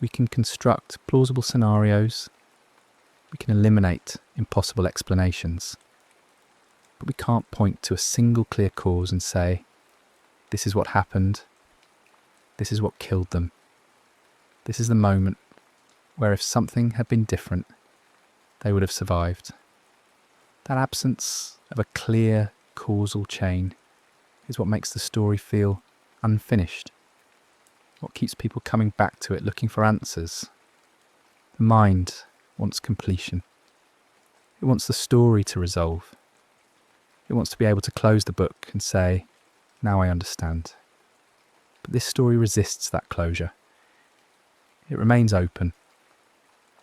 we can construct plausible scenarios, we can eliminate impossible explanations, but we can't point to a single clear cause and say, this is what happened, this is what killed them. This is the moment where if something had been different, they would have survived. That absence of a clear causal chain is what makes the story feel unfinished, what keeps people coming back to it looking for answers. The mind wants completion. It wants the story to resolve. It wants to be able to close the book and say, now I understand. But this story resists that closure. It remains open,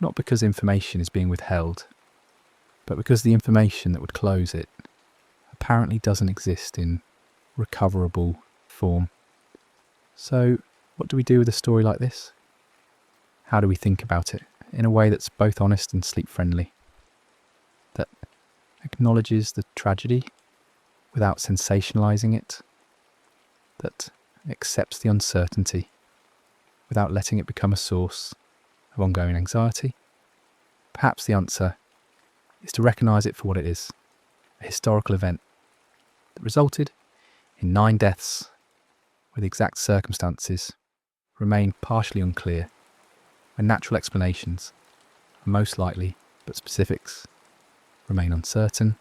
not because information is being withheld, but because the information that would close it apparently doesn't exist in recoverable form. So, what do we do with a story like this? How do we think about it in a way that's both honest and sleep-friendly? That acknowledges the tragedy without sensationalizing it? That accepts the uncertainty without letting it become a source of ongoing anxiety? Perhaps the answer is to recognise it for what it is, a historical event that resulted in 9 deaths, where the exact circumstances remain partially unclear, when natural explanations are most likely, but specifics remain uncertain,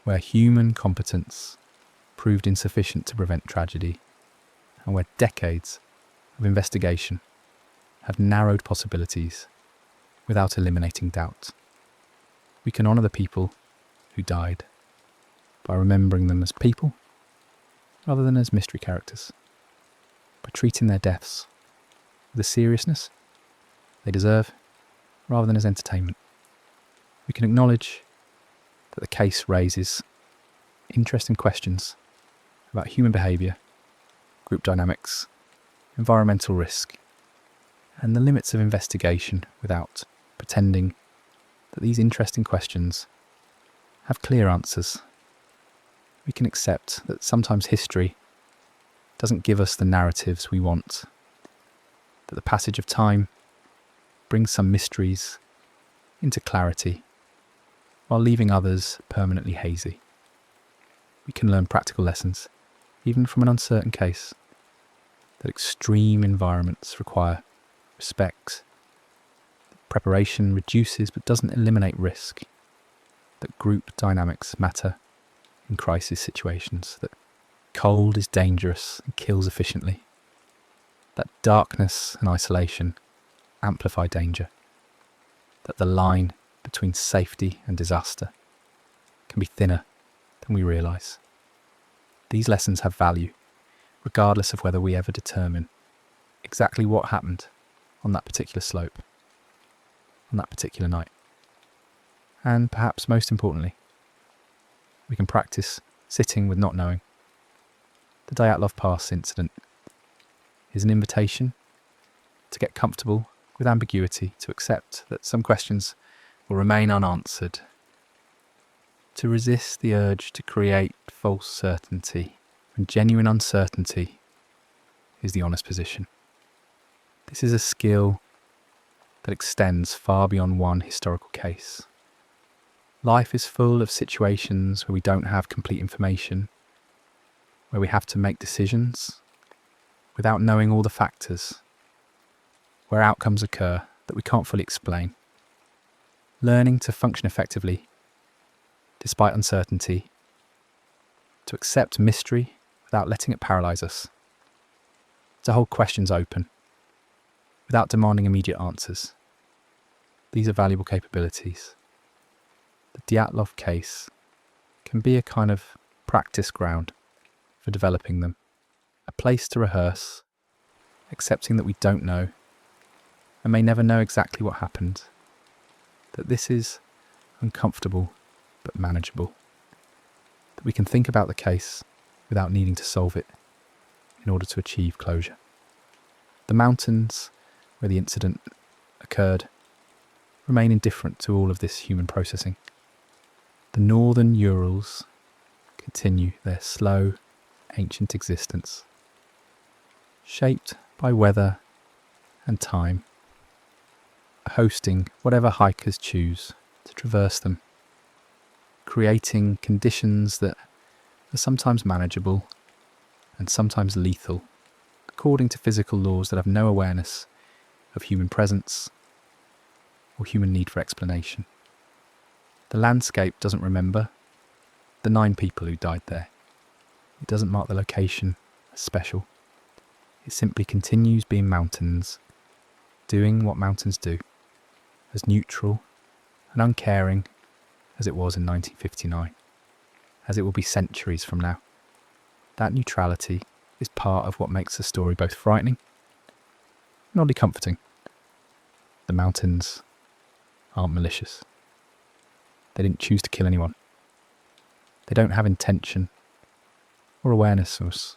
where human competence proved insufficient to prevent tragedy, and where decades of investigation have narrowed possibilities without eliminating doubt. We can honour the people who died by remembering them as people rather than as mystery characters, by treating their deaths with the seriousness they deserve rather than as entertainment. We can acknowledge that the case raises interesting questions about human behaviour, group dynamics, environmental risk, and the limits of investigation without pretending that these interesting questions have clear answers. We can accept that sometimes history doesn't give us the narratives we want, that the passage of time brings some mysteries into clarity while leaving others permanently hazy. We can learn practical lessons, even from an uncertain case, that extreme environments require respect, that Preparation reduces but doesn't eliminate risk. That group dynamics matter in crisis situations. That cold is dangerous and kills efficiently. That darkness and isolation amplify danger. That the line between safety and disaster can be thinner than we realise. These lessons have value, regardless of whether we ever determine exactly what happened on that particular slope, on that particular night. And perhaps most importantly, we can practice sitting with not knowing. The Dyatlov Pass incident is an invitation to get comfortable with ambiguity, to accept that some questions will remain unanswered, to resist the urge to create false certainty when genuine uncertainty is the honest position. This is a skill that extends far beyond one historical case. Life is full of situations where we don't have complete information, where we have to make decisions without knowing all the factors, where outcomes occur that we can't fully explain. Learning to function effectively despite uncertainty, to accept mystery without letting it paralyse us, to hold questions open without demanding immediate answers. These are valuable capabilities. The Dyatlov case can be a kind of practice ground for developing them, a place to rehearse, accepting that we don't know and may never know exactly what happened, that this is uncomfortable but manageable, that we can think about the case without needing to solve it in order to achieve closure. The mountains where the incident occurred remain indifferent to all of this human processing. The northern Urals continue their slow, ancient existence, shaped by weather and time, hosting whatever hikers choose to traverse them, creating conditions that are sometimes manageable and sometimes lethal, according to physical laws that have no awareness of human presence or human need for explanation. The landscape doesn't remember the 9 people who died there. It doesn't mark the location as special. It simply continues being mountains, doing what mountains do, as neutral and uncaring as it was in 1959, as it will be centuries from now. That neutrality is part of what makes the story both frightening and oddly comforting. The mountains aren't malicious. They didn't choose to kill anyone. They don't have intention or awareness of us.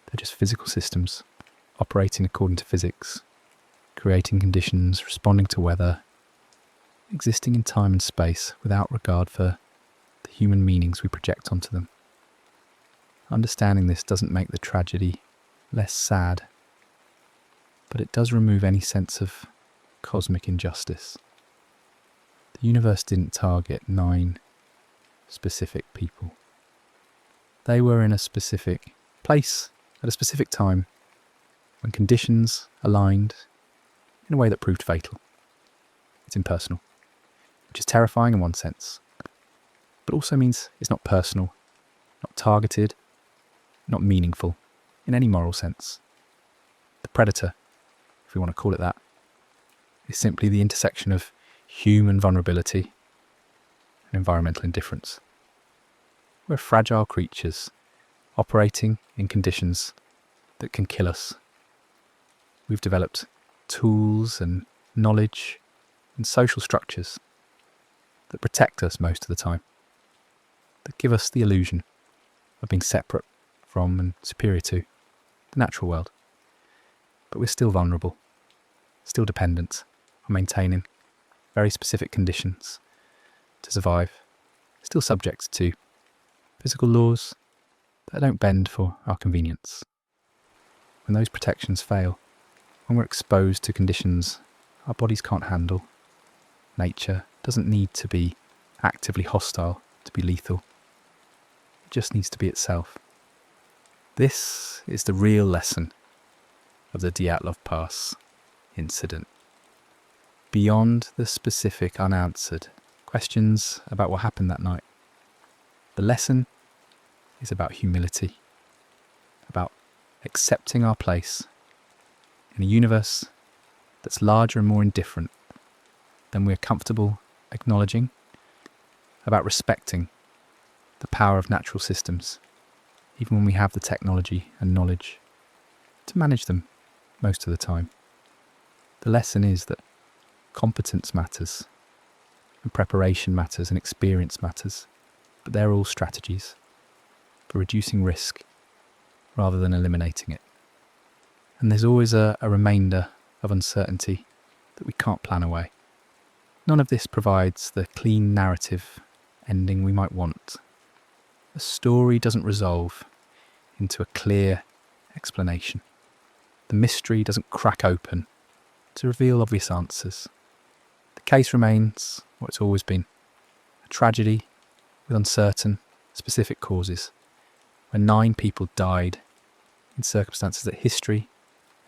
They're just physical systems operating according to physics, creating conditions, responding to weather, existing in time and space without regard for the human meanings we project onto them. Understanding this doesn't make the tragedy less sad, but it does remove any sense of cosmic injustice. The universe didn't target 9 specific people. They were in a specific place at a specific time when conditions aligned in a way that proved fatal. It's impersonal, which is terrifying in one sense, but also means it's not personal, not targeted, not meaningful in any moral sense. The predator, if we want to call it that, is simply the intersection of human vulnerability and environmental indifference. We're fragile creatures operating in conditions that can kill us. We've developed tools and knowledge and social structures that protect us most of the time, that give us the illusion of being separate from and superior to the natural world. But we're still vulnerable, still dependent on maintaining very specific conditions to survive, still subject to physical laws that don't bend for our convenience. When those protections fail, when we're exposed to conditions our bodies can't handle, nature doesn't need to be actively hostile to be lethal. It just needs to be itself. This is the real lesson of the Dyatlov Pass incident. beyond the specific unanswered questions about what happened that night. The lesson is about humility, about accepting our place in a universe that's larger and more indifferent than we're comfortable acknowledging, about respecting the power of natural systems, even when we have the technology and knowledge to manage them most of the time. The lesson is that competence matters, and preparation matters, and experience matters, but they're all strategies for reducing risk rather than eliminating it. And there's always a remainder of uncertainty that we can't plan away. None of this provides the clean narrative ending we might want. A story doesn't resolve into a clear explanation. The mystery doesn't crack open to reveal obvious answers. The case remains what it's always been, a tragedy with uncertain, specific causes, where 9 people died in circumstances that history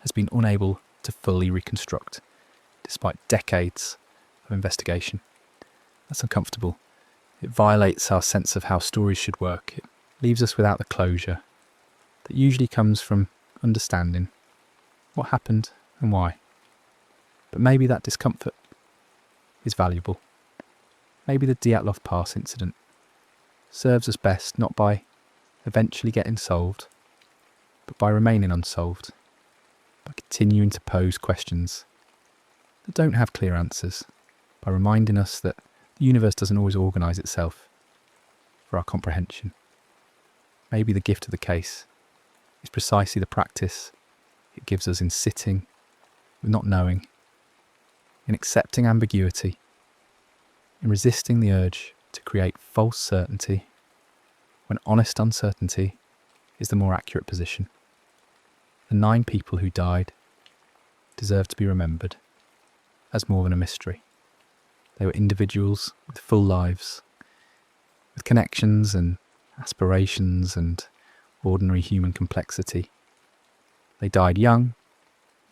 has been unable to fully reconstruct, despite decades of investigation. That's uncomfortable. It violates our sense of how stories should work. It leaves us without the closure that usually comes from understanding what happened and why. But maybe that discomfort is valuable. Maybe the Dyatlov Pass incident serves us best not by eventually getting solved, but by remaining unsolved, by continuing to pose questions that don't have clear answers, by reminding us that the universe doesn't always organise itself for our comprehension. Maybe the gift of the case is precisely the practice it gives us in sitting with not knowing, in accepting ambiguity, in resisting the urge to create false certainty when honest uncertainty is the more accurate position. The 9 people who died deserve to be remembered as more than a mystery. They were individuals with full lives, with connections and aspirations and ordinary human complexity. They died young,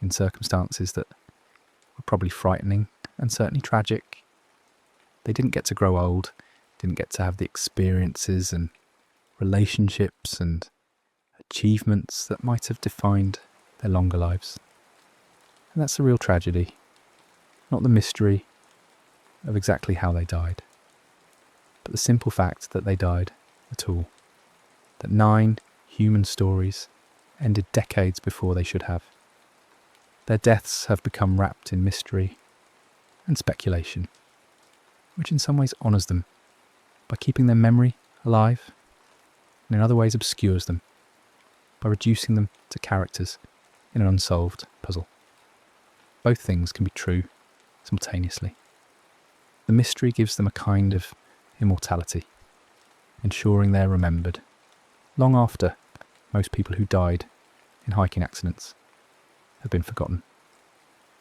in circumstances that were probably frightening and certainly tragic. They didn't get to grow old, didn't get to have the experiences and relationships and achievements that might have defined their longer lives. And that's a real tragedy, not the mystery of exactly how they died, but the simple fact that they died at all. That 9 human stories ended decades before they should have. Their deaths have become wrapped in mystery and speculation, which in some ways honours them by keeping their memory alive, and in other ways obscures them by reducing them to characters in an unsolved puzzle. Both things can be true simultaneously. The mystery gives them a kind of immortality, ensuring they're remembered long after most people who died in hiking accidents have been forgotten.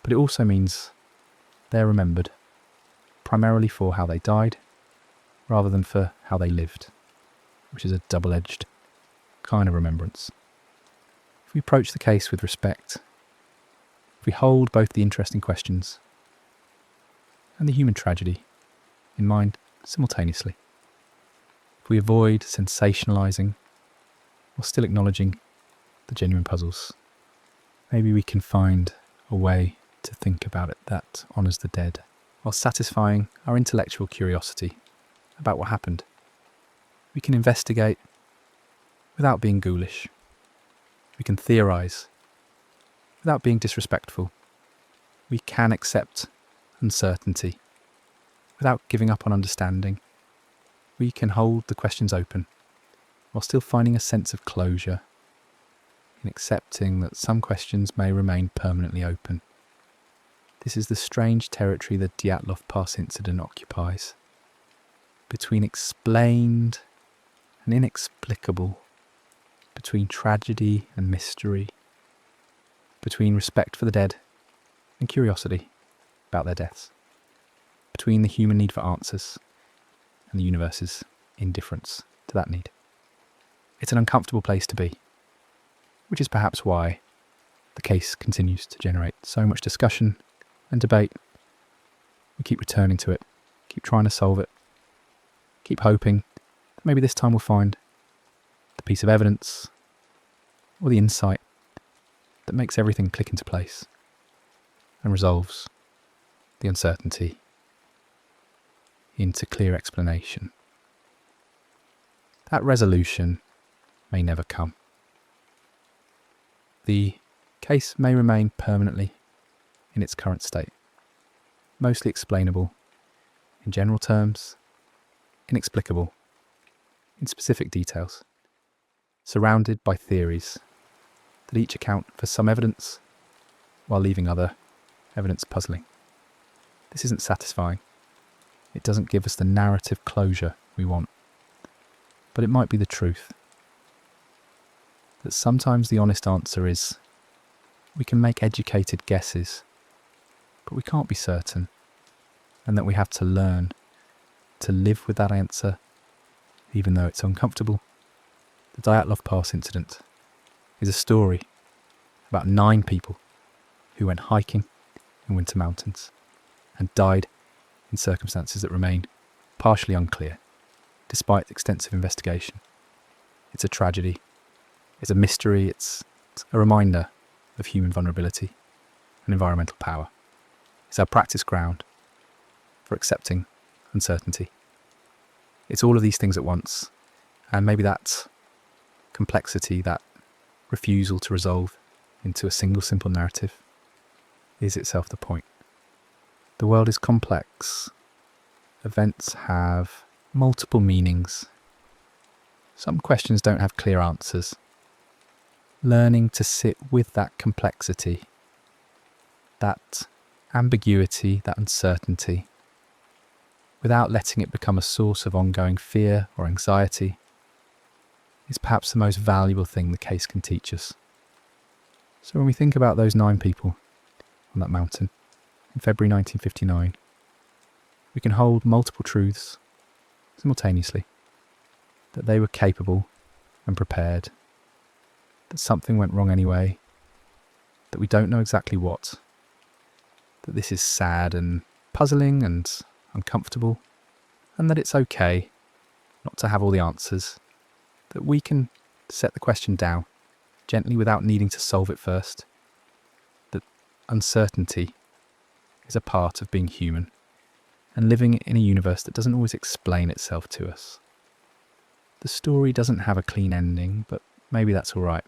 But it also means they're remembered primarily for how they died rather than for how they lived, which is a double-edged kind of remembrance. If we approach the case with respect, if we hold both the interesting questions and the human tragedy in mind simultaneously, if we avoid sensationalising while still acknowledging the genuine puzzles, maybe we can find a way to think about it that honours the dead while satisfying our intellectual curiosity about what happened. We can investigate without being ghoulish. We can theorise without being disrespectful. We can accept uncertainty without giving up on understanding. We can hold the questions open while still finding a sense of closure in accepting that some questions may remain permanently open. This is the strange territory the Dyatlov Pass incident occupies, between explained and inexplicable, between tragedy and mystery, between respect for the dead and curiosity about their deaths, between the human need for answers and the universe's indifference to that need. It's an uncomfortable place to be, which is perhaps why the case continues to generate so much discussion and debate We keep returning to it, keep trying to solve it, keep hoping that maybe this time we'll find the piece of evidence or the insight that makes everything click into place and resolves the uncertainty into clear explanation. That resolution may never come. The case may remain permanently in its current state, mostly explainable in general terms, inexplicable in specific details, surrounded by theories that each account for some evidence while leaving other evidence puzzling. This isn't satisfying. It doesn't give us the narrative closure we want. But it might be the truth. That sometimes the honest answer is we can make educated guesses, but we can't be certain, and that we have to learn to live with that answer, even though it's uncomfortable. The Dyatlov Pass incident is a story about 9 people who went hiking in winter mountains and died in circumstances that remain partially unclear, despite extensive investigation. It's a tragedy, it's a mystery, it's a reminder of human vulnerability and environmental power. It's our practice ground for accepting uncertainty. It's all of these things at once, and maybe that complexity, that refusal to resolve into a single simple narrative, is itself the point. The world is complex. Events have multiple meanings. Some questions don't have clear answers. Learning to sit with that complexity, that ambiguity, that uncertainty, without letting it become a source of ongoing fear or anxiety, is perhaps the most valuable thing the case can teach us. So when we think about those 9 people on that mountain in February 1959, we can hold multiple truths simultaneously. That they were capable and prepared, that something went wrong anyway, that we don't know exactly what, that this is sad and puzzling and uncomfortable, and that it's okay not to have all the answers, that we can set the question down gently without needing to solve it first, that uncertainty is a part of being human and living in a universe that doesn't always explain itself to us. The story doesn't have a clean ending, but maybe that's all right.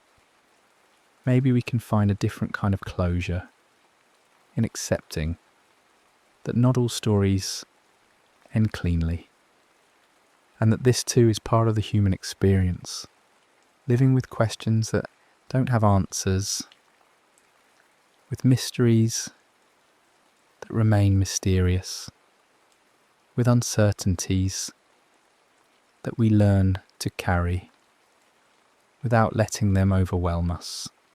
Maybe we can find a different kind of closure in accepting that not all stories end cleanly, and that this too is part of the human experience, living with questions that don't have answers, with mysteries that remain mysterious, with uncertainties that we learn to carry without letting them overwhelm us.